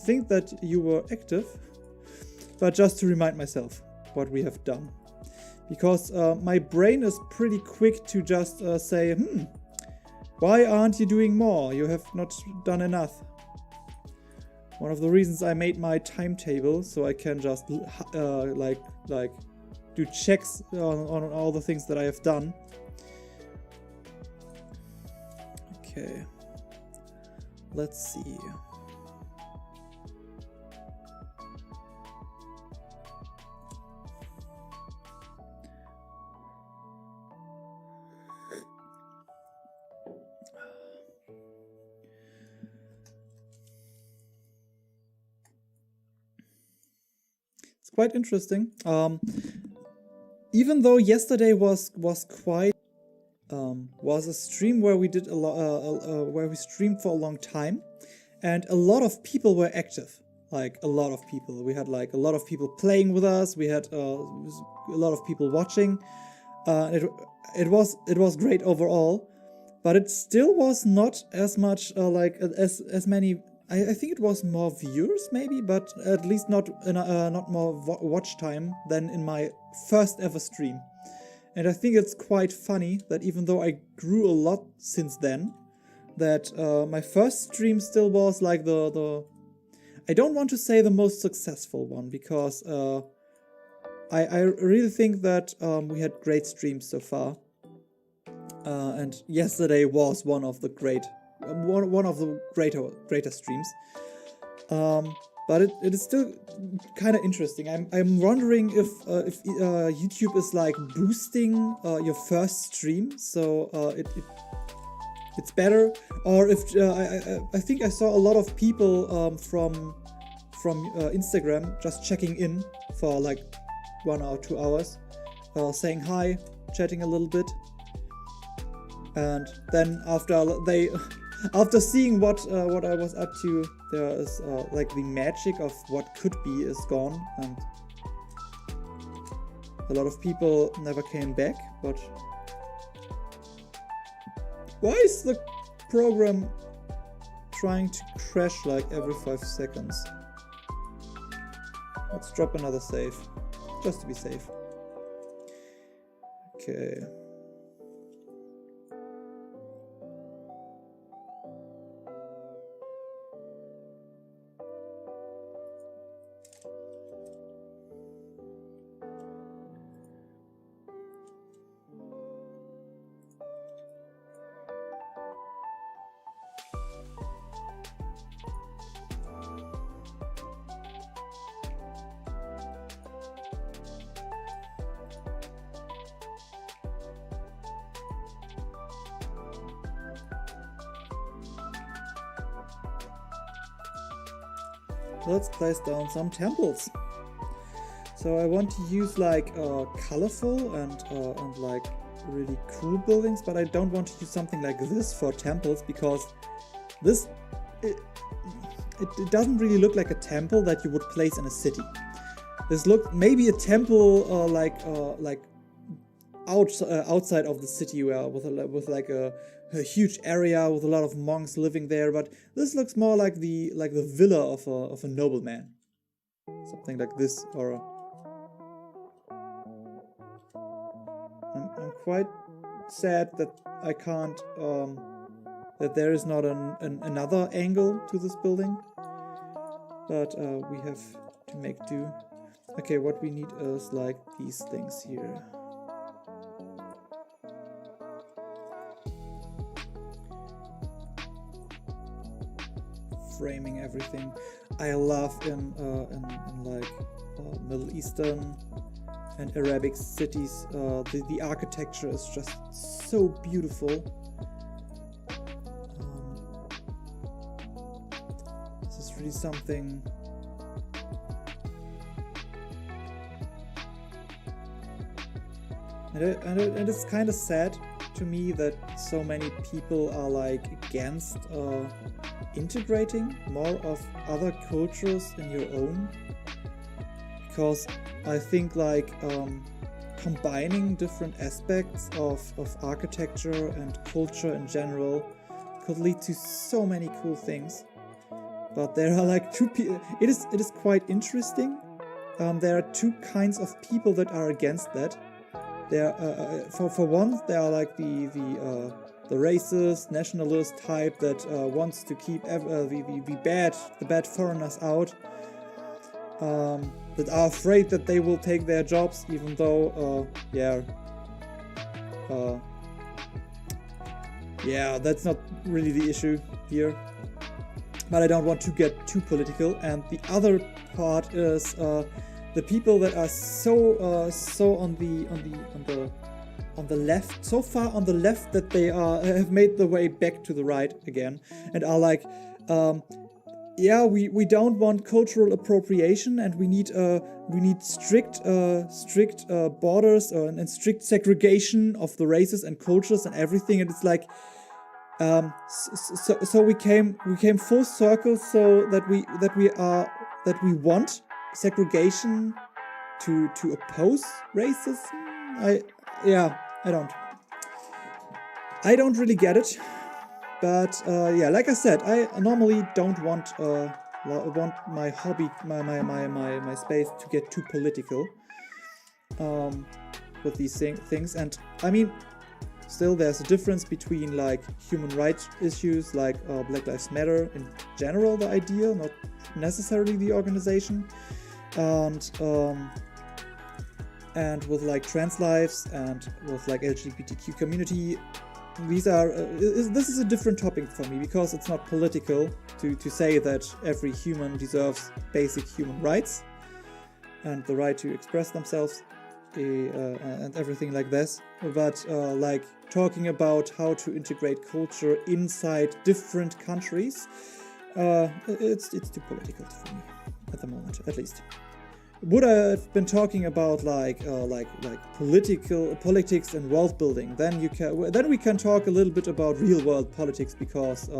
think that you were active, but just to remind myself what we have done. Because my brain is pretty quick to just say, why aren't you doing more? You have not done enough. One of the reasons I made my timetable so I can just like do checks on all the things that I have done. Okay, let's see. It's quite interesting. Even though yesterday was quite was a stream where we did where we streamed for a long time, and a lot of people were active. Like a lot of people. We had like a lot of people playing with us. We had a lot of people watching. It was great overall, but it still was not as much like as many. I think it was more viewers maybe, but at least not more watch time than in my first ever stream. And I think it's quite funny that even though I grew a lot since then, that my first stream still was like the I don't want to say the most successful one, because I really think that we had great streams so far. And yesterday was one of the greater streams. But it is still kind of interesting. I'm wondering if YouTube is like boosting your first stream, so it's better, or if I think I saw a lot of people from Instagram just checking in for like 1 or 2 hours, saying hi, chatting a little bit, and then after seeing what I was up to, there is like the magic of what could be is gone, and a lot of people never came back. But why is the program trying to crash like every 5 seconds? Let's drop another save, just to be safe. Okay. Let's place down some temples. So I want to use like colorful and like really cool buildings, but I don't want to use something like this for temples, because this it doesn't really look like a temple that you would place in a city. This looked maybe a temple like outside of the city, with like a huge area with a lot of monks living there. But this looks more like the villa of a nobleman, something like this. Or I'm quite sad that I can't that there is not another angle to this building, but we have to make do. Okay, what we need is like these things here. Framing everything. I love in like Middle Eastern and Arabic cities, the architecture is just so beautiful. This is really something. And it's kind of sad to me that so many people are like against integrating more of other cultures in your own, because I think like combining different aspects of architecture and culture in general could lead to so many cool things. But there are like two people. It is quite interesting. There are two kinds of people that are against that. There, for one, there are like the racist, nationalist type that wants to keep the bad foreigners out. That are afraid that they will take their jobs, even though, that's not really the issue here. But I don't want to get too political. And the other part is the people that are so on the left, so far on the left that they have made the way back to the right again, and are like, we don't want cultural appropriation, and we need strict borders and strict segregation of the races and cultures and everything. And it's like, so we came full circle, so that we want segregation to oppose racism. I don't really get it. But like I said, I normally don't want my hobby, my space to get too political with these things. And I mean, still there's a difference between like human rights issues, like Black Lives Matter in general, the idea, not necessarily the organization, and with like trans lives and with like LGBTQ community. This is a different topic for me, because it's not political to say that every human deserves basic human rights and the right to express themselves and everything like this. But like talking about how to integrate culture inside different countries, it's too political for me at the moment, at least. Would I have been talking about like politics and world building, then we can talk a little bit about real world politics, because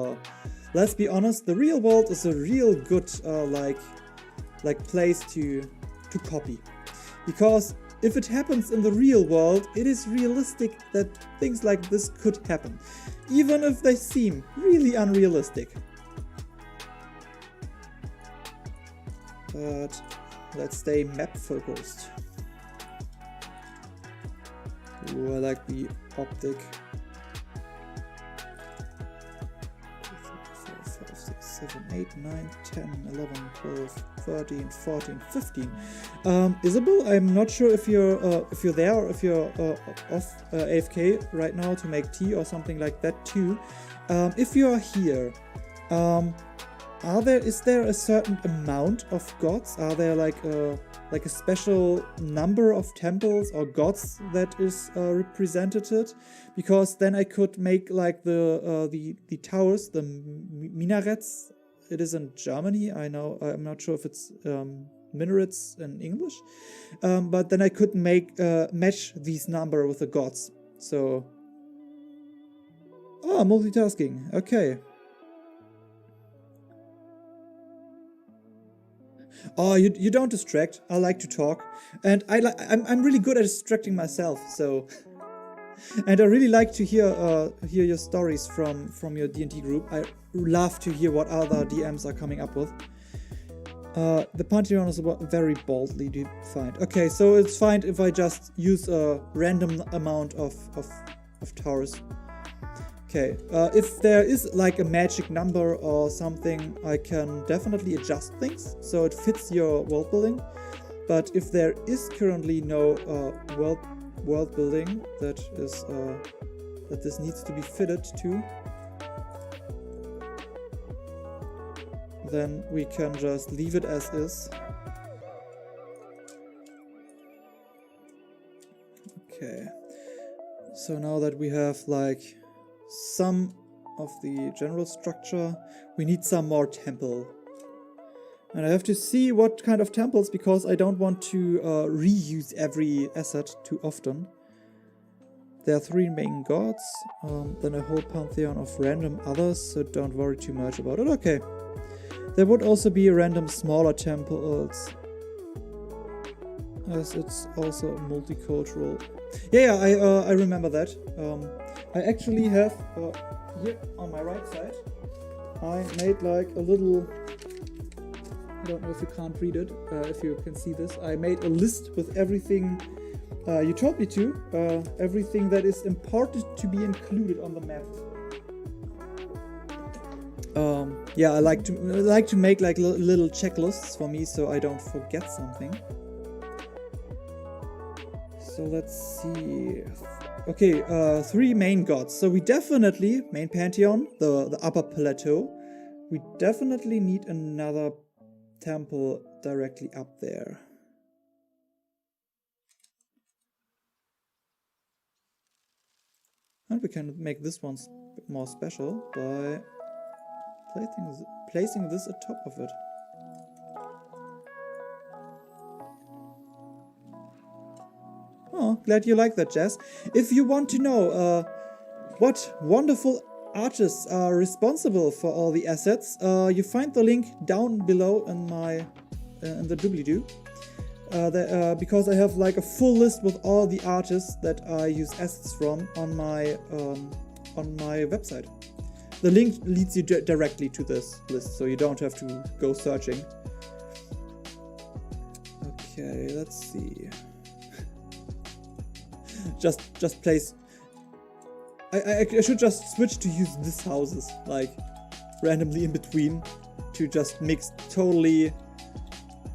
let's be honest, the real world is a real good like place to copy, because if it happens in the real world, it is realistic that things like this could happen, even if they seem really unrealistic. But let's stay map focused. Ooh, I like the optic. 2, 3, 4, 5, 6, 7, 8, 9, 10, 11, 12, 13, 14, 15. Isabel, I'm not sure if you're there, or if you're off AFK right now to make tea or something like that too. If you are here, is there a certain amount of gods? Are there like a special number of temples or gods that is represented? Because then I could make like the towers, the minarets. It is in Germany. I know. I'm not sure if it's minarets in English. But then I could make match these number with the gods. So. Oh, multitasking. Okay. Oh, you don't distract. I like to talk, and I'm really good at distracting myself. So And I really like to hear your stories from your D&D group. I love to hear what other DMs are coming up with. The Pantheon is very boldly defined. Okay, so it's fine if I just use a random amount of towers. Okay, if there is like a magic number or something, I can definitely adjust things so it fits your world building. But if there is currently no world building that this needs to be fitted to, then we can just leave it as is. Okay, so now that we have like some of the general structure, we need some more temple. And I have to see what kind of temples, because I don't want to reuse every asset too often. There are 3 main gods, then a whole pantheon of random others, so don't worry too much about it. Okay. There would also be random smaller temples, as it's also multicultural. Yeah, I remember that. I actually have, here on my right side, I made like a little, I don't know if you can't read it, if you can see this. I made a list with everything you told me to, everything that is important to be included on the map. Yeah, I like to make like little checklists for me so I don't forget something. So let's see. Okay, 3 main gods. So we definitely, main pantheon, the upper plateau. We definitely need another temple directly up there. And we can make this one more special by placing this atop of it. Oh, glad you like that, Jazz. If you want to know what wonderful artists are responsible for all the assets, you find the link down below in my in the doobly-doo. Because I have like a full list with all the artists that I use assets from on my website. The link leads you directly to this list, so you don't have to go searching. Okay, let's see. just place. I should just switch to use these houses, like randomly in between, to just mix totally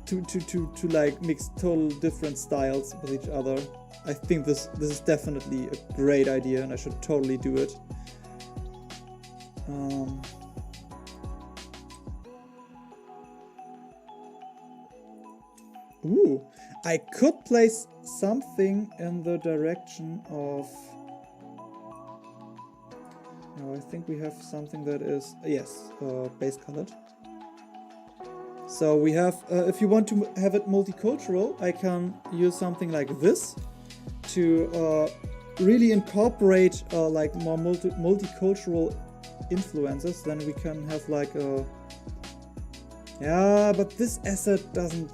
to like mix total different styles with each other. I think this is definitely a great idea, and I should totally do it. Ooh, I could place something in the direction of... No, I think we have something that is, yes, base colored. So we have, if you want to have it multicultural, I can use something like this to really incorporate like more multicultural influences. Then we can have like a... Yeah, but this asset doesn't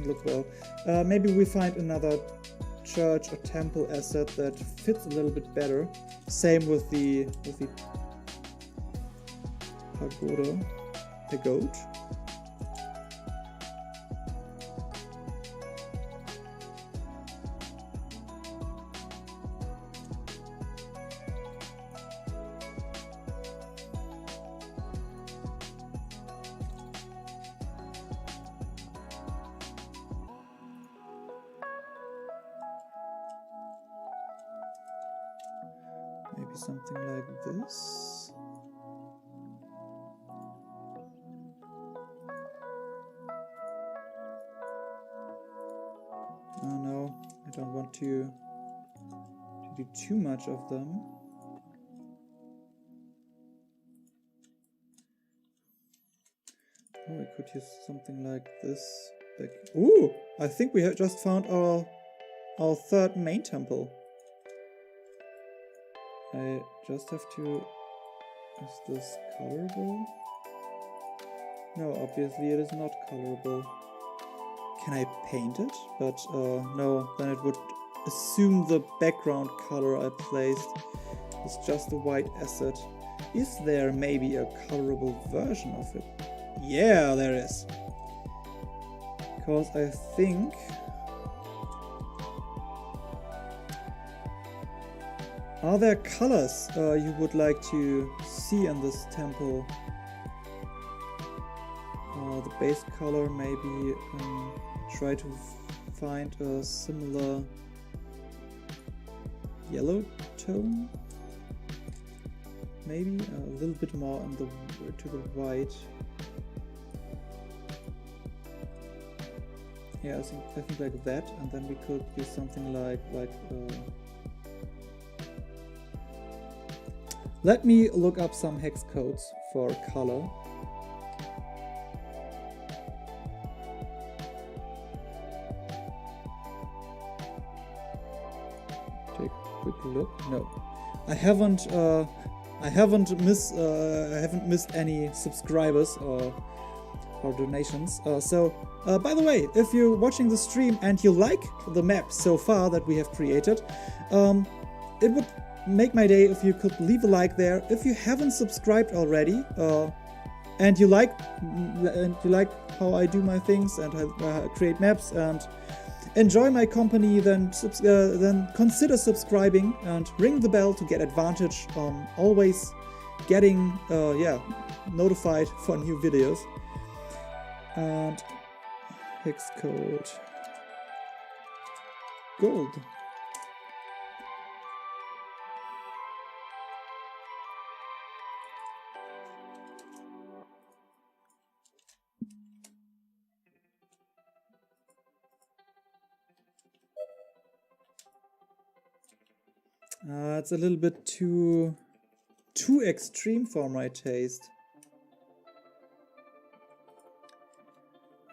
look well. Maybe we find another church or temple asset that fits a little bit better. Same with the pagoda. Maybe something like this. Oh no, I don't want to do too much of them. Oh, we could use something like this. Ooh, I think we have just found our third main temple. I just have to... Is this colorable? No, obviously it is not colorable. Can I paint it? But no, then it would assume the background color I placed is just a white asset. Is there maybe a colorable version of it? Yeah, there is. Because I think... Are there colors you would like to see in this temple? The base color, maybe try to find a similar yellow tone. Maybe a little bit more on to the white. Yeah, I think like that, and then we could use something like let me look up some hex codes for color. Take a quick look. No, I haven't missed any subscribers or donations. By the way, if you're watching the stream and you like the map so far that we have created, it would make my day if you could leave a like there. If you haven't subscribed already, and you like how I do my things and I create maps and enjoy my company, then consider subscribing and ring the bell to get advantage on always getting notified for new videos. And hex code gold. It's a little bit too extreme for my taste.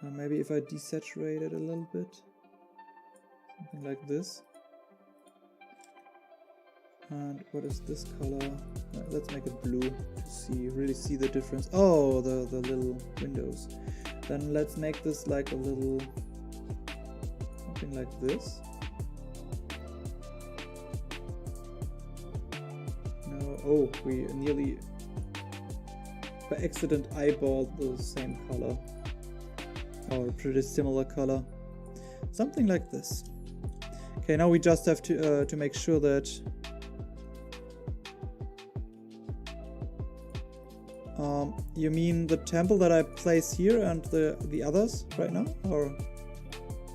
Maybe if I desaturate it a little bit, something like this. And what is this color? Let's make it blue to really see the difference. Oh, the little windows. Then let's make this like a little something like this. No, oh, we nearly by accident eyeballed the same color. Or a pretty similar color. Something like this. Okay, now we just have to make sure that you mean the temple that I place here and the others right now, or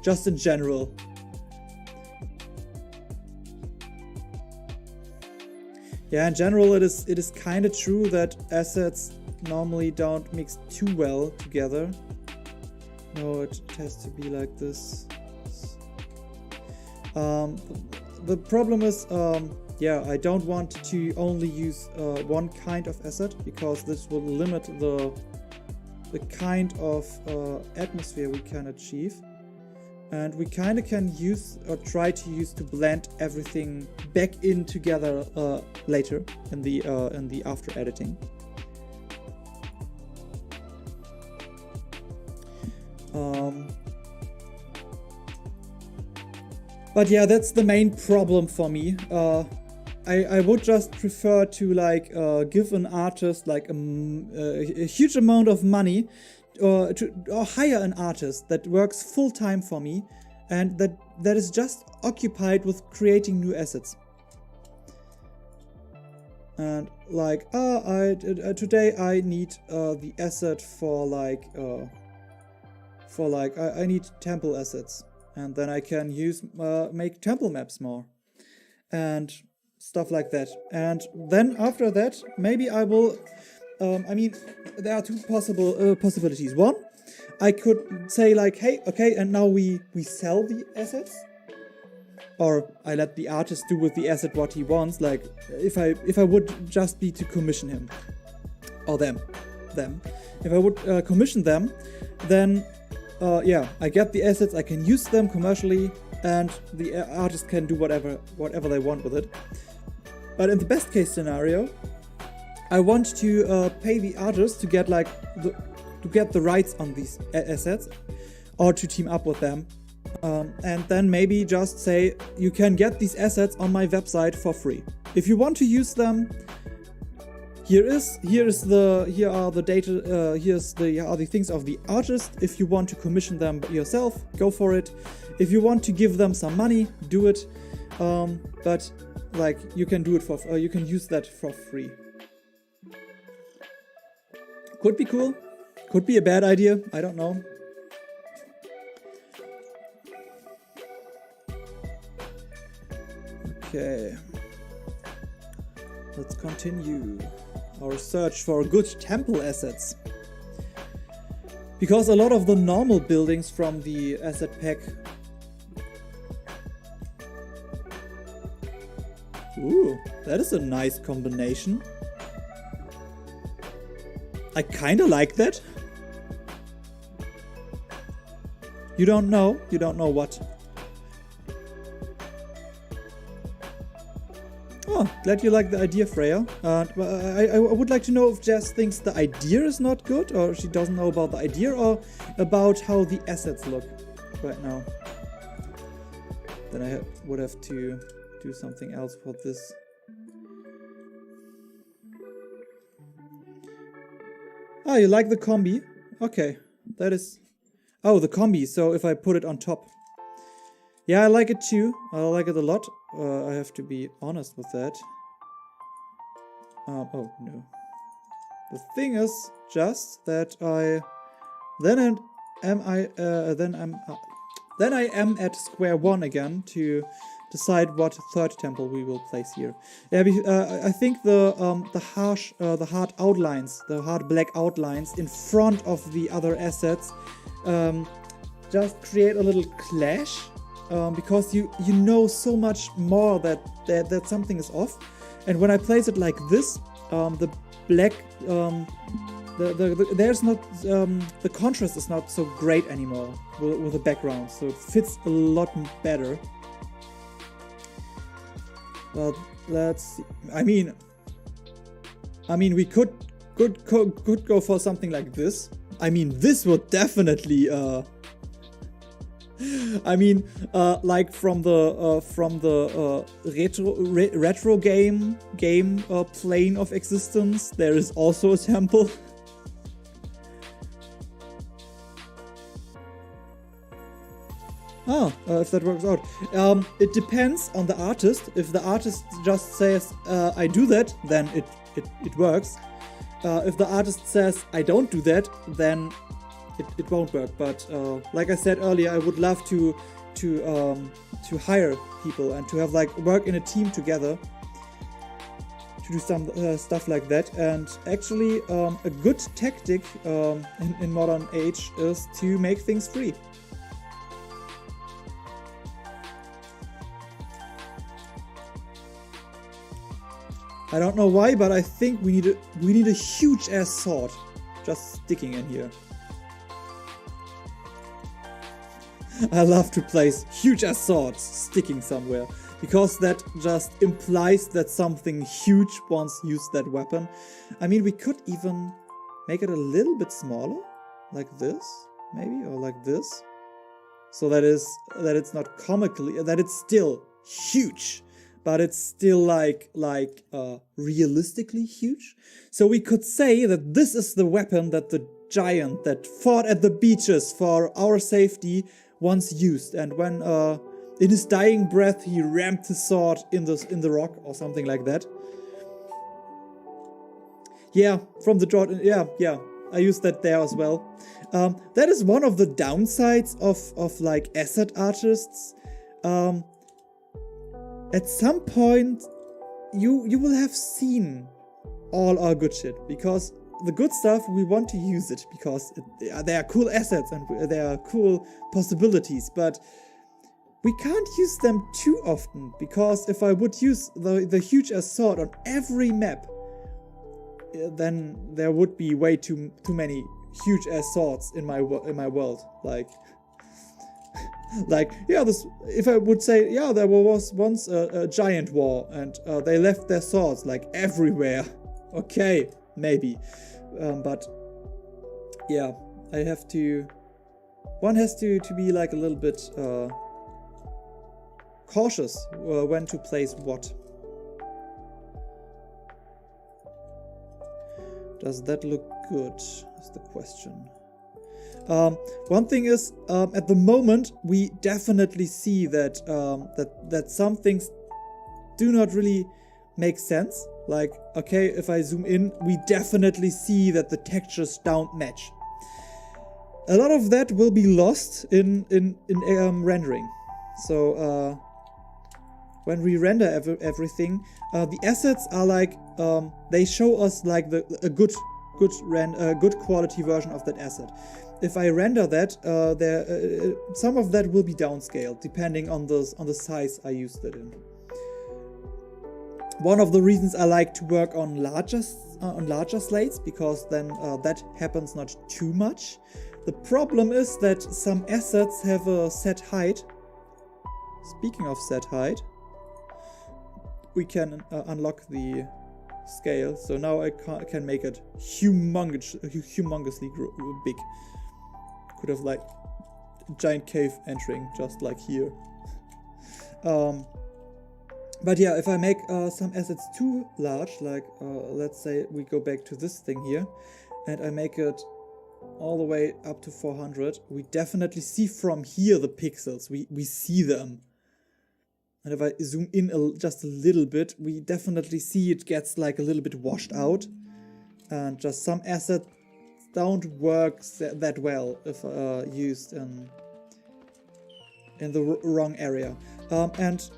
just in general? Yeah, in general it is kind of true that assets normally don't mix too well together. No, it has to be like this. The problem is, yeah, I don't want to only use one kind of asset, because this will limit the kind of atmosphere we can achieve. And we kind of can use or try to use to blend everything back in together later in the after editing. But yeah, that's the main problem for me. I would just prefer to like give an artist like a huge amount of money, or hire an artist that works full time for me, and that is just occupied with creating new assets. And like, today I need the asset for like I need temple assets, and then I can make temple maps more and stuff like that. And then after that, maybe I will I mean, there are two possibilities. One, I could say like, hey, okay, and now we sell the assets, or I let the artist do with the asset what he wants. Like if I would just be to commission him or them. If I would commission them, then yeah, I get the assets, I can use them commercially, and the artist can do whatever they want with it. But in the best case scenario, I want to pay the artist to get like the rights on these assets, or to team up with them And then maybe just say, you can get these assets on my website for free. If you want to use them, here are the data, here are the things of the artist. If you want to commission them yourself, go for it. If you want to give them some money, do it. But like you can do it for, you can use that for free. Could be cool. Could be a bad idea. I don't know. Okay. Let's continue our search for good temple assets. Because a lot of the normal buildings from the asset pack. Ooh, that is a nice combination. I kinda like that. You don't know? You don't know what? Oh, glad you like the idea, Freya. I would like to know if Jess thinks the idea is not good, or she doesn't know about the idea, or about how the assets look right now. Then I would have to do something else for this. Ah, you like the combi? Okay, that is... Oh, the combi, so if I put it on top. Yeah, I like it too. I like it a lot. I have to be honest with that. Oh, no. The thing is just that then I am at square one again to decide what third temple we will place here. Yeah, I think the hard outlines, the hard black outlines in front of the other assets just create a little clash, because you know so much more that something is off, and when I place it like this, the black there's not the contrast is not so great anymore with the background, so it fits a lot better. Well, let's see. I mean, we could go for something like this. I mean, this would definitely, like from the retro game plane of existence, there is also a temple. If that works out. It depends on the artist. If the artist just says, I do that, then it works. If the artist says, I don't do that, then it won't work. But like I said earlier, I would love to hire people and to have like work in a team together to do some stuff like that. And actually, a good tactic in modern age is to make things free. I don't know why, but I think we need a huge ass sword just sticking in here. I love to place huge ass swords sticking somewhere, because that just implies that something huge once used that weapon. I mean, we could even make it a little bit smaller, like this, maybe, or like this, so that it's not comically, that it's still huge. But it's still like realistically huge. So we could say that this is the weapon that the giant that fought at the beaches for our safety once used. And when in his dying breath he rammed his sword in the rock or something like that. Yeah, from the Jordan. Yeah, I used that there as well. That is one of the downsides of like asset artists. At some point, you will have seen all our good shit, because the good stuff, we want to use it because they are cool assets and there are cool possibilities, but we can't use them too often, because if I would use the huge ass sword on every map, then there would be way too many huge ass swords in my world. If I would say, yeah, there was once a giant war and they left their swords like everywhere. Okay, maybe. But yeah, I have to one has to be like a little bit cautious when to place what. Does that look good? Is the question. One thing is, at the moment, we definitely see that that some things do not really make sense. Like, okay, if I zoom in, we definitely see that the textures don't match. A lot of that will be lost in rendering. So when we render everything, the assets are like they show us like a good quality version of that asset. If I render that, some of that will be downscaled depending on the size I used it in. One of the reasons I like to work on larger slates, because then that happens not too much. The problem is that some assets have a set height. Speaking of set height, we can unlock the scale. So now I can make it humongously big. Could have like a giant cave entering just like here. But yeah, if I make some assets too large, like let's say we go back to this thing here, and I make it all the way up to 400, we definitely see from here the pixels, we see them. And if I zoom in just a little bit, we definitely see it gets like a little bit washed out. And just some assets don't work that well if used in the wrong area. And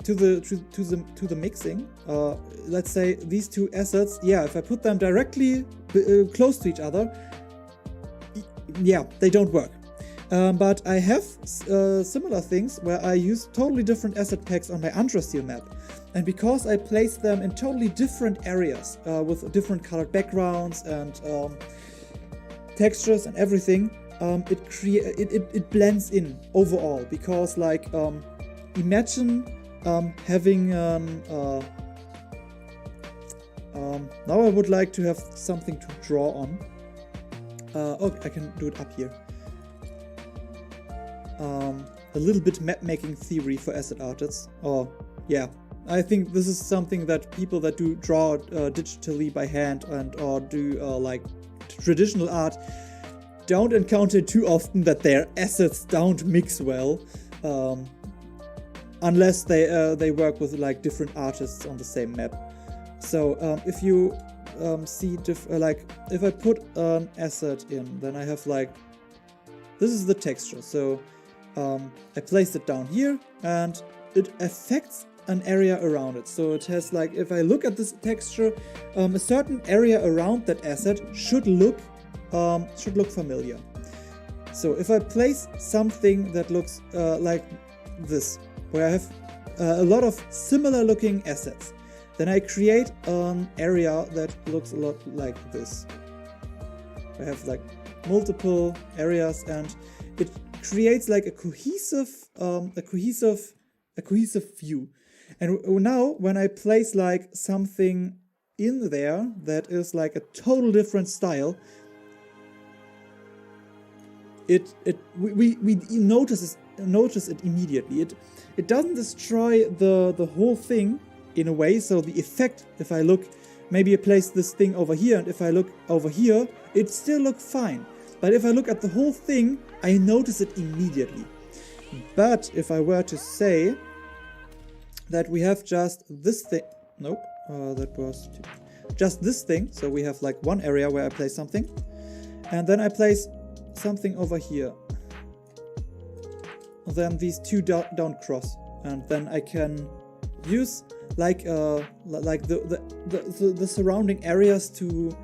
to the mixing, let's say these two assets, yeah, if I put them directly close to each other, yeah, they don't work. But I have similar things where I use totally different asset packs on my Andrasteel map. And because I place them in totally different areas with different colored backgrounds and textures and everything, it blends in overall. Because like imagine having now I would like to have something to draw on. Oh, I can do it up here. A little bit map making theory for asset artists. Oh, yeah. I think this is something that people that do draw digitally by hand and or do like traditional art don't encounter too often, that their assets don't mix well, unless they work with like different artists on the same map. So if you see like if I put an asset in, then I have like this is the texture. So I place it down here and it affects an area around it. So it has like, if I look at this texture, a certain area around that asset should look familiar. So if I place something that looks like this, where I have a lot of similar looking assets, then I create an area that looks a lot like this. I have like multiple areas and it creates like a cohesive view. And now when I place like something in there that is like a total different style, we notice it immediately. It doesn't destroy the whole thing in a way. So the effect, if I look, maybe I place this thing over here, and if I look over here, it still looks fine. But if I look at the whole thing, I notice it immediately. But if I were to say that we have just this thing, nope, that was just this thing. So we have like one area where I place something, and then I place something over here. Then these two don't cross, and then I can use like the surrounding areas to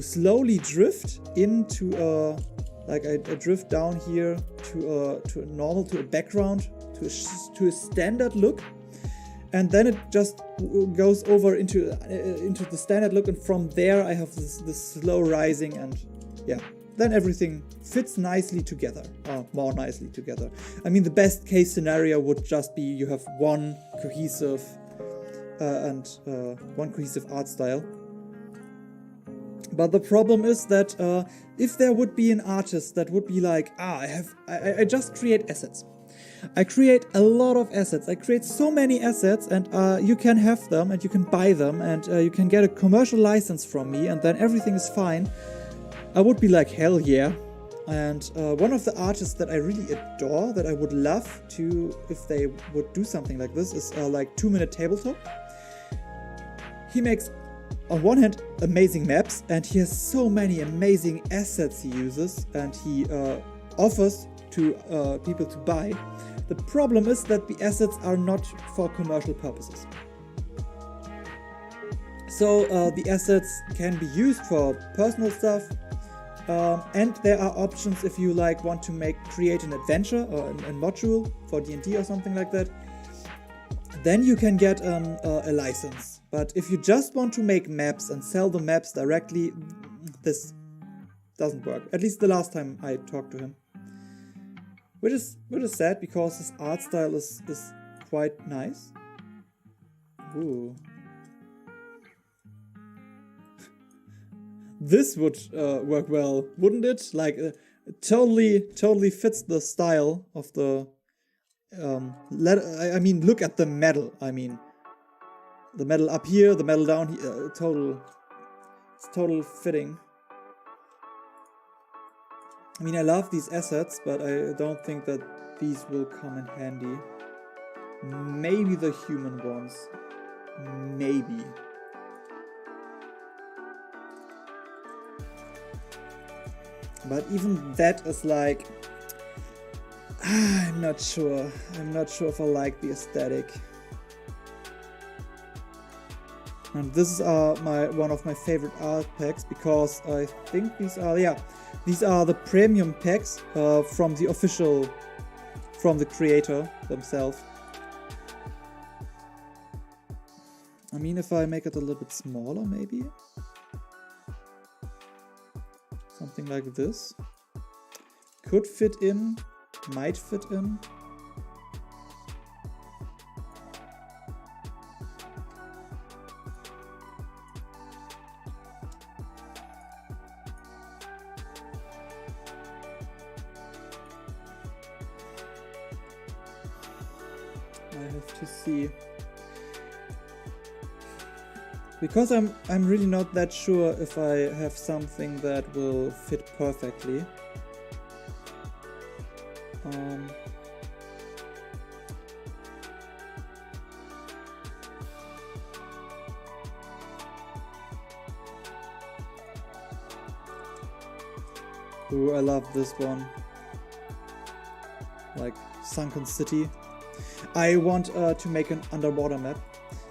slowly drift into like I drift down here to a normal, to a background, to a standard look, and then it just goes over into the standard look, and from there I have this slow rising, and yeah, then everything fits nicely together, more nicely together. I mean, the best case scenario would just be you have one cohesive art style. But the problem is that if there would be an artist that would be like, I just create assets. I create a lot of assets. I create so many assets, and you can have them and you can buy them and you can get a commercial license from me, and then everything is fine. I would be like, hell yeah. And one of the artists that I really adore, that I would love to, if they would do something like this, is like 2 Minute Tabletop. He makes, on one hand, amazing maps, and he has so many amazing assets he uses, and he offers to people to buy. The problem is that the assets are not for commercial purposes. So the assets can be used for personal stuff, and there are options if you like want to create an adventure or a module for D&D or something like that. Then you can get a license. But if you just want to make maps and sell the maps directly, this doesn't work. At least the last time I talked to him. Which is sad, because his art style is quite nice. Ooh. This would work well, wouldn't it? Like, totally fits the style of the I mean, look at the metal. I mean, the metal up here, the metal down here, it's total fitting. I mean, I love these assets, but I don't think that these will come in handy. Maybe the human ones. Maybe. But even that is like, I'm not sure. I'm not sure if I like the aesthetic. And this is one of my favorite art packs, because I think these are the premium packs from the creator themselves. I mean, if I make it a little bit smaller, maybe something like this could fit in, might fit in. I have to see, because I'm really not that sure if I have something that will fit perfectly. Ooh, I love this one. Like Sunken City. I want to make an underwater map,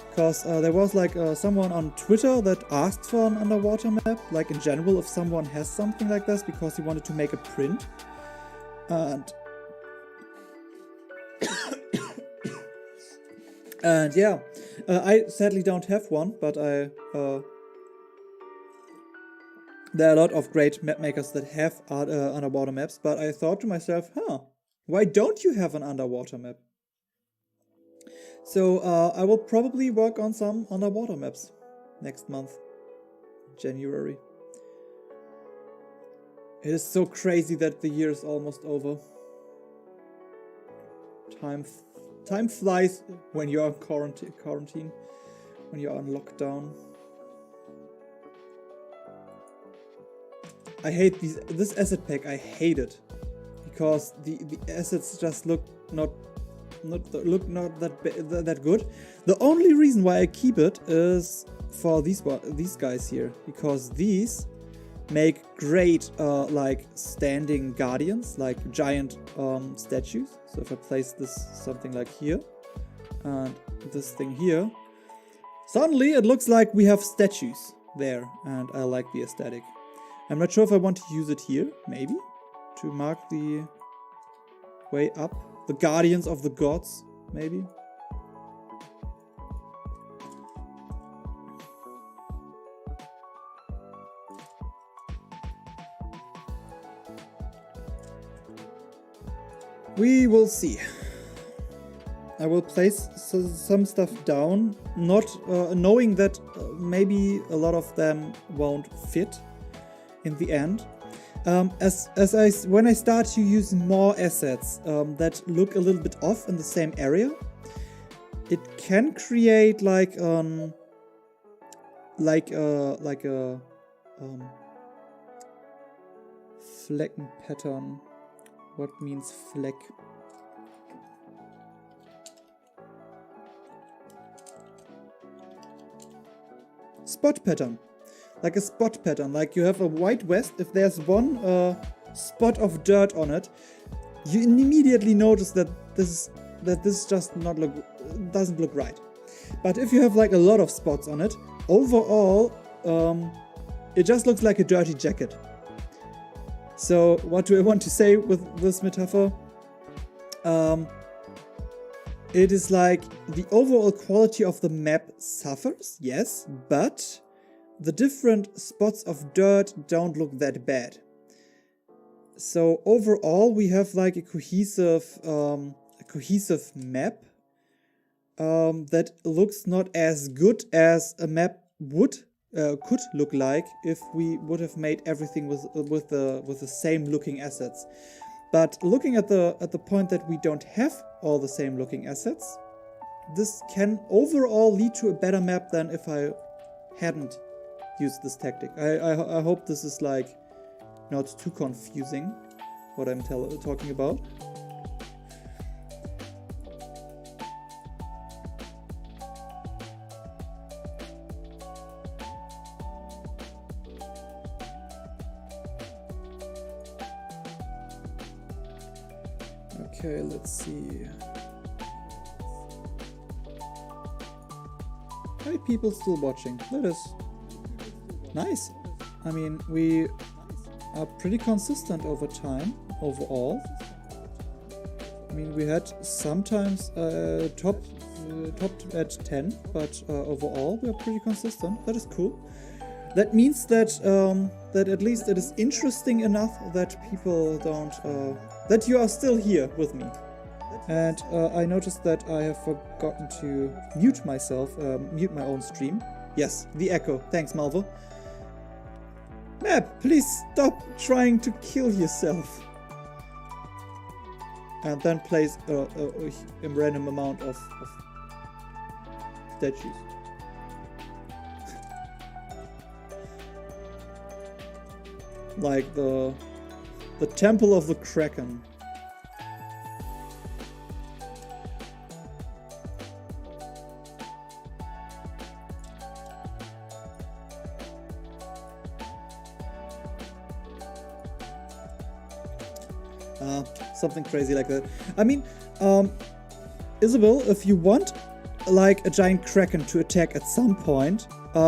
because there was like someone on Twitter that asked for an underwater map, like in general, if someone has something like this, because he wanted to make a print. And yeah, I sadly don't have one, but there are a lot of great map makers that have underwater maps, but I thought to myself, why don't you have an underwater map? So I will probably work on some underwater maps next month, January. It is so crazy that the year is almost over. Time flies when you're on quarantine, when you're on lockdown. I hate this asset pack. I hate it, because the assets just look not that good. The only reason why I keep it is for these guys here, because these make great like standing guardians, like giant statues. So if I place this something like here and this thing here, suddenly it looks like we have statues there, and I like the aesthetic. I'm not sure if I want to use it here, maybe to mark the way up. The guardians of the gods, maybe. We will see. I will place some stuff down, not knowing that maybe a lot of them won't fit in the end. When I start to use more assets that look a little bit off in the same area, it can create like a Flecken pattern. What means fleck? Spot pattern. Like a spot pattern. Like you have a white vest. If there's one spot of dirt on it, you immediately notice that this just doesn't look right. But if you have like a lot of spots on it, overall it just looks like a dirty jacket. So what do I want to say with this metaphor? It is like the overall quality of the map suffers, yes, but the different spots of dirt don't look that bad. So overall we have like a cohesive map that looks not as good as a map could look like if we would have made everything with the same looking assets. But looking at the point that we don't have all the same looking assets, this can overall lead to a better map than if I hadn't used this tactic. I hope this is like not too confusing what I'm talking about. Okay, let's see. How many people still watching? That is nice. I mean, we are pretty consistent over time, overall. I mean, we had sometimes topped at 10, but overall we are pretty consistent. That is cool. That means that that at least it is interesting enough that people don't that you are still here with me. And I noticed that I have forgotten to mute myself, mute my own stream. Yes, the echo. Thanks, Malvo. Map, please stop trying to kill yourself. And then place a random amount of statues. Like the Temple of the Kraken. Something crazy like that. I mean, Isabel, if you want like a giant kraken to attack at some point,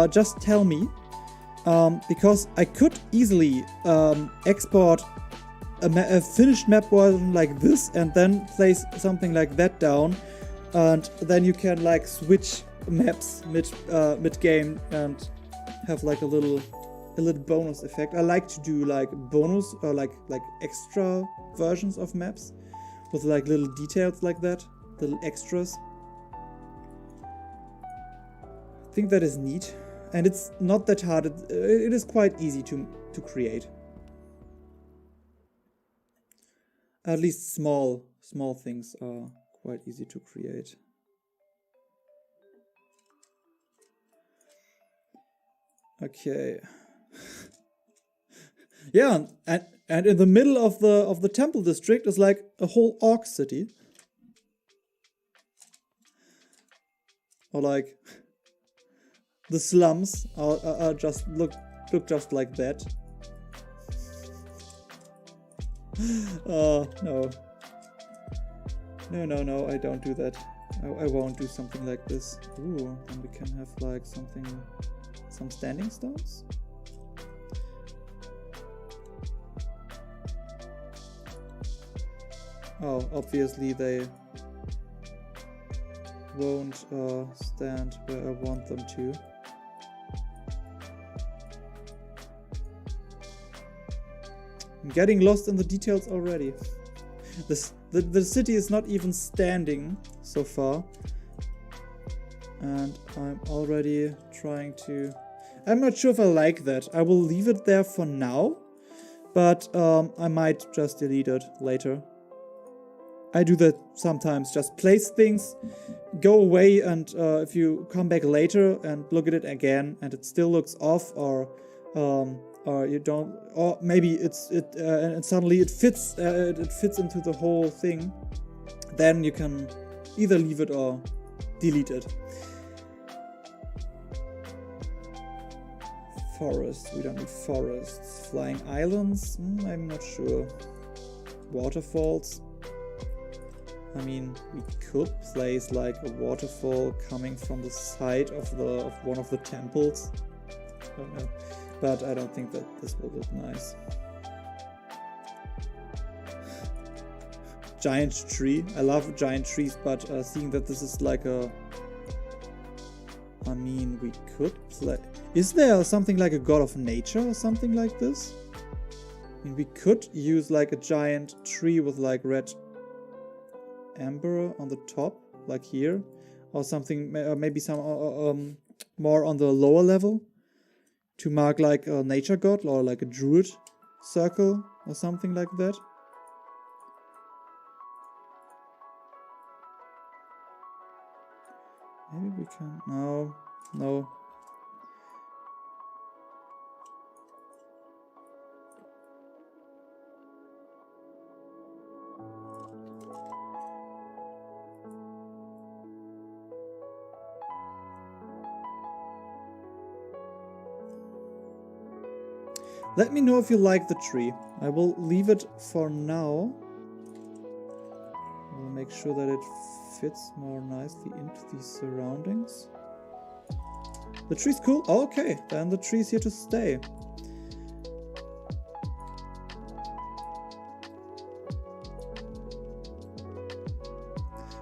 just tell me. Because I could easily export a finished map version like this and then place something like that down, and then you can like switch maps mid game and have like a little bonus effect. I like to do like bonus or like extra versions of maps with like little details like that, little extras. I think that is neat. And it's not that hard, it is quite easy to create. At least small things are quite easy to create. Okay. Yeah, and in the middle of the temple district is like a whole orc city. Or like the slums are just look just like that. Oh no, I don't do that. I won't do something like this. Ooh, then we can have like some standing stones. Oh, obviously they won't stand where I want them to. I'm getting lost in the details already. The city is not even standing so far. And I'm already trying to... I'm not sure if I like that. I will leave it there for now, but I might just delete it later. I do that sometimes, just place things, go away, and if you come back later and look at it again and it still looks off, or you don't, or maybe and suddenly it fits into the whole thing, then you can either leave it or delete it. Forests, we don't need forests. Flying islands, I'm not sure. Waterfalls. I mean, we could place like a waterfall coming from the side of one of the temples. I don't know, but I don't think that this will look nice. Giant tree. I love giant trees, but seeing that this is like a... I mean, we could play... Is there something like a god of nature or something like this? I mean, we could use like a giant tree with like red amber on the top, like here, or something, maybe some more on the lower level to mark like a nature god or like a druid circle or something like that. Maybe we can... No. Let me know if you like the tree. I will leave it for now. I'll make sure that it fits more nicely into these surroundings. The tree's cool? Oh, okay, then the tree's here to stay.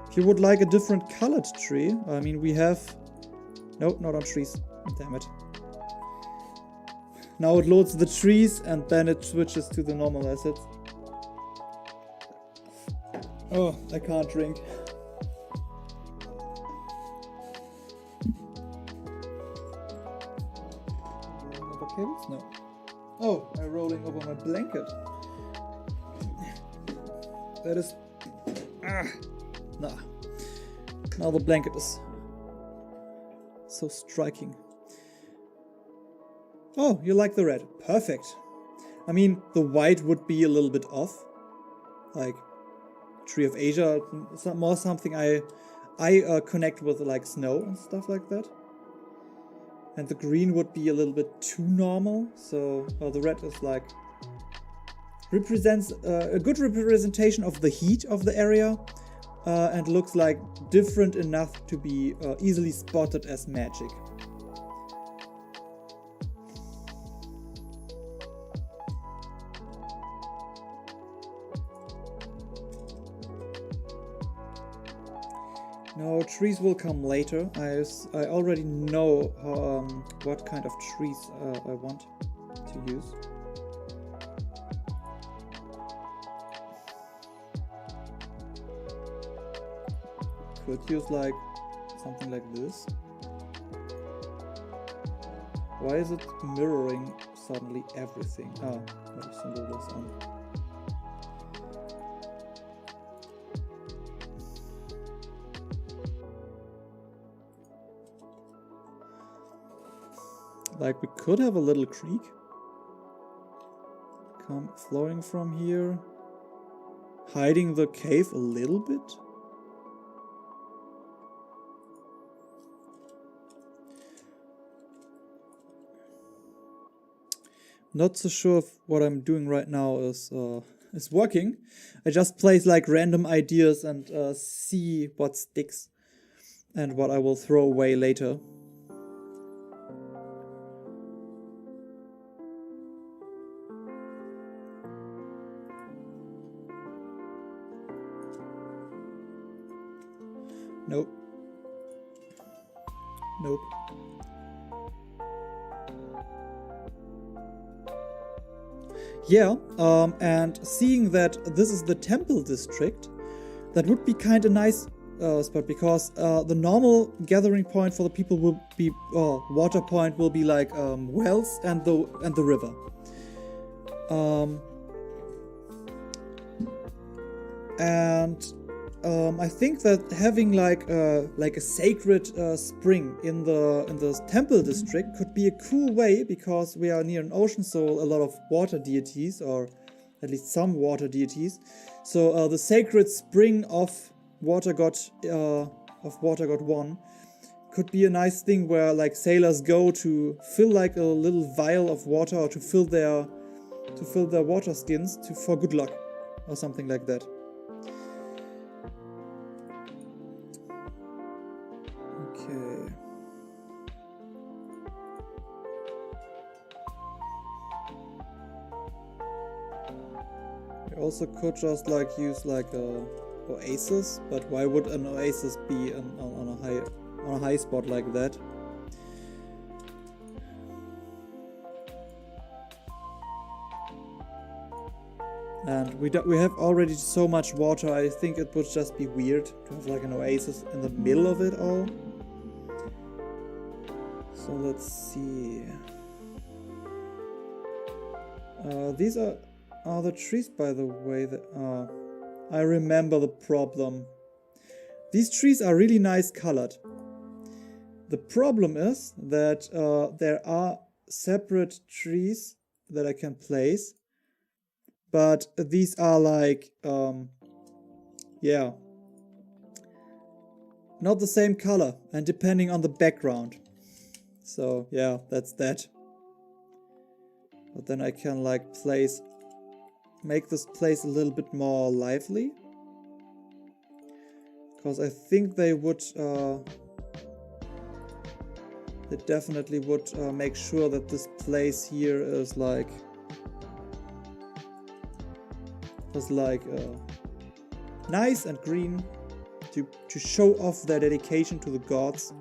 If you would like a different colored tree, I mean, we have... Nope, not on trees. Damn it. Now it loads the trees and then it switches to the normal assets. Oh, I can't drink. Over cables? No. Oh, I'm rolling over my blanket. That is... Nah. Now the blanket is so striking. Oh, you like the red. Perfect. I mean, the white would be a little bit off. Like, Tree of Asia, it's not more something I connect with like snow and stuff like that. And the green would be a little bit too normal. So the red is like, represents a good representation of the heat of the area. And looks like different enough to be easily spotted as magic. No, trees will come later. I already know what kind of trees I want to use. Could use like something like this. Why is it mirroring suddenly everything? Ah, what symbol was on? Like we could have a little creek come flowing from here, hiding the cave a little bit. Not so sure if what I'm doing right now is working. I just place like random ideas and see what sticks and what I will throw away later. Nope. Nope. Yeah, and seeing that this is the temple district, that would be kind of nice spot, because the normal gathering point for the people will be water point will be like wells and the river. I think that having like a sacred spring in the temple district could be a cool way, because we are near an ocean, so a lot of water deities, or at least some water deities. So the sacred spring of Water God 1 could be a nice thing where like sailors go to fill like a little vial of water, or to fill their water skins for good luck or something like that. Okay. We also could just like use like a oasis, but why would an oasis be on a high spot like that? And we have already so much water. I think it would just be weird to have like an oasis in the middle of it all. So let's see. These are the trees, by the way, that I remember the problem. These trees are really nice colored. The problem is that there are separate trees that I can place, but these are like, yeah, not the same color, and depending on the background. So yeah, that's that. But then I can like make this place a little bit more lively, because I think they definitely would make sure that this place here is like nice and green to show off their dedication to the gods.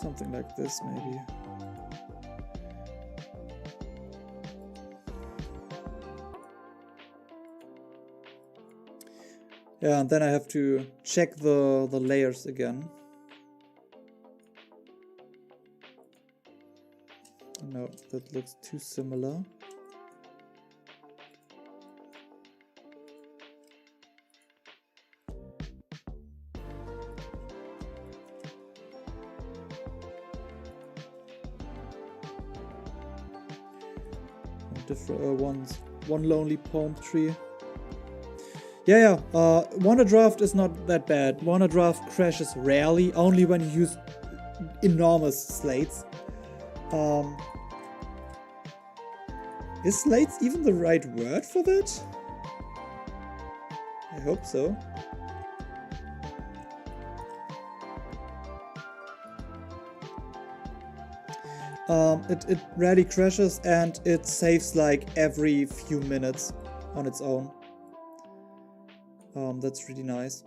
Something like this, maybe. Yeah, and then I have to check the layers again. No, that looks too similar. Different one lonely palm tree. Yeah. Wonderdraft is not that bad. Wonderdraft crashes rarely, only when you use enormous slates. Is slates even the right word for that? I hope so. It rarely crashes, and it saves like every few minutes on its own. That's really nice.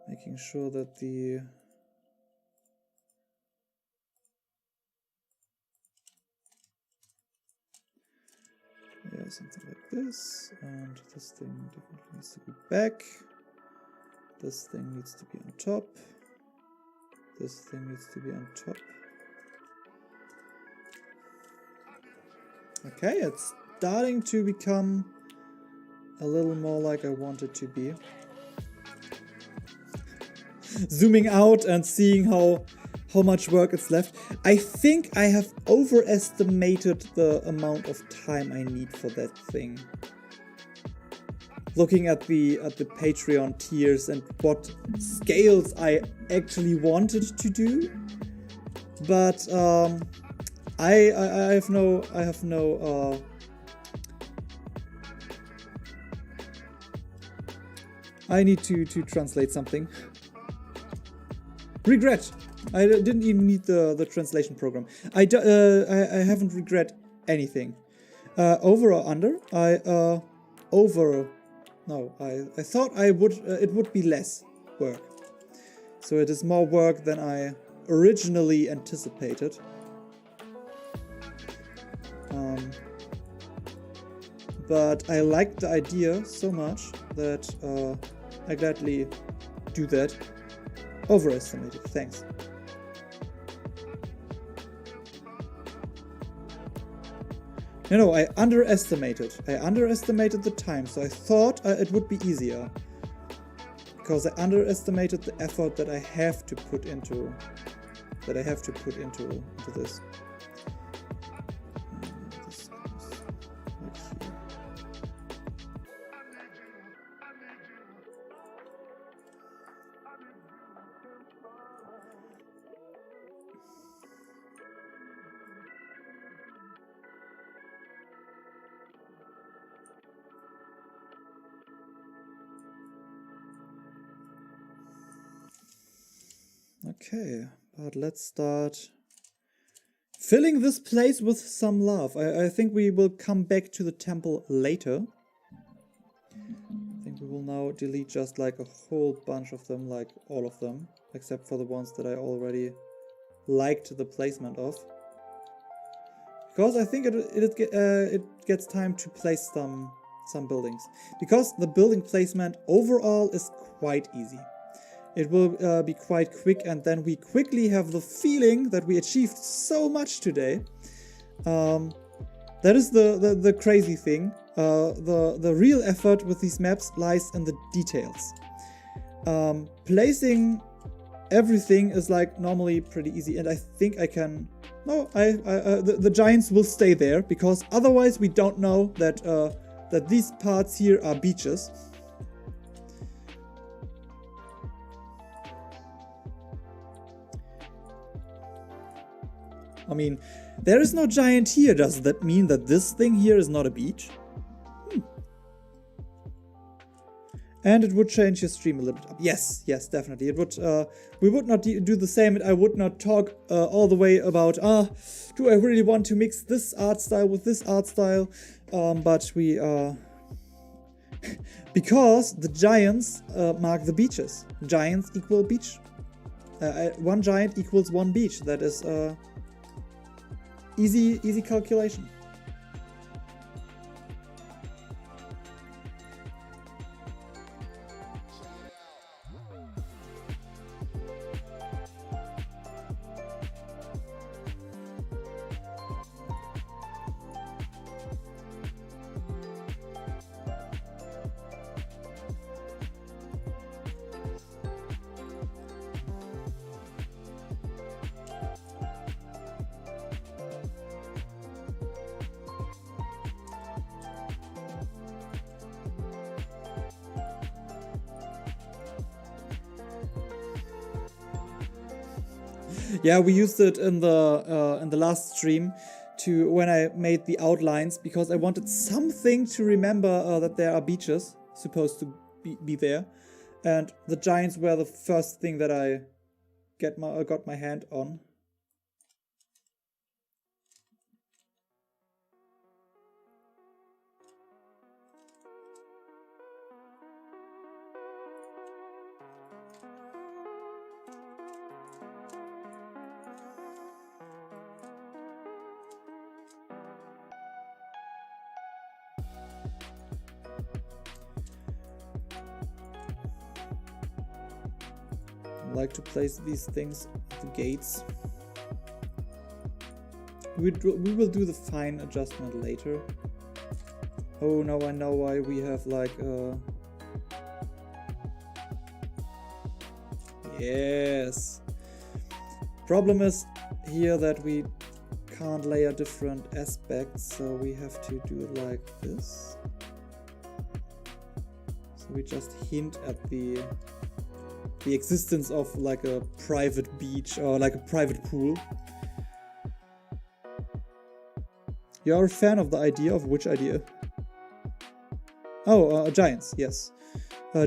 Making sure that the something like this, and this thing definitely needs to be back. This thing needs to be on top. This thing needs to be on top. Okay, it's starting to become a little more like I want it to be. Zooming out and seeing how much work is left. I think I have overestimated the amount of time I need for that thing. Looking at the Patreon tiers and what scales I actually wanted to do, but I have no I need to translate something. Regret. I didn't even need the translation program. I haven't regret anything. Over or under? Over. No, I thought it would be less work. So it is more work than I originally anticipated. But I liked the idea so much that I gladly do that. Overestimated, thanks. No, I underestimated. I underestimated the time, so I thought it would be easier. Because I underestimated the effort that I have to put into this. Okay, but let's start filling this place with some love. I think we will come back to the temple later. I think we will now delete just like a whole bunch of them, like all of them, except for the ones that I already liked the placement of. Because I think it gets time to place some buildings. Because the building placement overall is quite easy. It will be quite quick, and then we quickly have the feeling that we achieved so much today. That is the crazy thing. The real effort with these maps lies in the details. Placing everything is like normally pretty easy, and I think I can... No, the giants will stay there, because otherwise we don't know that these parts here are beaches. I mean, there is no giant here. Does that mean that this thing here is not a beach? And it would change your stream a little bit up. Yes, definitely. It would. We would not do the same. I would not talk all the way about, do I really want to mix this art style with this art style? But we... because the giants mark the beaches. Giants equal beach. One giant equals one beach. That is... Easy calculation. Yeah, we used it in the last stream to when I made the outlines, because I wanted something to remember that there are beaches supposed to be there, and the giants were the first thing that I got my hand on. Like to place these things at the gates. We will do the fine adjustment later. Oh, now I know why we have like yes. Problem is here that we can't layer different aspects, so we have to do it like this. So we just hint at the existence of like a private beach or like a private pool. You're a fan of the idea? Of which idea? Oh, giants, yes.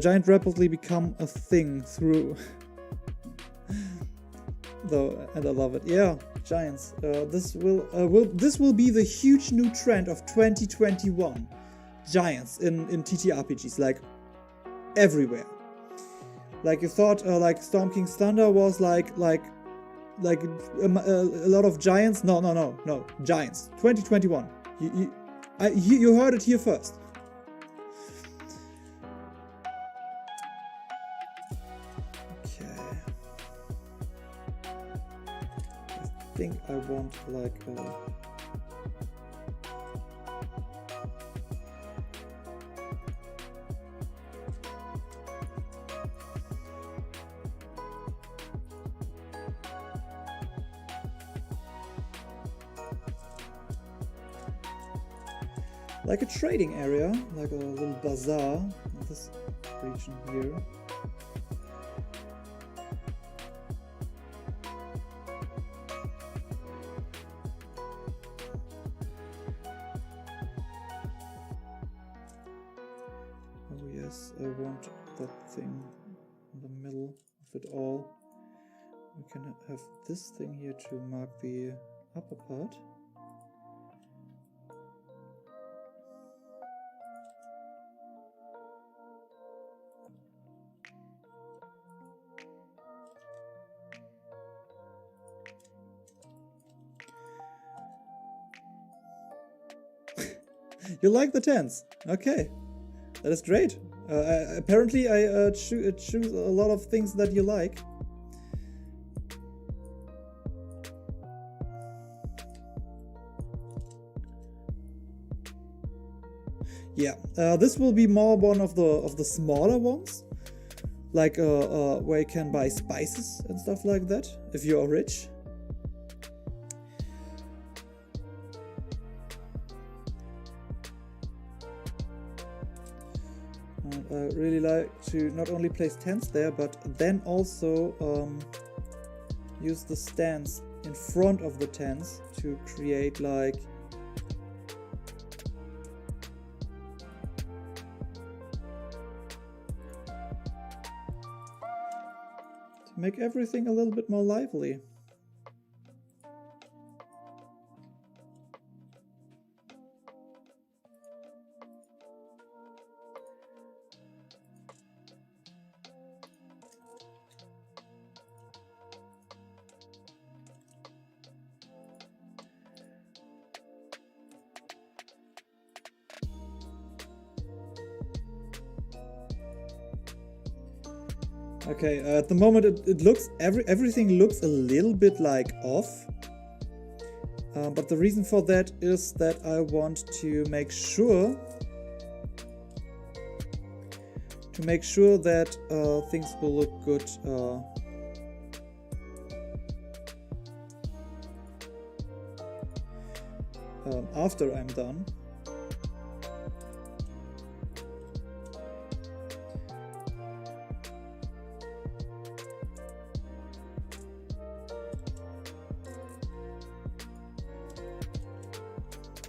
giant rapidly become a thing through. Though, and I love it. Yeah, giants. This will be the huge new trend of 2021. Giants in TTRPGs, like everywhere. Like you thought, like Storm King's Thunder was like a lot of giants. No, giants. 2021. You heard it here first. Okay. I think I want like a trading area, like a little bazaar in this region here. Oh yes, I want that thing in the middle of it all. We can have this thing here to mark the upper part. You like the tents? Okay, that is great. Apparently, I choose a lot of things that you like. Yeah, this will be more one of the smaller ones, like where you can buy spices and stuff like that if you are rich. I really like to not only place tents there, but then also use the stands in front of the tents to create like to make everything a little bit more lively. Okay, at the moment it looks everything looks a little bit like off, but the reason for that is that I want to make sure that things will look good after I'm done.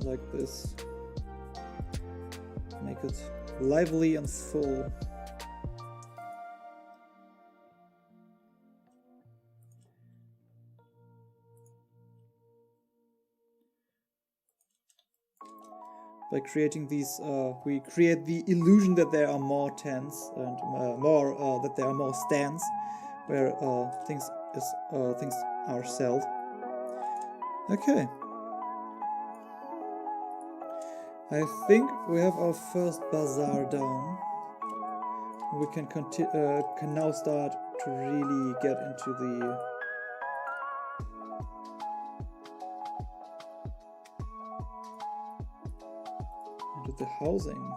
Like this. Make it lively and full. By creating these, we create the illusion that there are more tents and that there are more stands where things are sold. Okay. I think we have our first bazaar down. We can now start to really get into the housing.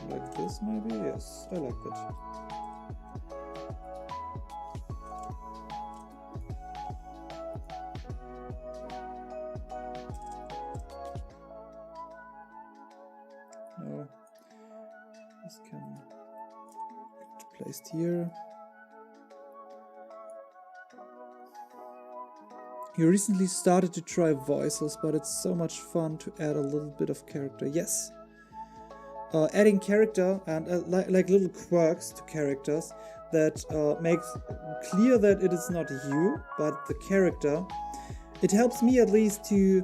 Like this maybe? Yes, I like that. No, this can be placed here. You recently started to try voices, but it's so much fun to add a little bit of character. Yes. Adding character and like little quirks to characters that makes clear that it is not you, but the character. It helps me at least to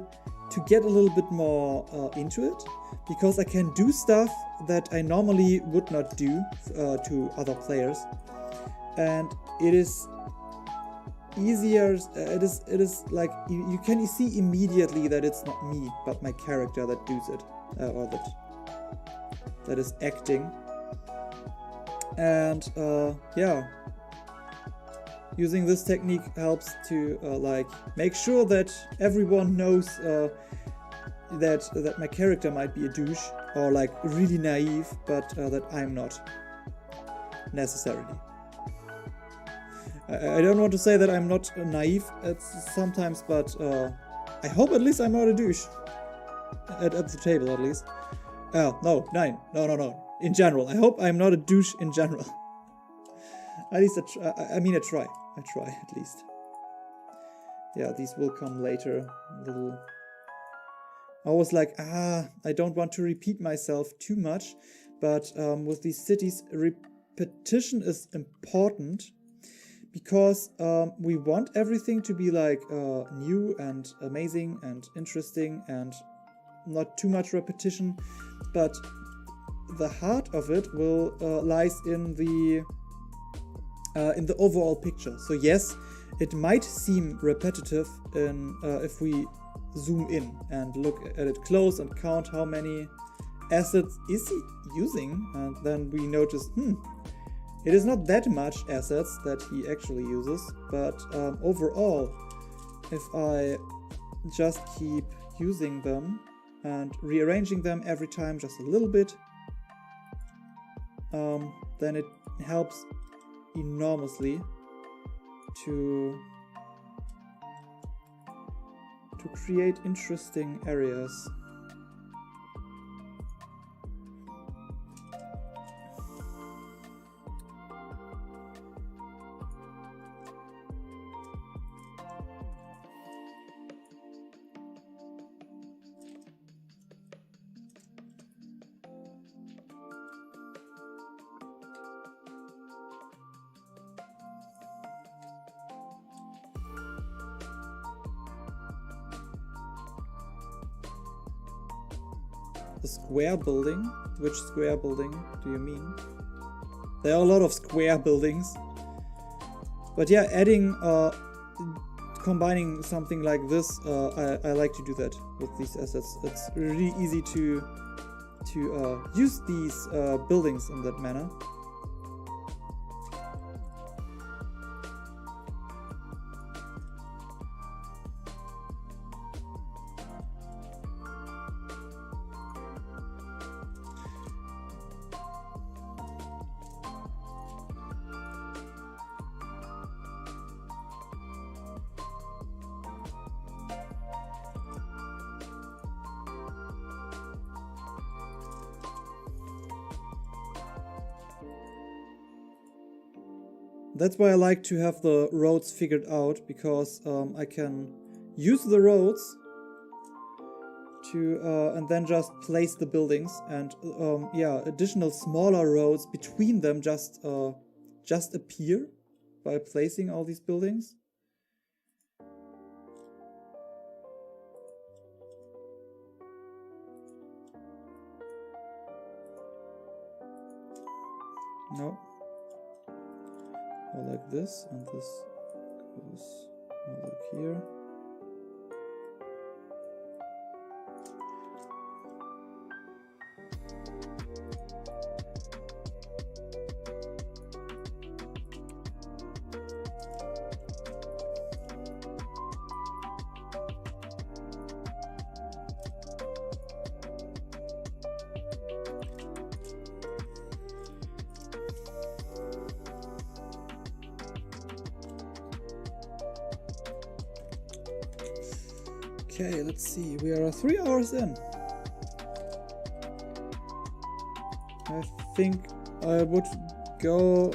get a little bit more into it, because I can do stuff that I normally would not do to other players, and it is easier. It is like you can see immediately that it's not me but my character that does it, or that is acting. And yeah, using this technique helps to like make sure that everyone knows that my character might be a douche or like really naive, but that I'm not necessarily. I don't want to say that I'm not naive sometimes, but I hope at least I'm not a douche at the table, at least. No. In general, I hope I'm not a douche in general. At least I try at least. Yeah, these will come later. I was like, I don't want to repeat myself too much, but with these cities, repetition is important. Because we want everything to be like new and amazing and interesting and not too much repetition, but the heart of it will lies in the overall picture. So yes, it might seem repetitive if we zoom in and look at it close and count how many assets is he using, and then we notice, it is not that much assets that he actually uses, but overall, if I just keep using them and rearranging them every time just a little bit, then it helps enormously to create interesting areas. The square building? Which square building do you mean? There are a lot of square buildings. But yeah, combining something like this, I like to do that with these assets. It's really easy to use these buildings in that manner. That's why I like to have the roads figured out, because I can use the roads to and then just place the buildings, and yeah, additional smaller roads between them just appear by placing all these buildings. No. Or like this, and this goes more like here. Okay, let's see. We are 3 hours in. I think I would go...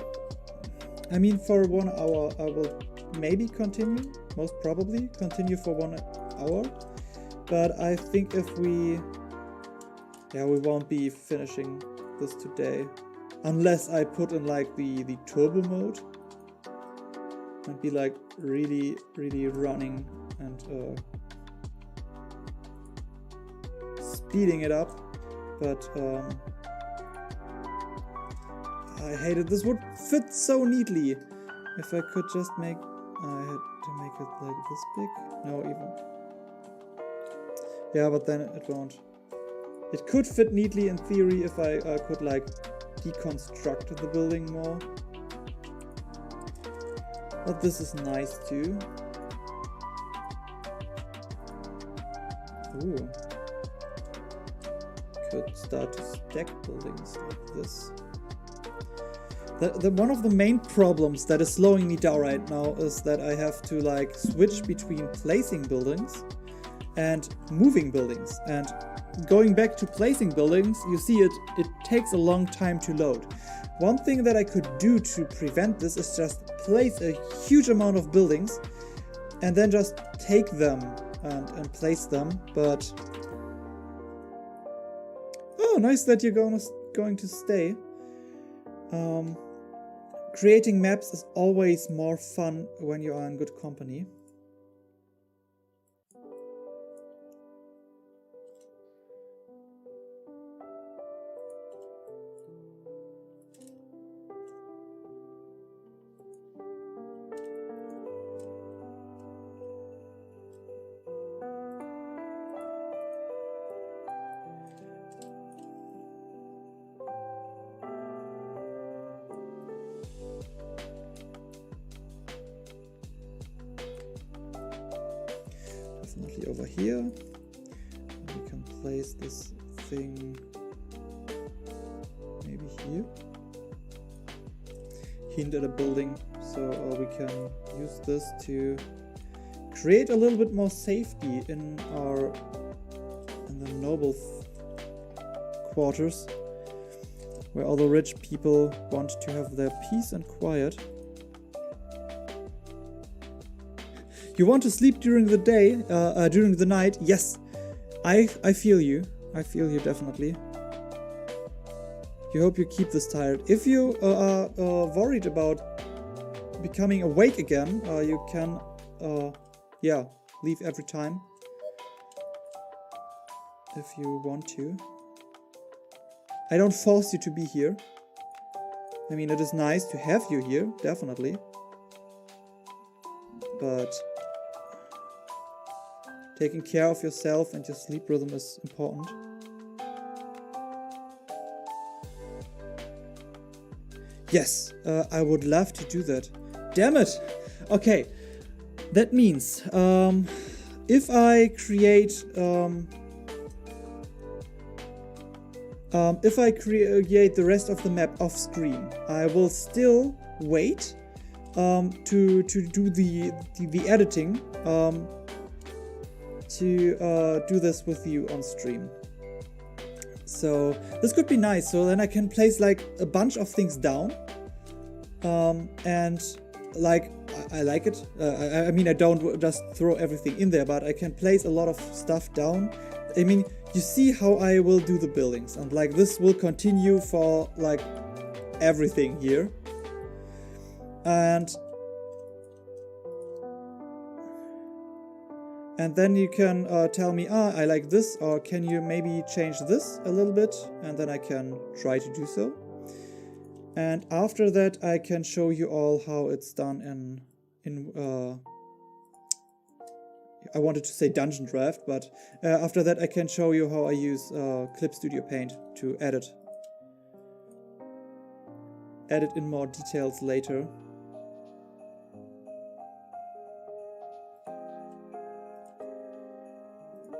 I mean, for 1 hour I will maybe continue. Most probably continue for 1 hour. But I think if we... Yeah, we won't be finishing this today. Unless I put in like the turbo mode. And be like really running and speeding it up. But I hate it. This would fit so neatly if I could just make... I had to make it like this big. No, even... Yeah, but then it won't. It could fit neatly in theory if I could like deconstruct the building more. But this is nice too. Ooh. Could start to stack buildings like this. One of the main problems that is slowing me down right now is that I have to like switch between placing buildings and moving buildings. And going back to placing buildings, you see it takes a long time to load. One thing that I could do to prevent this is just place a huge amount of buildings and then just take them and place them. But oh, nice that you're going to stay. Creating maps is always more fun when you are in good company. Definitely over here. We can place this thing maybe here. Hint at a building, so we can use this to create a little bit more safety in the noble quarters, where all the rich people want to have their peace and quiet. You want to sleep during the day, during the night? Yes, I feel you. I feel you definitely. You hope you keep this tired. If you are worried about becoming awake again, you can, yeah, leave every time if you want to. I don't force you to be here. I mean, it is nice to have you here, definitely. But taking care of yourself and your sleep rhythm is important. Yes, I would love to do that. Damn it! Okay, that means if I create the rest of the map off screen, I will still wait to do the editing. To do this with you on stream. So this could be nice. So then I can place like a bunch of things down, and like I like it. I mean, I don't just throw everything in there, but I can place a lot of stuff down. I mean, you see how I will do the buildings, and like this will continue for like everything here. And then you can tell me, I like this, or can you maybe change this a little bit? And then I can try to do so. And after that, I can show you all how it's done in I wanted to say Dungeon Draft, but after that I can show you how I use Clip Studio Paint to edit in more details later.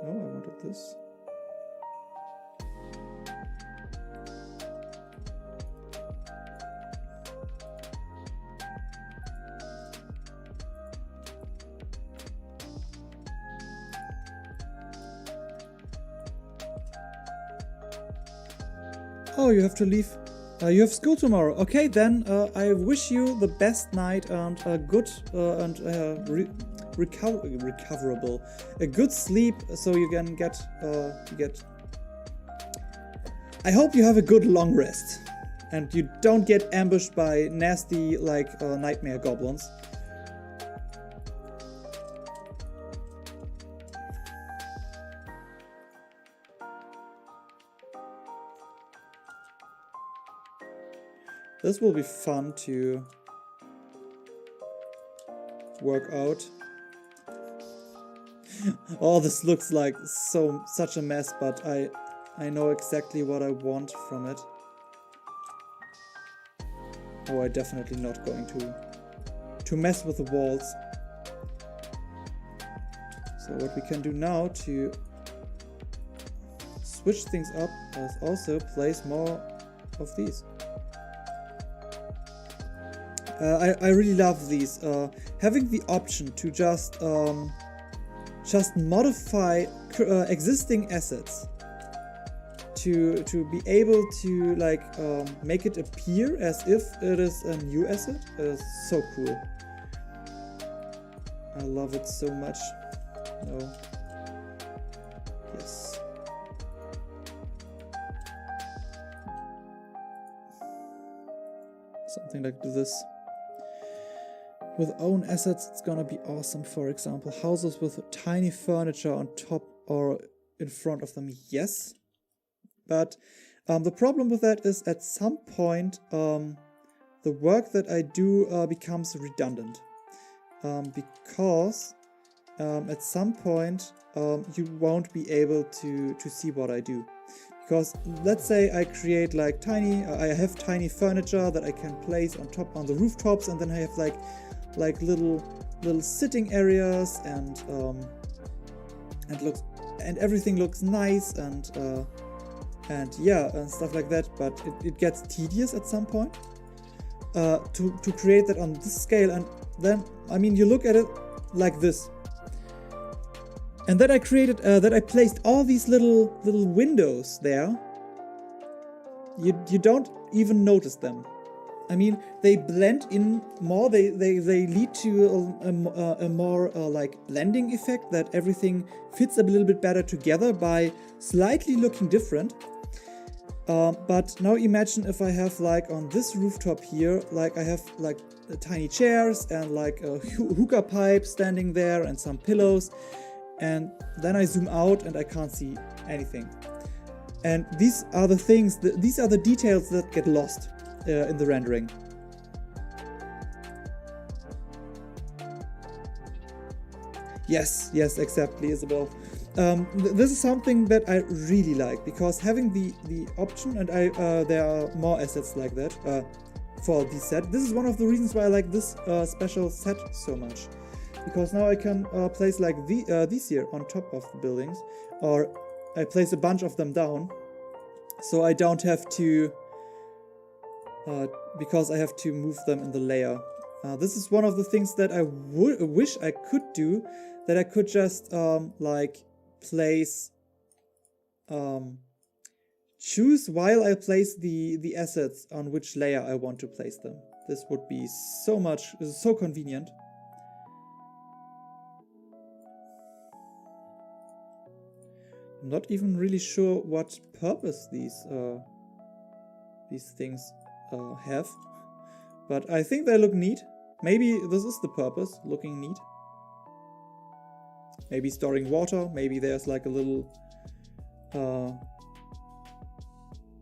No, I wanted this. Oh, you have to leave. You have school tomorrow. Okay, then I wish you the best night and a good and recoverable, a good sleep, so you can get. I hope you have a good long rest, and you don't get ambushed by nasty like nightmare goblins. This will be fun to work out. Oh, this looks like such a mess, but I know exactly what I want from it. Oh, I'm definitely not going to mess with the walls. So what we can do now to switch things up is also place more of these. I really love these. Having the option to just modify existing assets to be able to like make it appear as if it is a new asset is so cool. I love it so much. No. Yes. Something like this. With own assets, it's gonna be awesome. For example, houses with tiny furniture on top or in front of them, yes. But the problem with that is at some point, the work that I do becomes redundant. Because at some point, you won't be able to see what I do. Because let's say I create like I have tiny furniture that I can place on the rooftops, and then I have like little sitting areas and everything looks nice and yeah, and stuff like that, but it gets tedious at some point to create that on this scale. And then I mean, you look at it like this, and then I created that I placed all these little windows there. You don't even notice them. I mean, they blend in more, they lead to a more like blending effect, that everything fits a little bit better together by slightly looking different. But now imagine if I have like on this rooftop here, like I have like tiny chairs and like a hookah pipe standing there and some pillows, and then I zoom out and I can't see anything. And these are the things, these are the details that get lost in the rendering. Yes, exactly, Isabel. This is something that I really like, because having the option, and there are more assets like that for this set. This is one of the reasons why I like this special set so much, because now I can place like these here on top of the buildings, or I place a bunch of them down, so I don't have to because I have to move them in the layer. This is one of the things that I wish I could do, that I could just like place, choose while I place the assets on which layer I want to place them. This would be so convenient. I'm not even really sure what purpose these things have, but I think they look neat. Maybe this is the purpose, looking neat. Maybe storing water, maybe there's like a little,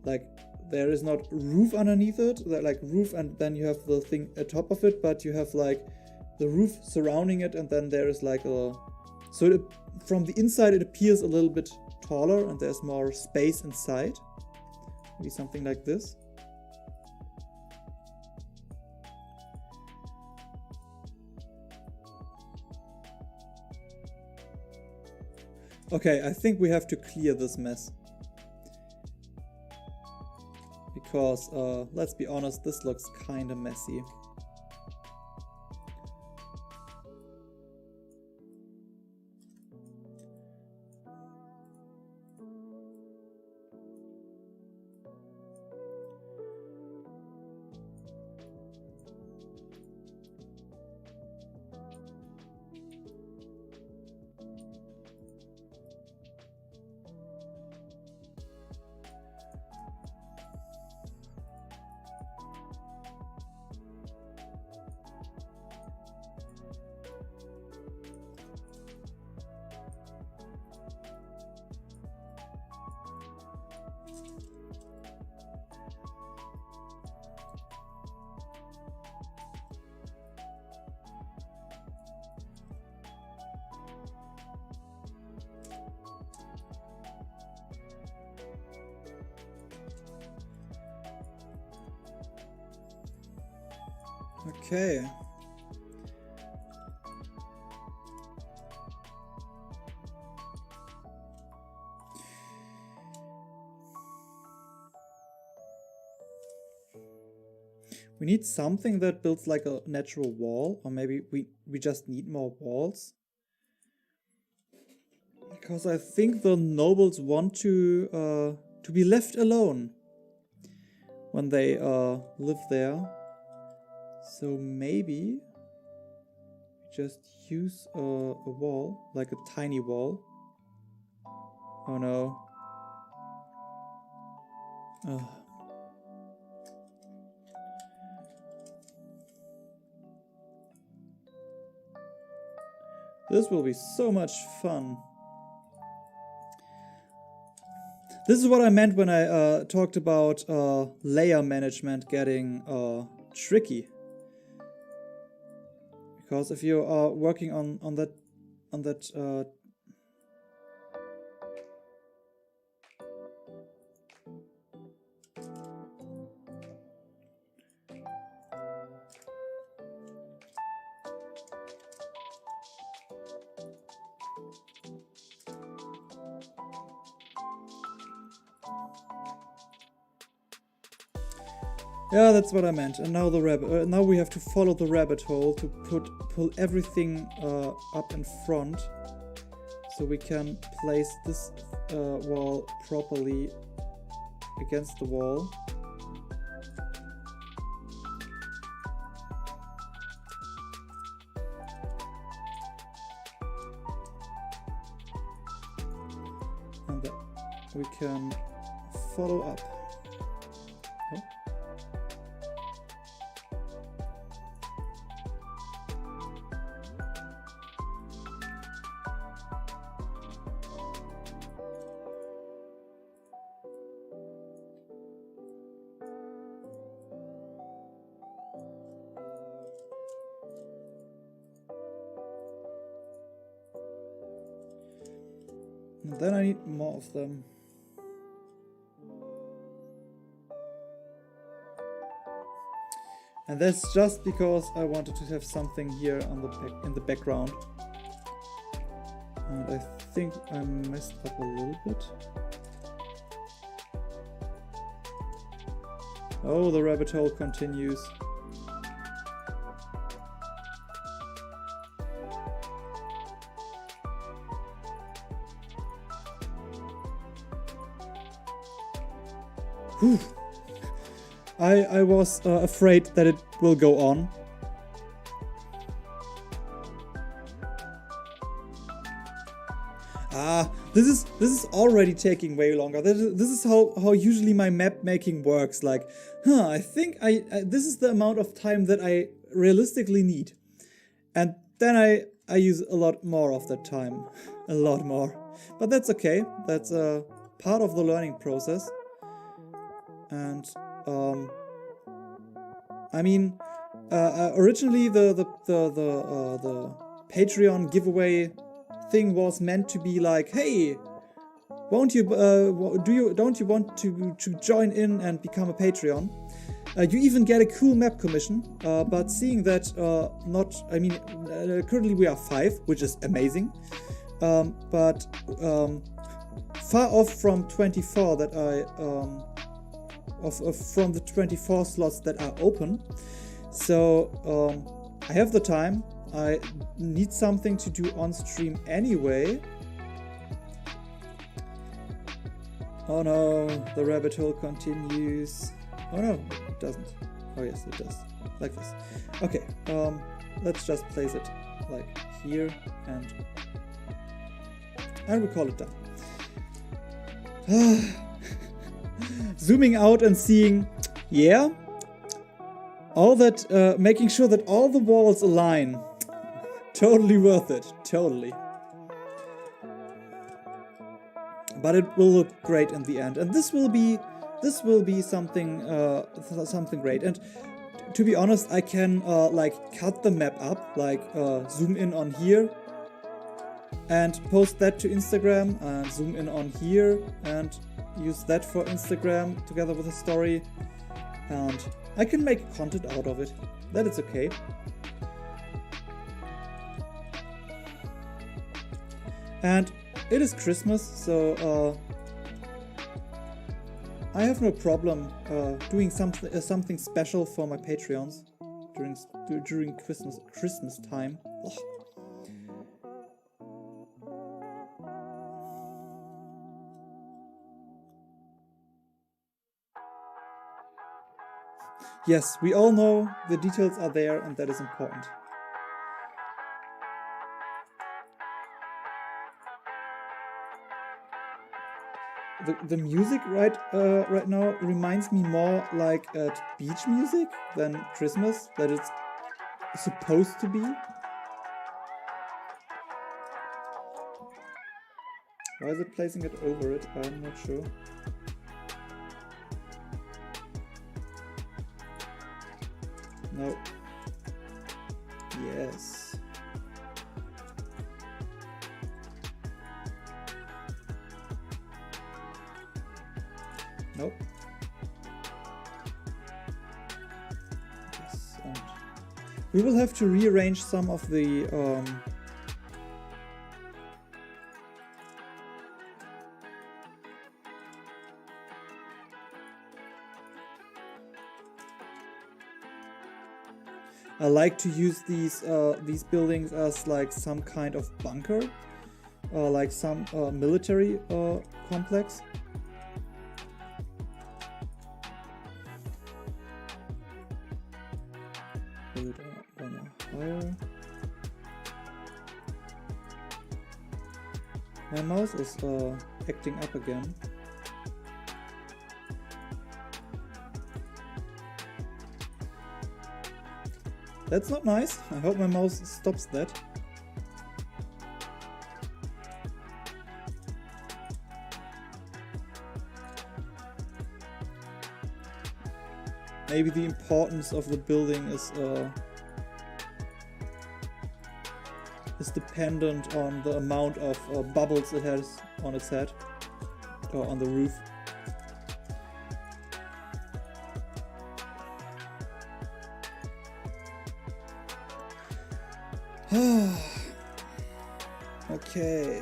like there is not roof underneath it, like roof and then you have the thing atop of it, but you have like the roof surrounding it, and then there is like from the inside it appears a little bit taller and there's more space inside. Maybe something like this. Okay, I think we have to clear this mess. Because, let's be honest, this looks kinda messy. Okay. We need something that builds like a natural wall, or maybe we just need more walls. Because I think the nobles want to be left alone when they live there. So maybe just use a wall, like a tiny wall. Oh no. This will be so much fun. This is what I meant when I talked about layer management getting tricky. Because if you are working on that yeah, that's what I meant. And now the rabbit. Now we have to follow the rabbit hole to pull everything up in front, so we can place this wall properly against the wall. And then we can follow up. Oh. And then I need more of them. And that's just because I wanted to have something here on the in the background. And I think I messed up a little bit. Oh, the rabbit hole continues. Whew. I was afraid that it will go on. This is already taking way longer. This is how usually my map making works. Like, I think this is the amount of time that I realistically need, and then I use a lot more of that time, a lot more. But that's okay. That's a part of the learning process. And I mean, originally the Patreon giveaway thing was meant to be like, hey, don't you want to join in and become a Patreon? You even get a cool map commission. But seeing that currently we are 5, which is amazing. But far off from 24 that from the 24 slots that are open. So I have the time. I need something to do on stream anyway. Oh no, the rabbit hole continues. Oh no, it doesn't. Oh yes, it does. Like this. Okay, let's just place it like here and we call it done. Zooming out and seeing, yeah, all that, making sure that all the walls align. Totally worth it, totally. But it will look great in the end, and this will be something something great. And to be honest, I can like cut the map up, like zoom in on here, and post that to Instagram, and zoom in on here, and use that for Instagram together with a story, and I can make content out of it. that it's okay. And it is Christmas, so I have no problem doing something special for my Patreons during Christmas time. Ugh. Yes, we all know the details are there, and that is important. The music right now reminds me more like beach music than Christmas, that it's supposed to be. Why is it placing it over it? I'm not sure. No. Yes. Nope. Yes, and we will have to rearrange some of the I like to use these buildings as like some kind of bunker, like some military complex. Build one higher. My mouse is acting up again. That's not nice. I hope my mouse stops that. Maybe the importance of the building is dependent on the amount of bubbles it has on its head or on the roof. Okay,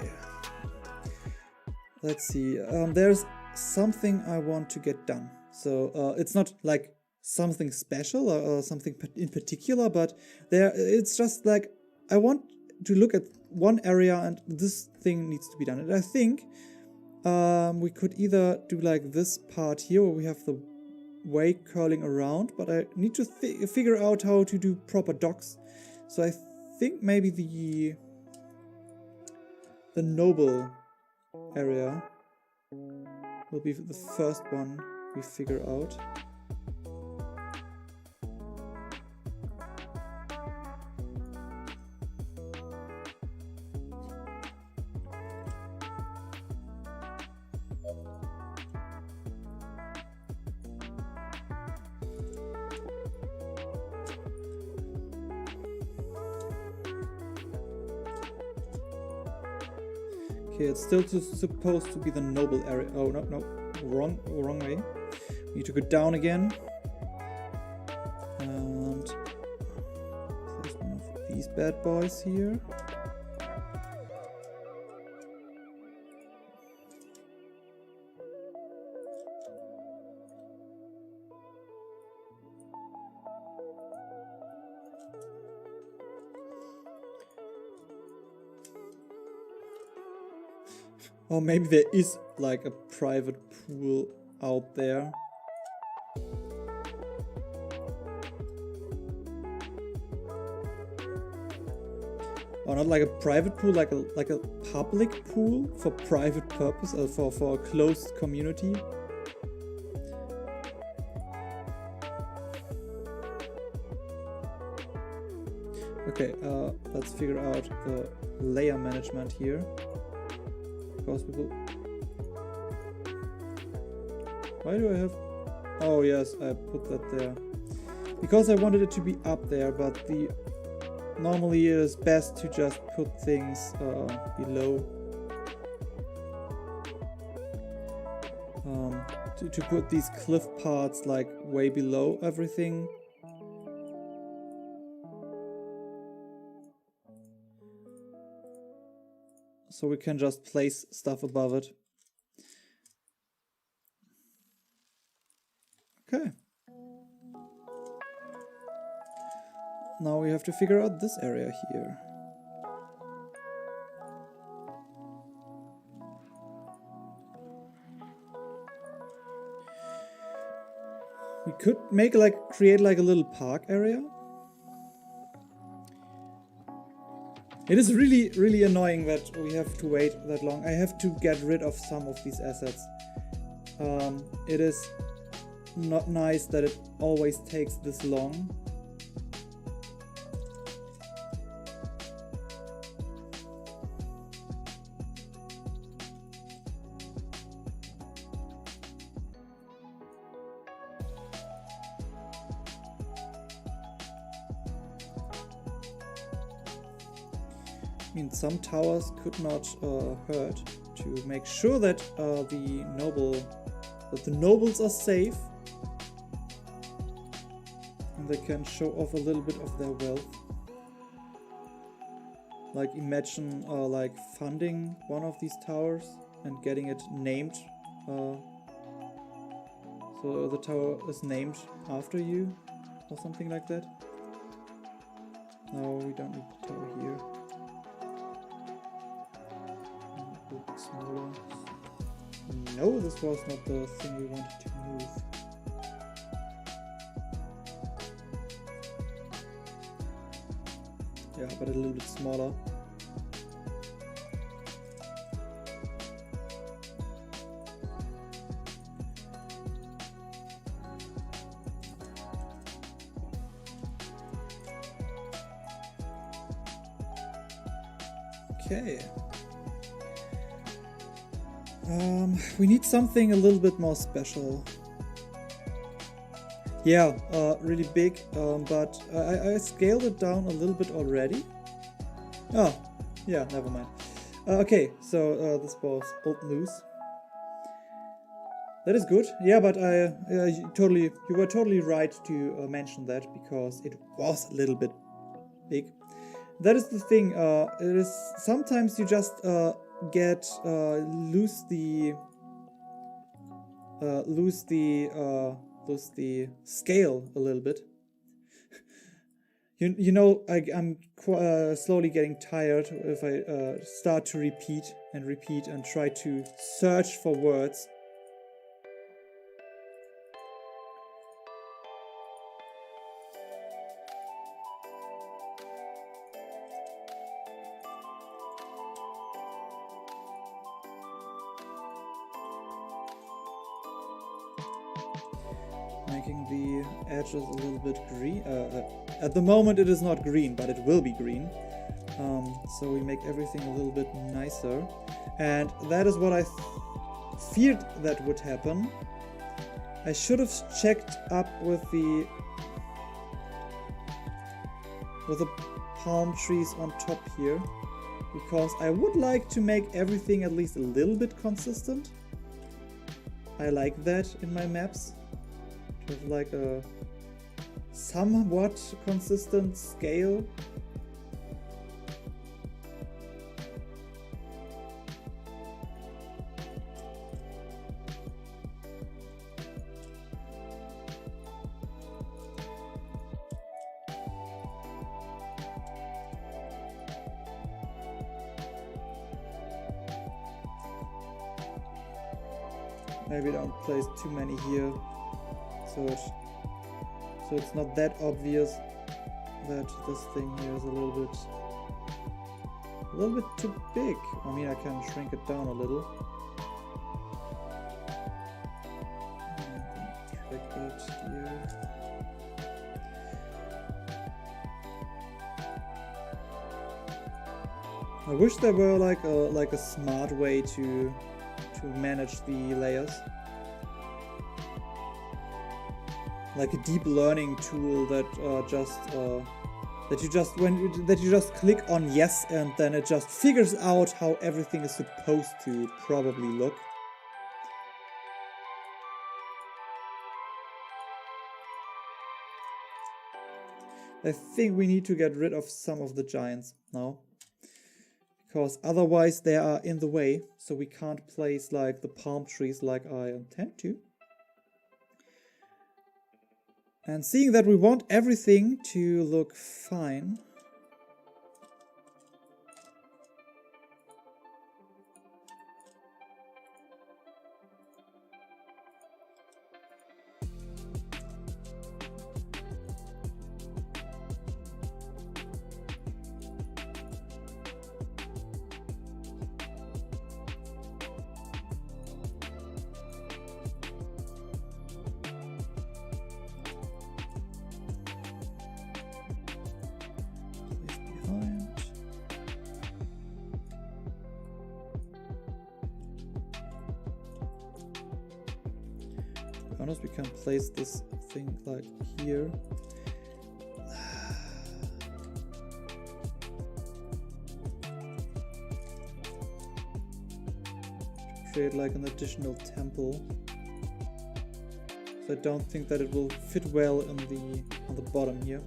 let's see. There's something I want to get done. So it's not like something special or something in particular, but it's just like I want to look at one area and this thing needs to be done. And I think we could either do like this part here where we have the way curling around, but I need to figure out how to do proper docks. So I think maybe the noble area will be the first one we figure out. Okay, it's still supposed to be the noble area. Oh, no, wrong way. We need to go down again. And place one of these bad boys here. Or maybe there is like a private pool out there. Or not like a private pool, like a public pool for private purpose, or for a closed community. Okay, let's figure out the layer management here. People. Why do I have... Oh yes, I put that there. Because I wanted it to be up there, but normally it is best to just put things below. To put these cliff parts like way below everything. so we can just place stuff above it. Okay. Now we have to figure out this area here. We could make create a little park area. It is really annoying that we have to wait that long. I have to get rid of some of these assets. It is not nice that it always takes this long. I mean, some towers could not hurt to make sure that the nobles are safe and they can show off a little bit of their wealth. Like imagine like funding one of these towers and getting it named. So the tower is named after you or something like that. No, we don't need the tower here. A bit smaller. No, this was not the thing we wanted to move. Yeah, but a little bit smaller. Okay. We need something a little bit more special. Yeah, really big, but I scaled it down a little bit already. Oh, yeah, never mind. Okay, so this was old news. That is good. Yeah, but you were totally right to mention that because it was a little bit big. That is the thing. It is sometimes you just lose the scale a little bit. You know, I'm slowly getting tired if I start to repeat and try to search for words. Making the edges a little bit green. At the moment it is not green, but it will be green. So we make everything a little bit nicer. And that is what I feared that would happen. I should have checked up with the palm trees on top here. Because I would like to make everything at least a little bit consistent. I like that in my maps. With like a somewhat consistent scale. Maybe don't place too many here. So it's not that obvious that this thing here is a little bit too big. I mean, I can shrink it down a little. Like that here. I wish there were like a smart way to manage the layers. Like a deep learning tool that you just click on yes and then it just figures out how everything is supposed to probably look. I think we need to get rid of some of the giants now because otherwise they are in the way, so we can't place like the palm trees like I intend to. And seeing that we want everything to look fine, honest, we can place this thing like here. Create like an additional temple. So I don't think that it will fit well on the bottom here.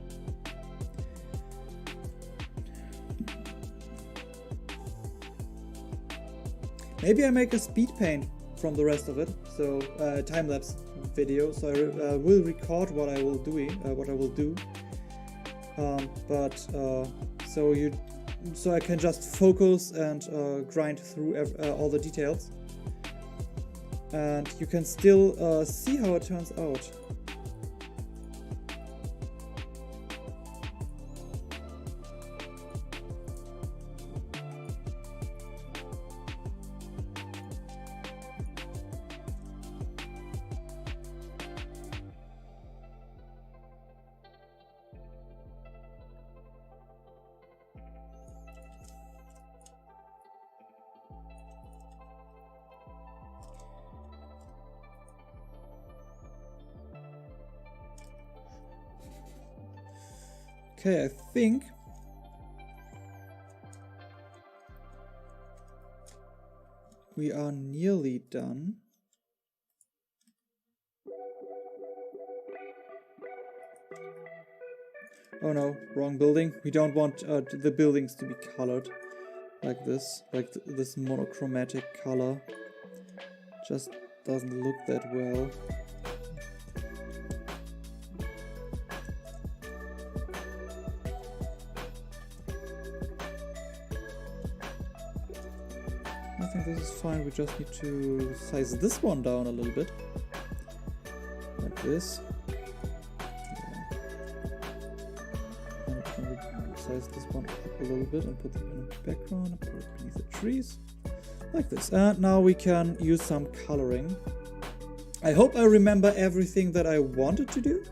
Maybe I make a speed paint from the rest of it, so time-lapse video. So I will record what I will do, so I can just focus and grind through all the details, and you can still see how it turns out. Okay, I think we are nearly done. Oh no, wrong building. We don't want the buildings to be colored like this, this monochromatic color. Just doesn't look that well. I think this is fine. We just need to size this one down a little bit, like this. Size this one up a little bit and put it in the background and put it beneath the trees, like this. And now we can use some coloring. I hope I remember everything that I wanted to do,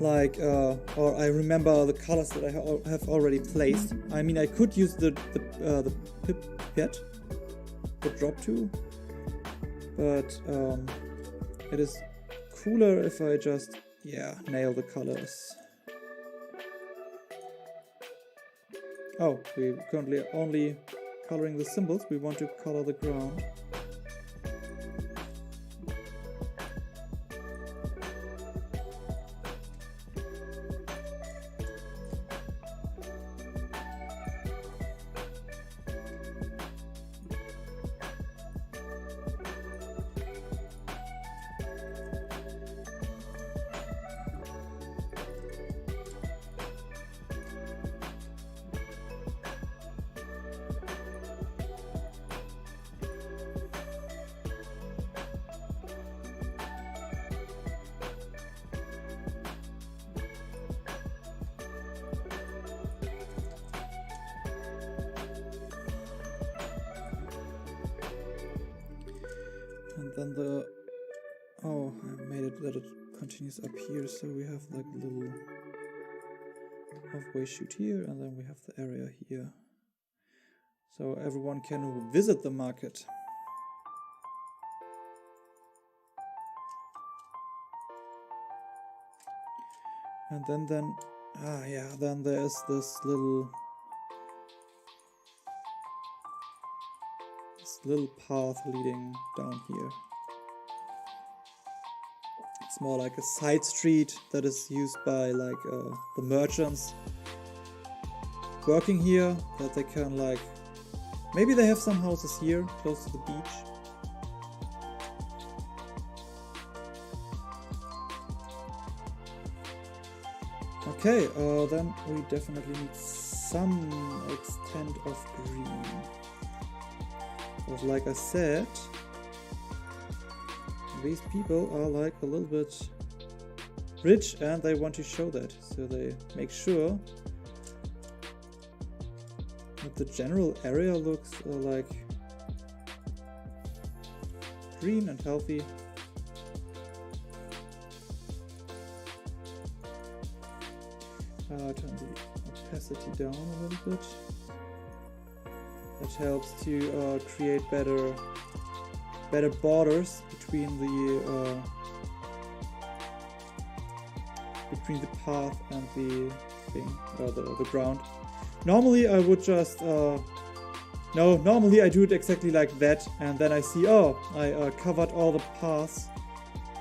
like or I remember the colors that I have already placed. I mean, I could use the pipette, the drop tool, but it is cooler if I just nail the colors. Oh, we're currently only coloring the symbols. We want to color the ground. And then I made it that it continues up here, so we have like a little halfway shoot here, and then we have the area here, so everyone can visit the market. And then then there's this little path leading down here. It's more like a side street that is used by like the merchants. working here, that they can like, maybe they have some houses here close to the beach. Okay, then we definitely need some extent of green. But like I said, these people are like a little bit rich and they want to show that. So they make sure that the general area looks like green and healthy. Turn the opacity down a little bit. That helps to create better borders between the path and the thing, the ground. Normally I would just normally I do it exactly like that, and then I see, oh, I covered all the paths,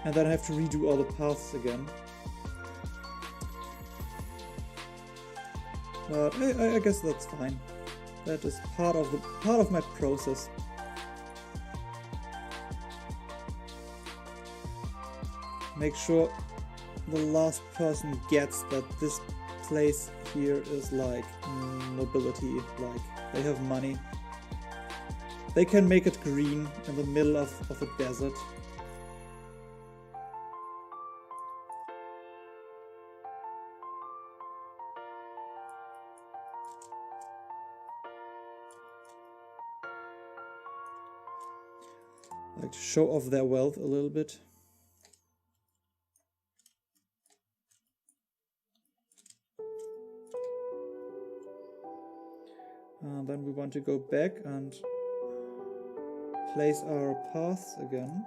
and then I have to redo all the paths again. But I guess that's fine. That is part of my process. Make sure the last person gets that this place here is like nobility, like they have money. They can make it green in the middle of a desert. Like to show off their wealth a little bit. And then we want to go back and place our paths again.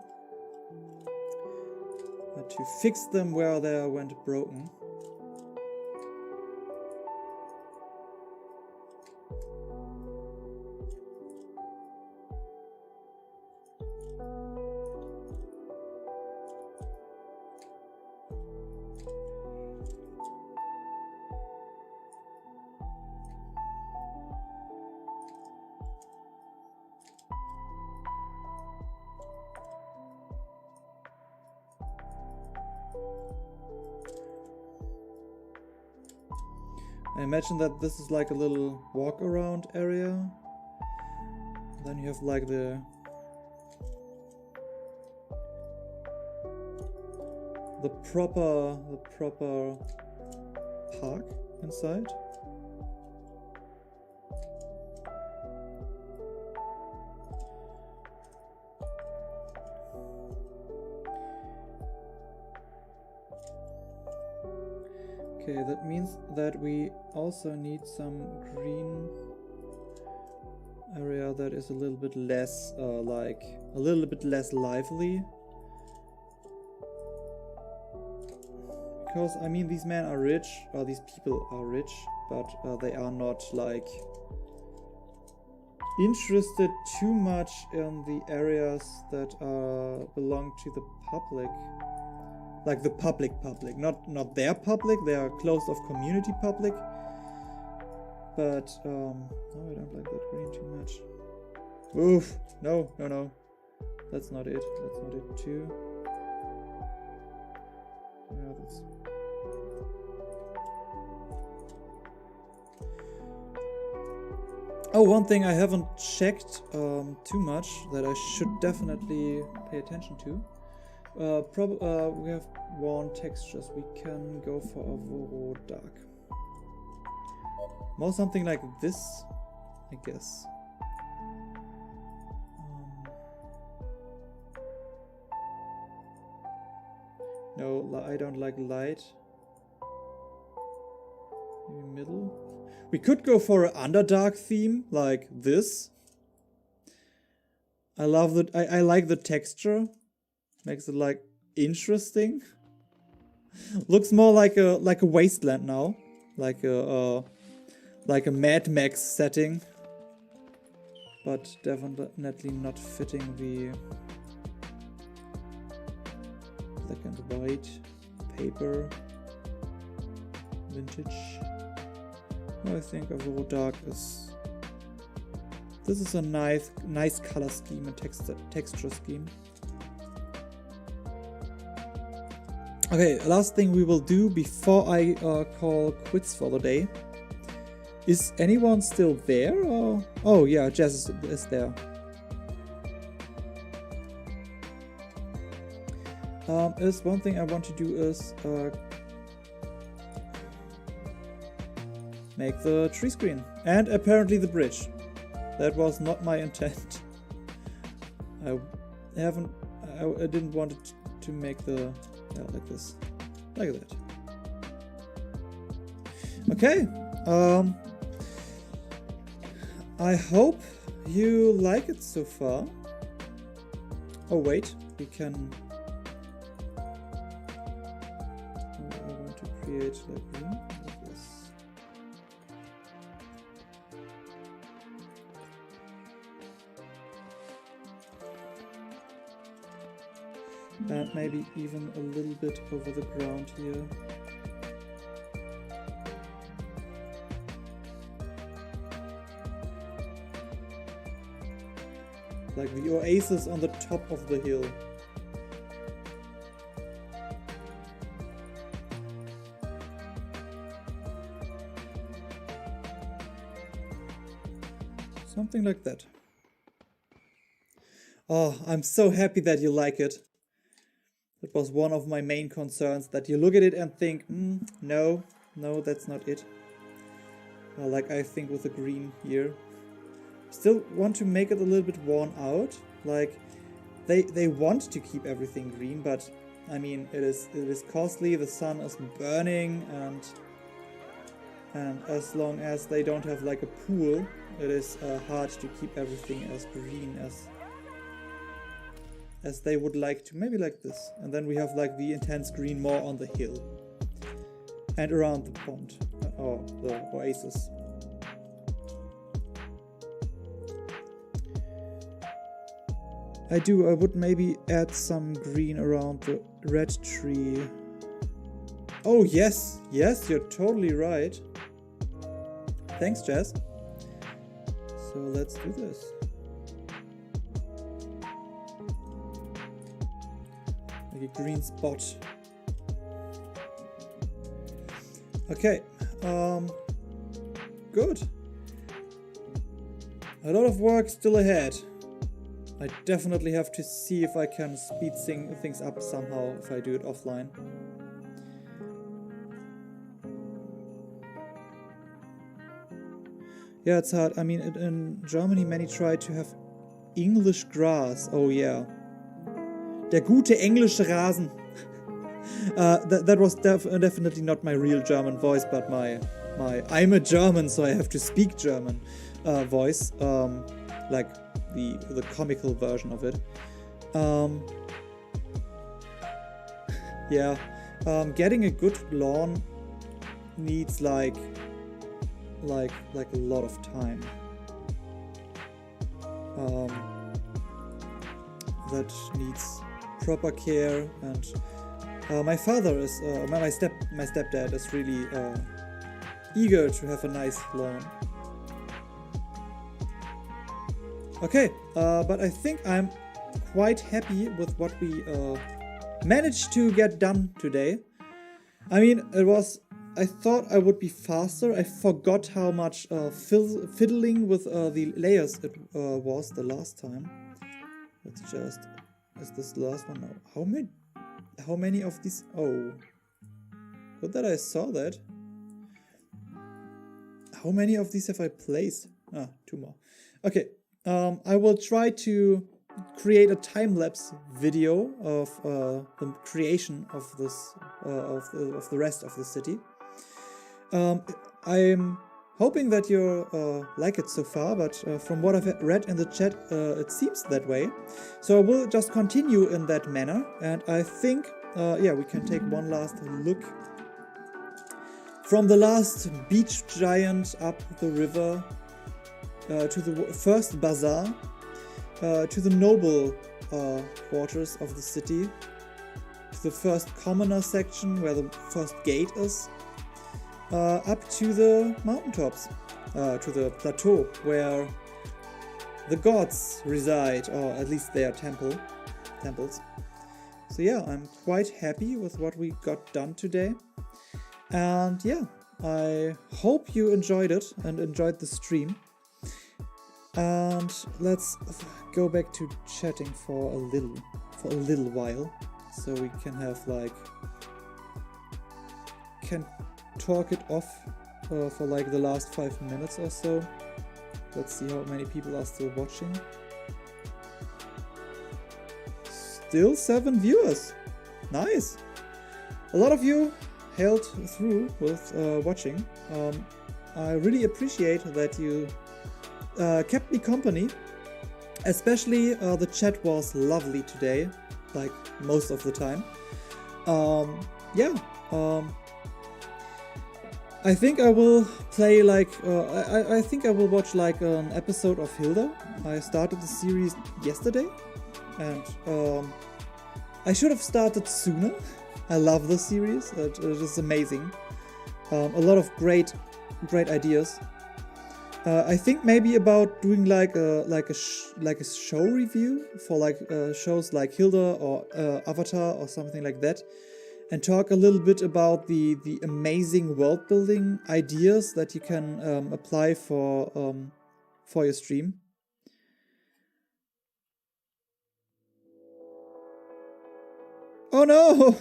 To fix them where they went broken. I imagine that this is like a little walk around area. Then you have like the proper park inside. Okay, that means that we also need some green area that is a little bit less lively. Because I mean, these men are rich, or these people are rich, but they are not like interested too much in the areas that belong to the public. Like the public, not their public, they are closed off community public. But, no, I don't like that green too much. Oof, no. That's not it too. Yeah, that's... Oh, one thing I haven't checked too much that I should definitely pay attention to. We have worn textures. We can go for a raw dark. More something like this, I guess. No, I don't like light. Maybe middle. We could go for an underdark theme like this. I love that. I like the texture. Makes it like interesting. Looks more like a wasteland now, like a Mad Max setting, but definitely not fitting the black and white paper vintage. I think a raw dark is... This is a nice color scheme and texture scheme. Okay, last thing we will do before I call quits for the day. Is anyone still there? Or... Oh yeah, Jess is there. Is one thing I want to do is make the tree screen and apparently the bridge. That was not my intent. I didn't want it to make the like this, like that. Okay. I hope you like it so far. Oh wait, we can. I want to create like green like this. And maybe even a little bit over the ground here. Like the oasis on the top of the hill. Something like that. Oh, I'm so happy that you like it. That was one of my main concerns, that you look at it and think, no, that's not it. Like I think with the green here. Still want to make it a little bit worn out. Like they want to keep everything green, but I mean it is costly. The sun is burning, and as long as they don't have like a pool, it is hard to keep everything as green as they would like to. Maybe like this, and then we have like the intense green more on the hill and around the pond or the oasis. I would maybe add some green around the red tree. Oh yes, you're totally right. Thanks, Jess. So let's do this. Like a green spot. Okay, good. A lot of work still ahead. I definitely have to see if I can speed things up somehow if I do it offline. Yeah, it's hard. I mean, in Germany many try to have English grass. Oh yeah. Der gute englische Rasen. That was definitely not my real German voice, but my I'm a German, so I have to speak German voice. Like the comical version of it. Yeah, getting a good lawn needs like a lot of time. That needs proper care, and my father is my stepdad is really eager to have a nice lawn. Okay, but I think I'm quite happy with what we managed to get done today. I mean, I thought I would be faster. I forgot how much fiddling with the layers it was the last time. Let's just... Is this the last one now? How many of these... Oh. Good that I saw that. How many of these have I placed? Ah, 2 more. Okay. I will try to create a time-lapse video of the creation of this of the rest of the city. I'm hoping that you like it so far, but from what I've read in the chat, it seems that way. So I will just continue in that manner, and I think, yeah, we can take one last look from the last beach giant up the river. To the first bazaar, to the noble quarters of the city, to the first commoner section where the first gate is, up to the mountaintops, to the plateau where the gods reside, or at least their temples. So yeah, I'm quite happy with what we got done today. And yeah, I hope you enjoyed it and enjoyed the stream. And let's go back to chatting for a little while, so we can have can talk it off for like the last 5 minutes or so. Let's see how many people are still watching. Still 7 viewers. Nice. A lot of you held through with watching. I really appreciate that you kept me company. Especially the chat was lovely today, like most of the time. I think I will play like I think I will watch like an episode of Hilda. I started the series yesterday, and I should have started sooner. I love the series. It is amazing. A lot of great ideas. I think maybe about doing like a show review for like shows like Hilda or Avatar or something like that, and talk a little bit about the amazing world building ideas that you can apply for your stream. Oh no!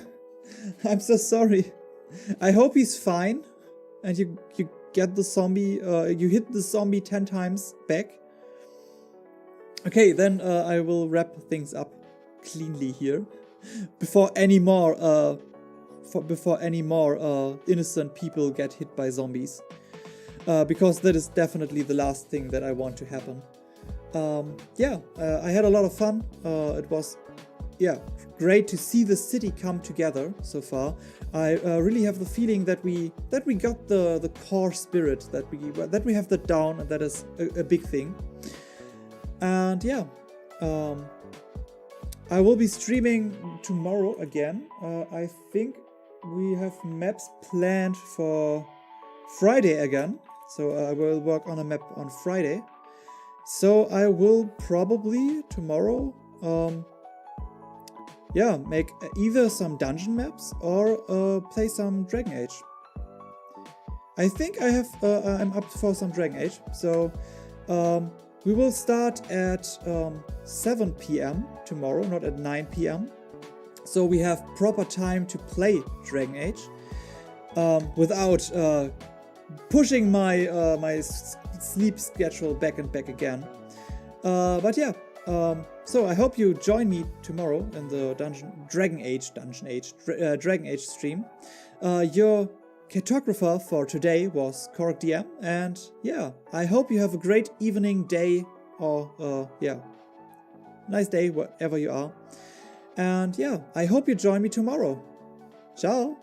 I'm so sorry. I hope he's fine, and you get the zombie. You hit the zombie 10 times back. Okay, then I will wrap things up cleanly here before any more innocent people get hit by zombies, because that is definitely the last thing that I want to happen. I had a lot of fun. It was great to see the city come together so far. I really have the feeling that we got the core spirit, that we have that down, and that is a big thing. And I will be streaming tomorrow again. I think we have maps planned for Friday again, so I will work on a map on Friday. So I will probably tomorrow make either some dungeon maps or play some Dragon Age. I think I'm up for some Dragon Age, so we will start at 7 p.m. tomorrow, not at 9 p.m. So we have proper time to play Dragon Age without pushing my sleep schedule back and back again. So I hope you join me tomorrow in the Dragon Age stream. Your cartographer for today was Koroc DM, and I hope you have a great evening, day, or nice day wherever you are. And I hope you join me tomorrow. Ciao!